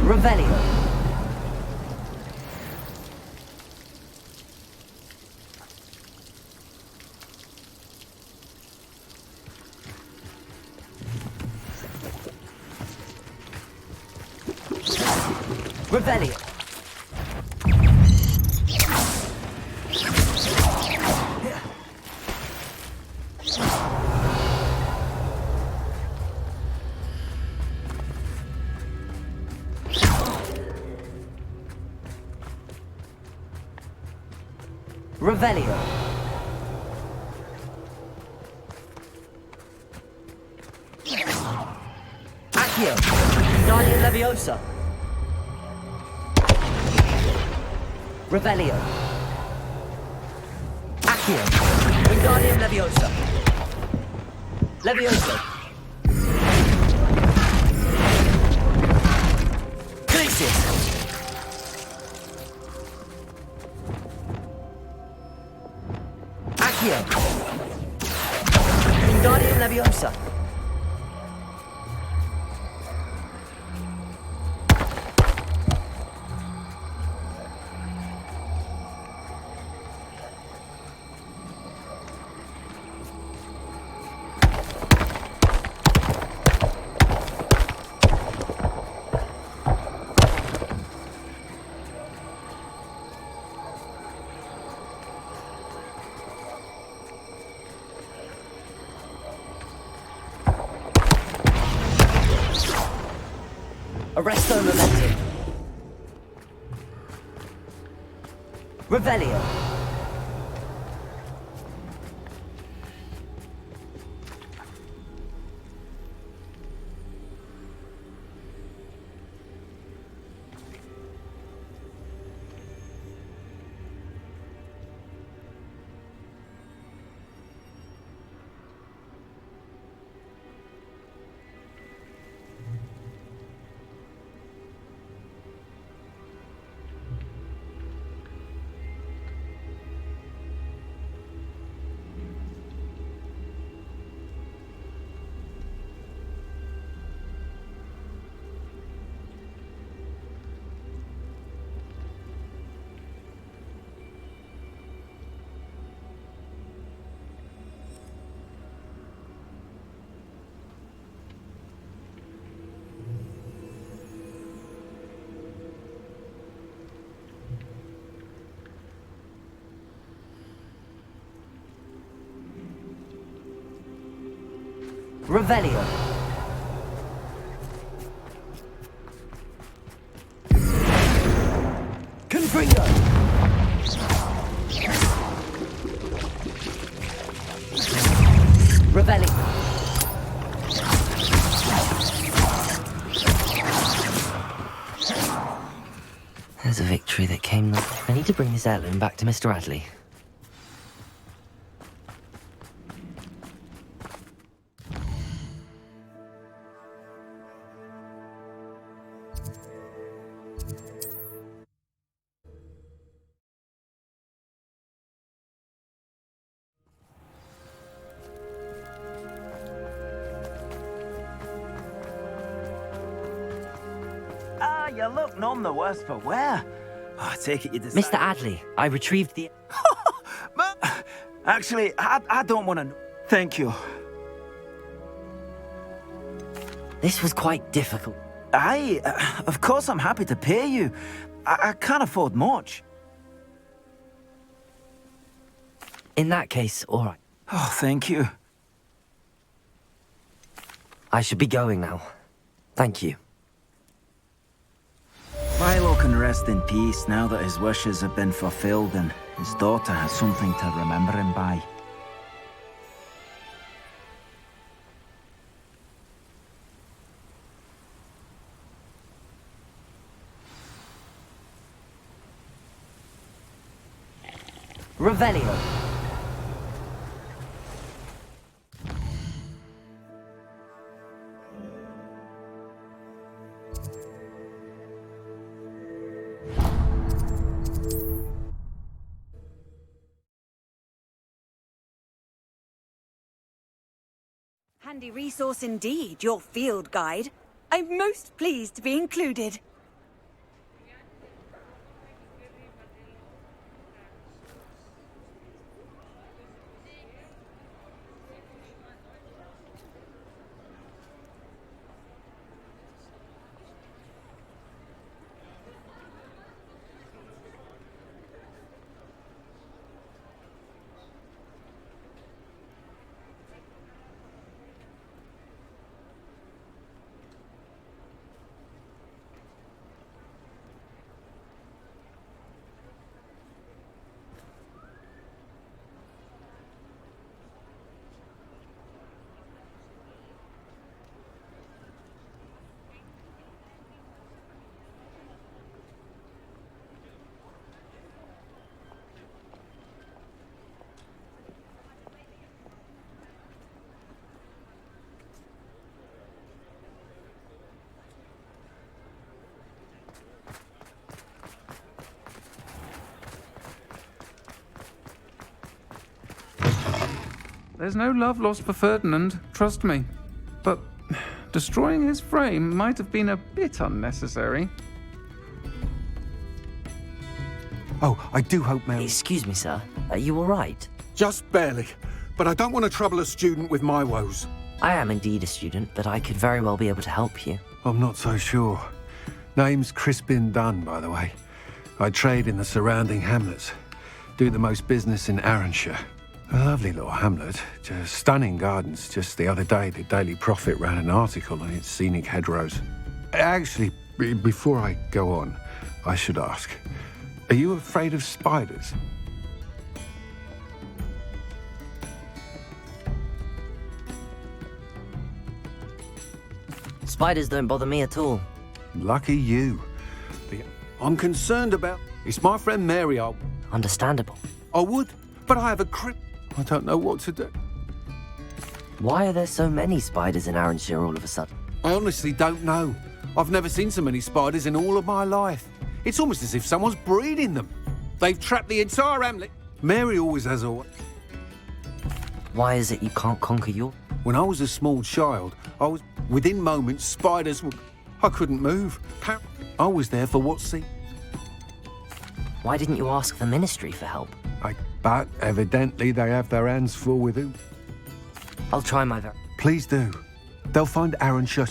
Revelio. Revelio. Revelio. Accio. Guardian Leviosa. Revelio. Accio. Guardian Leviosa. Leviosa. Glacius. Accio. Guardian Leviosa. Arresto Momentum. Revelio. Revelio. Confringo. Revelli. There's a victory that came. I need to bring this heirloom back to Mr. Adley. You look none the worse for wear. I take it you decided... Mr. Adley, I retrieved the... Actually, I don't want to... Thank you. This was quite difficult. Of course I'm happy to pay you. I can't afford much. In that case, all right. Oh, thank you. I should be going now. Thank you. Milo can rest in peace now that his wishes have been fulfilled and his daughter has something to remember him by. Revelio. Handy resource indeed, your field guide. I'm most pleased to be included. There's no love lost for Ferdinand, trust me. But destroying his frame might have been a bit unnecessary. Oh, I do hope Mary... Excuse me, sir. Are you all right? Just barely. But I don't want to trouble a student with my woes. I am indeed a student, but I could very well be able to help you. I'm not so sure. Name's Crispin Dunn, by the way. I trade in the surrounding hamlets. Do the most business in Arranshire. A lovely little hamlet. Just stunning gardens. Just the other day, the Daily Prophet ran an article on its scenic hedgerows. Actually, before I go on, I should ask, are you afraid of spiders? Spiders don't bother me at all. Lucky you. I'm concerned about... It's my friend Mary. Understandable. I would, but I have a I don't know what to do. Why are there so many spiders in Arranshire all of a sudden? I honestly don't know. I've never seen so many spiders in all of my life. It's almost as if someone's breeding them. They've trapped the entire hamlet. Mary always has a... Why is it you can't conquer your... When I was a small child, I was... Within moments, spiders were... I couldn't move. I was there for what seemed... Why didn't you ask the ministry for help? But evidently they have their hands full with you. I'll try my very... Please do. They'll find Arranshire.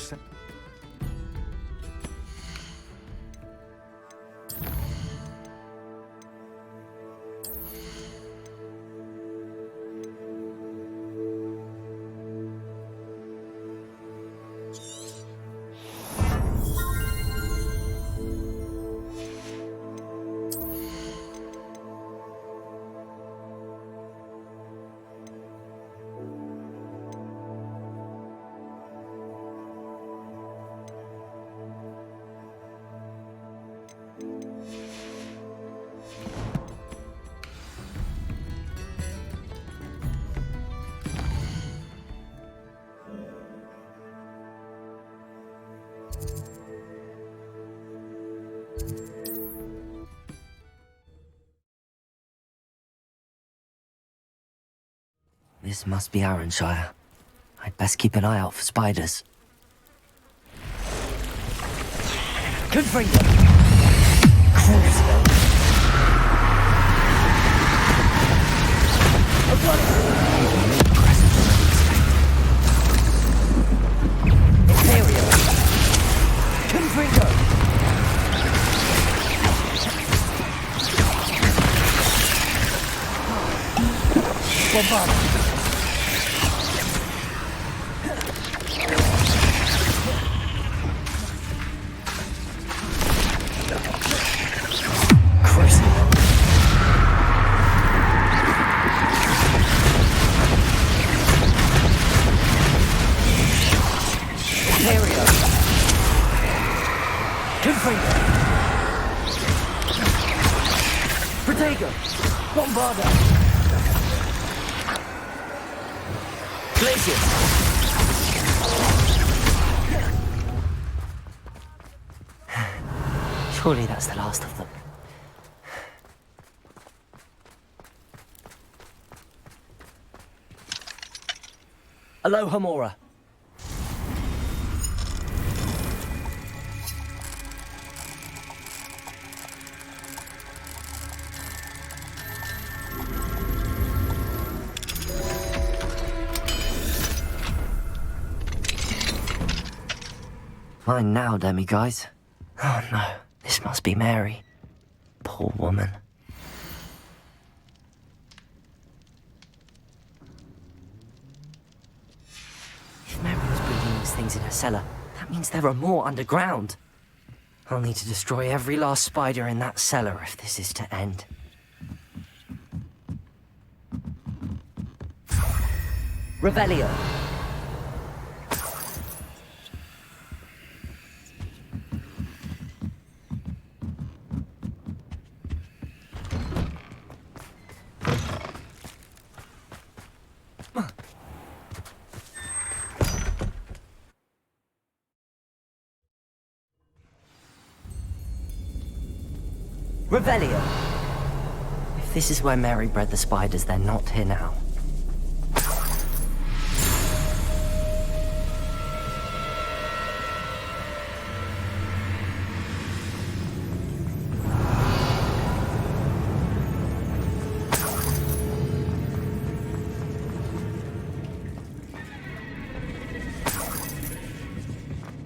This must be Arranshire. I'd best keep an eye out for spiders. Confringo! Crucible! Imperial! Confringo! Bombard! Protego! Bombarda! Glacius! Surely that's the last of them. Aloha Mora. Fine now, demi-guys. Oh no, this must be Mary. Poor woman. If Mary was breeding these things in her cellar, that means there are more underground. I'll need to destroy every last spider in that cellar if this is to end. Revelio. Revelio. If this is where Mary bred the spiders, they're not here now.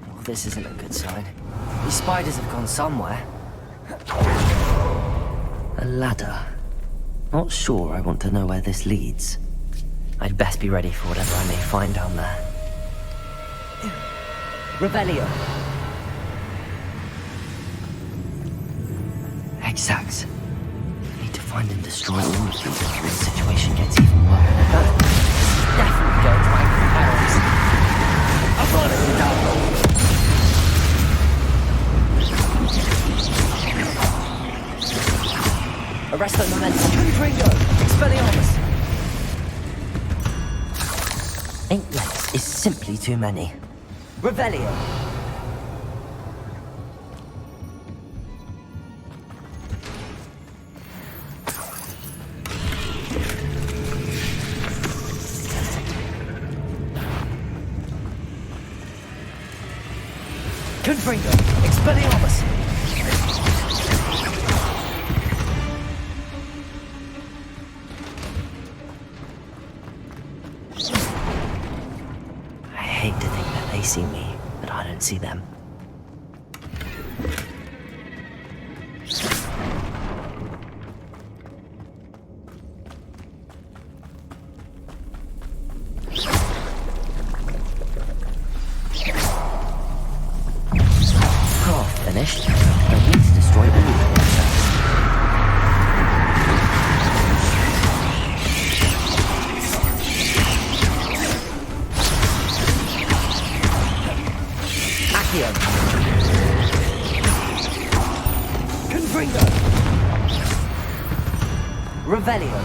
Well, this isn't a good sign. These spiders have gone somewhere. A ladder. Not sure I want to know where this leads. I'd best be ready for whatever I may find down there. Revelio. Exact. Need to find and destroy all of these before the situation gets even worse. Definitely going to angry parents. I've got it down. Arresto momentum. Confringo! Expelliarmus! 8 legs is simply too many. Revelio! Confringo! Expelliarmus! They see me, but I don't see them. Craft finished. I need to destroy all of the insects. Confringo! Revelio!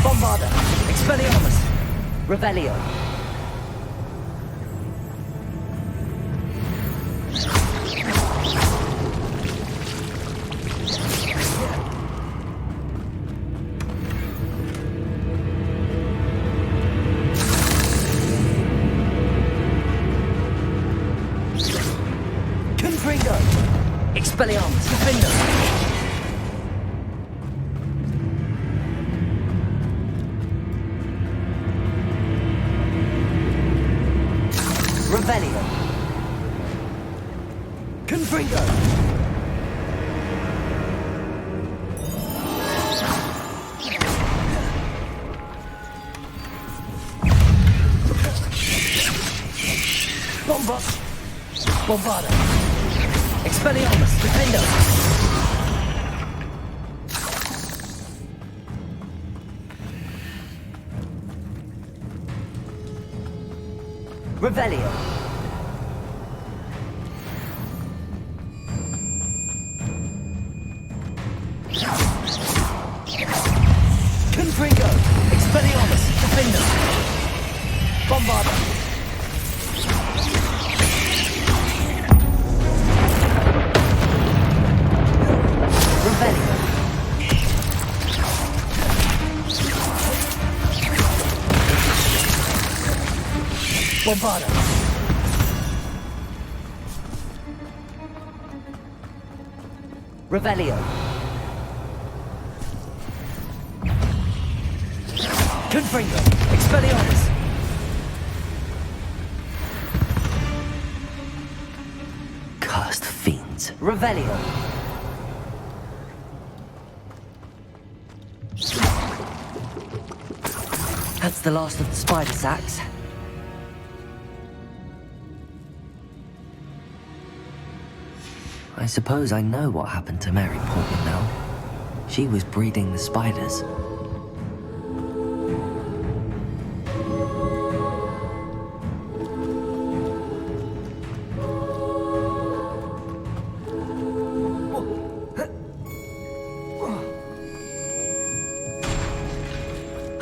Bombarda! Expelliarmus! Revelio! Elements, Defender! Revelio! Confringo! Bombardo! Expelliarmus! Defender! Revelio! Confringo! Expelliarmus! Defender! Bombardo! Bombardo. Revelio. Confringo. Expelliarmus. Cursed fiends. Revelio. That's the last of the spider sacks. I suppose I know what happened to Mary Portman now. She was breeding the spiders.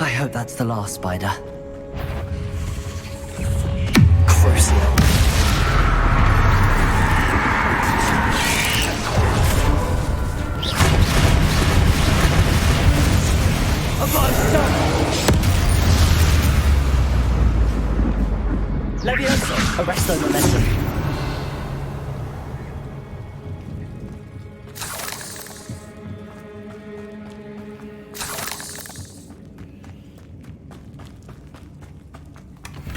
I hope that's the last spider. Crucial. Levioso! Arresto momentum.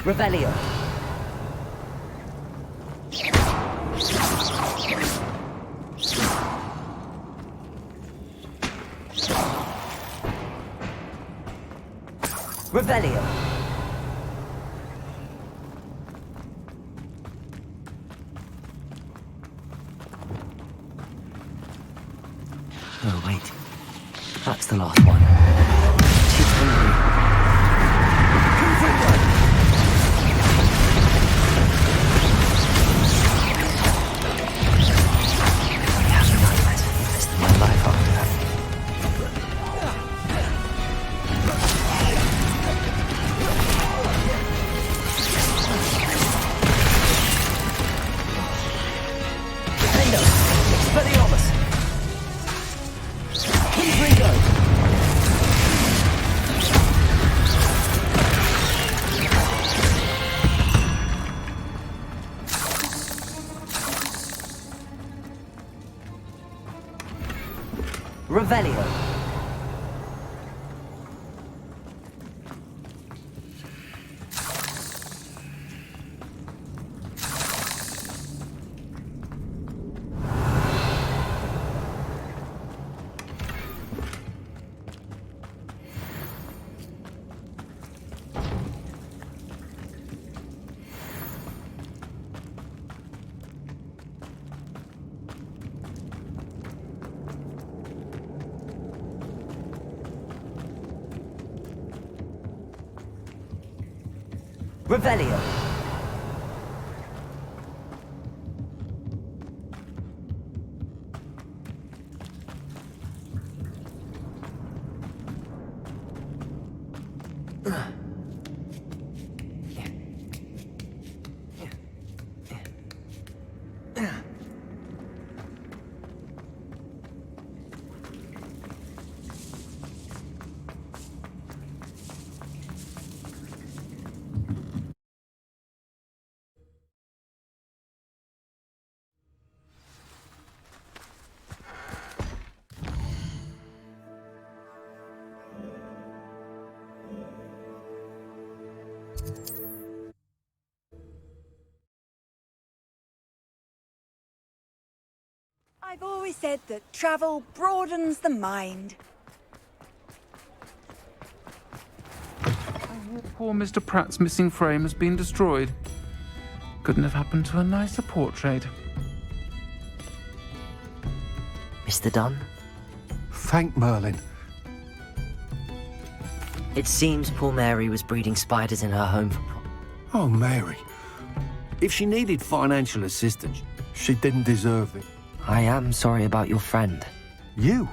Revelio. Revelio. Oh, wait. That's the last one. She's hungry. I have nightmares for the rest of my life after that. Defender! Expelliarmus! Confringo! Revelio. Revelio. I've always said that travel broadens the mind. Poor Mr. Pratt's missing frame has been destroyed. Couldn't have happened to a nicer portrait. Mr. Dunn? Thank Merlin. It seems poor Mary was breeding spiders in her home for Oh, Mary. If she needed financial assistance, she didn't deserve it. I am sorry about your friend. You?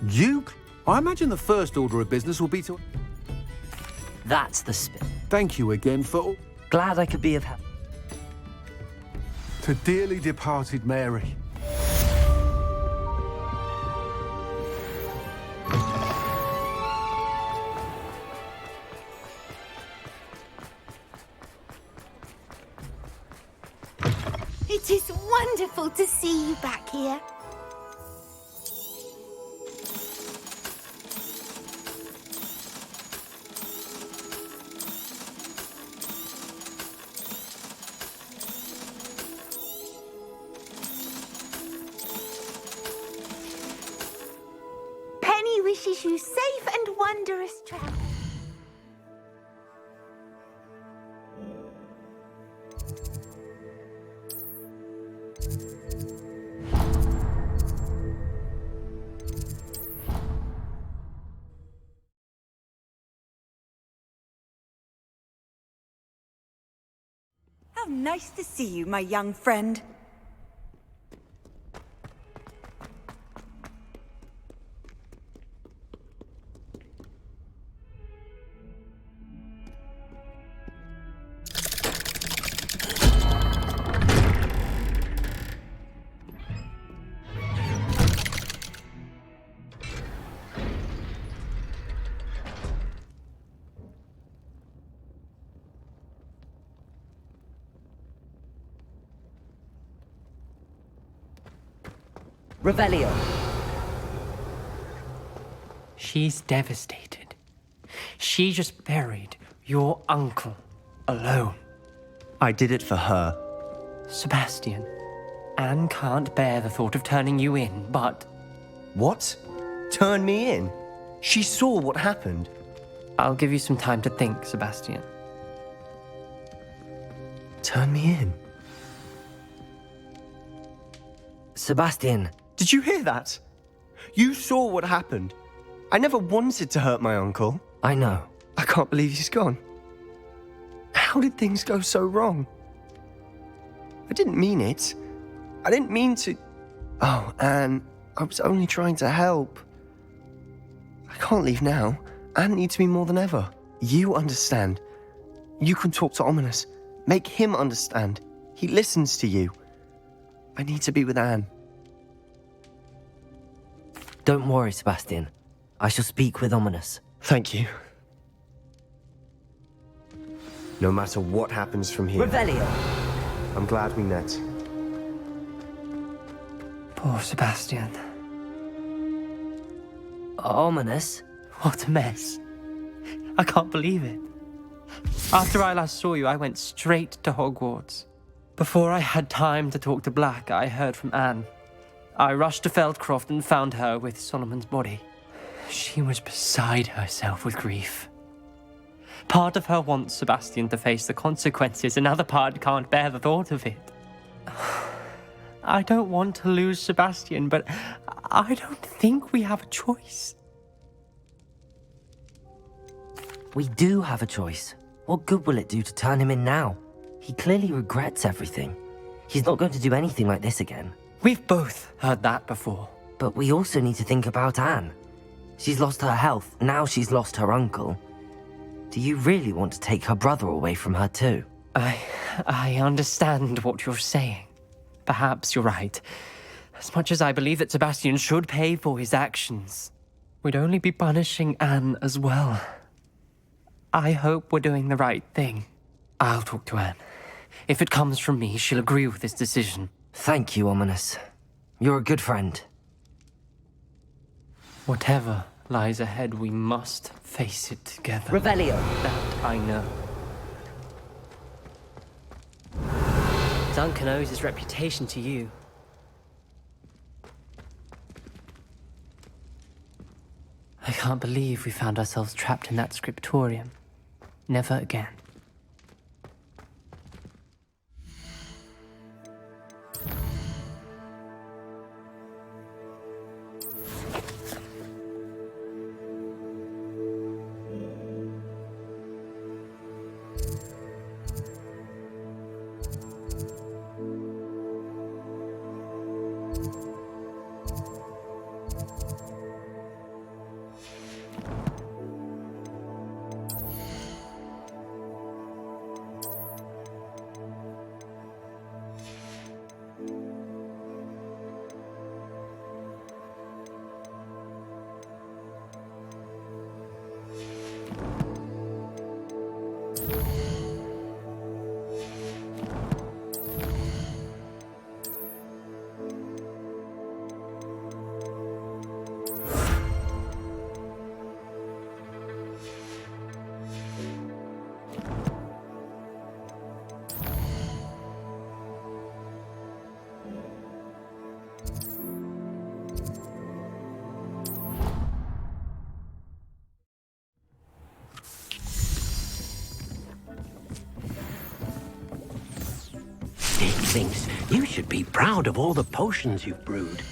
You? I imagine the first order of business will be to... That's the spirit. Thank you again for all... Glad I could be of help. To dearly departed Mary. It is wonderful to see you back here. Penny wishes you safe and wondrous travel. How nice to see you, my young friend. Revelio. She's devastated. She just buried your uncle alone. I did it for her. Sebastian, Anne can't bear the thought of turning you in, but... What? Turn me in? She saw what happened. I'll give you some time to think, Sebastian. Turn me in? Sebastian. Did you hear that? You saw what happened. I never wanted to hurt my uncle. I know. I can't believe he's gone. How did things go so wrong? I didn't mean it. I didn't mean to... Oh, Anne, I was only trying to help. I can't leave now. Anne needs me more than ever. You understand. You can talk to Ominous. Make him understand. He listens to you. I need to be with Anne. Don't worry, Sebastian. I shall speak with Ominous. Thank you. No matter what happens from here... Revelio! I'm glad we met. Poor Sebastian. Ominous? What a mess. I can't believe it. After I last saw you, I went straight to Hogwarts. Before I had time to talk to Black, I heard from Anne. I rushed to Feldcroft and found her with Solomon's body. She was beside herself with grief. Part of her wants Sebastian to face the consequences, another part can't bear the thought of it. I don't want to lose Sebastian, but I don't think we have a choice. We do have a choice. What good will it do to turn him in now? He clearly regrets everything. He's not going to do anything like this again. We've both heard that before. But we also need to think about Anne. She's lost her health, now she's lost her uncle. Do you really want to take her brother away from her too? I understand what you're saying. Perhaps you're right. As much as I believe that Sebastian should pay for his actions, we'd only be punishing Anne as well. I hope we're doing the right thing. I'll talk to Anne. If it comes from me, she'll agree with this decision. Thank you, Ominous. You're a good friend. Whatever lies ahead, we must face it together. Revelio. That I know. Duncan owes his reputation to you. I can't believe we found ourselves trapped in that scriptorium. Never again. Dick thinks you should be proud of all the potions you've brewed.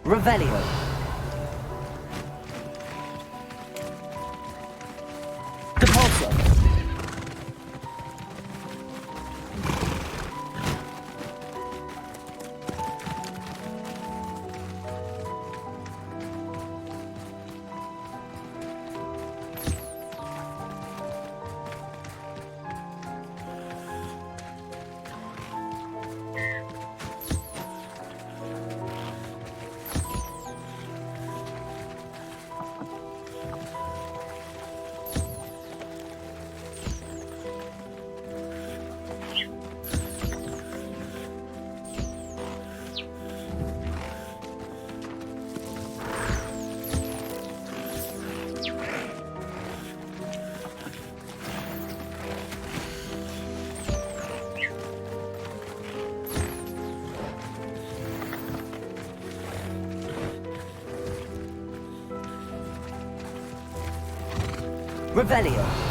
Revelio. Depulso. Revelio.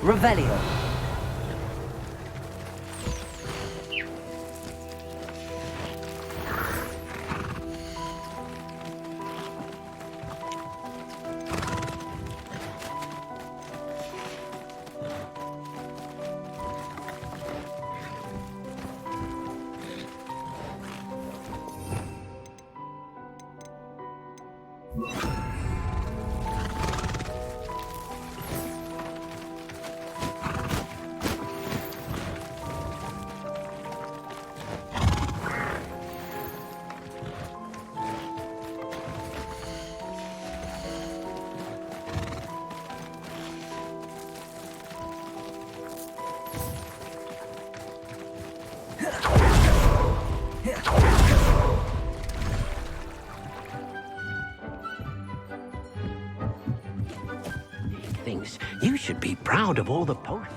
Revelio. Thinks you should be proud of all the potions.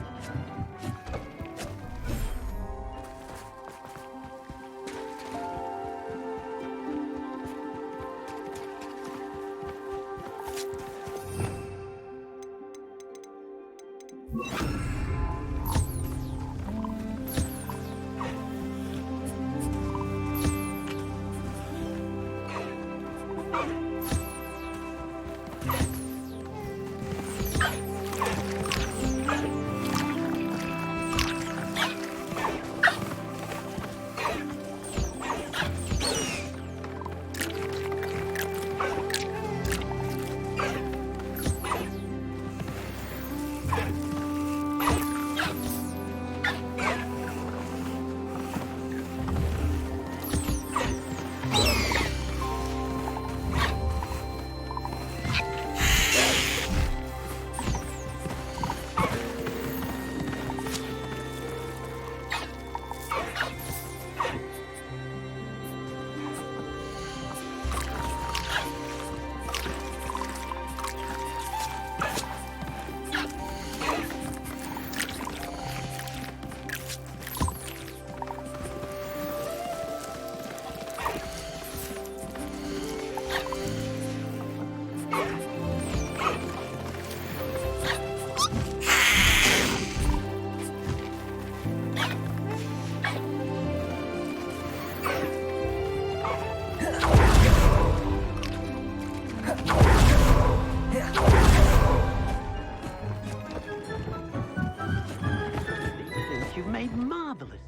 You've made marvelous.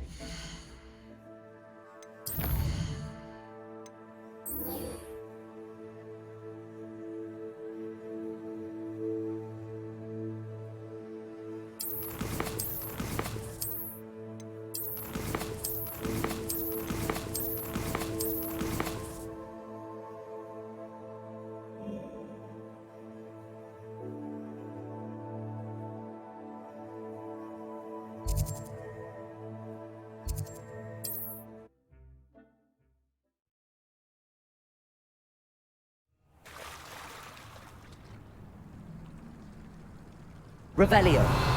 Revelio.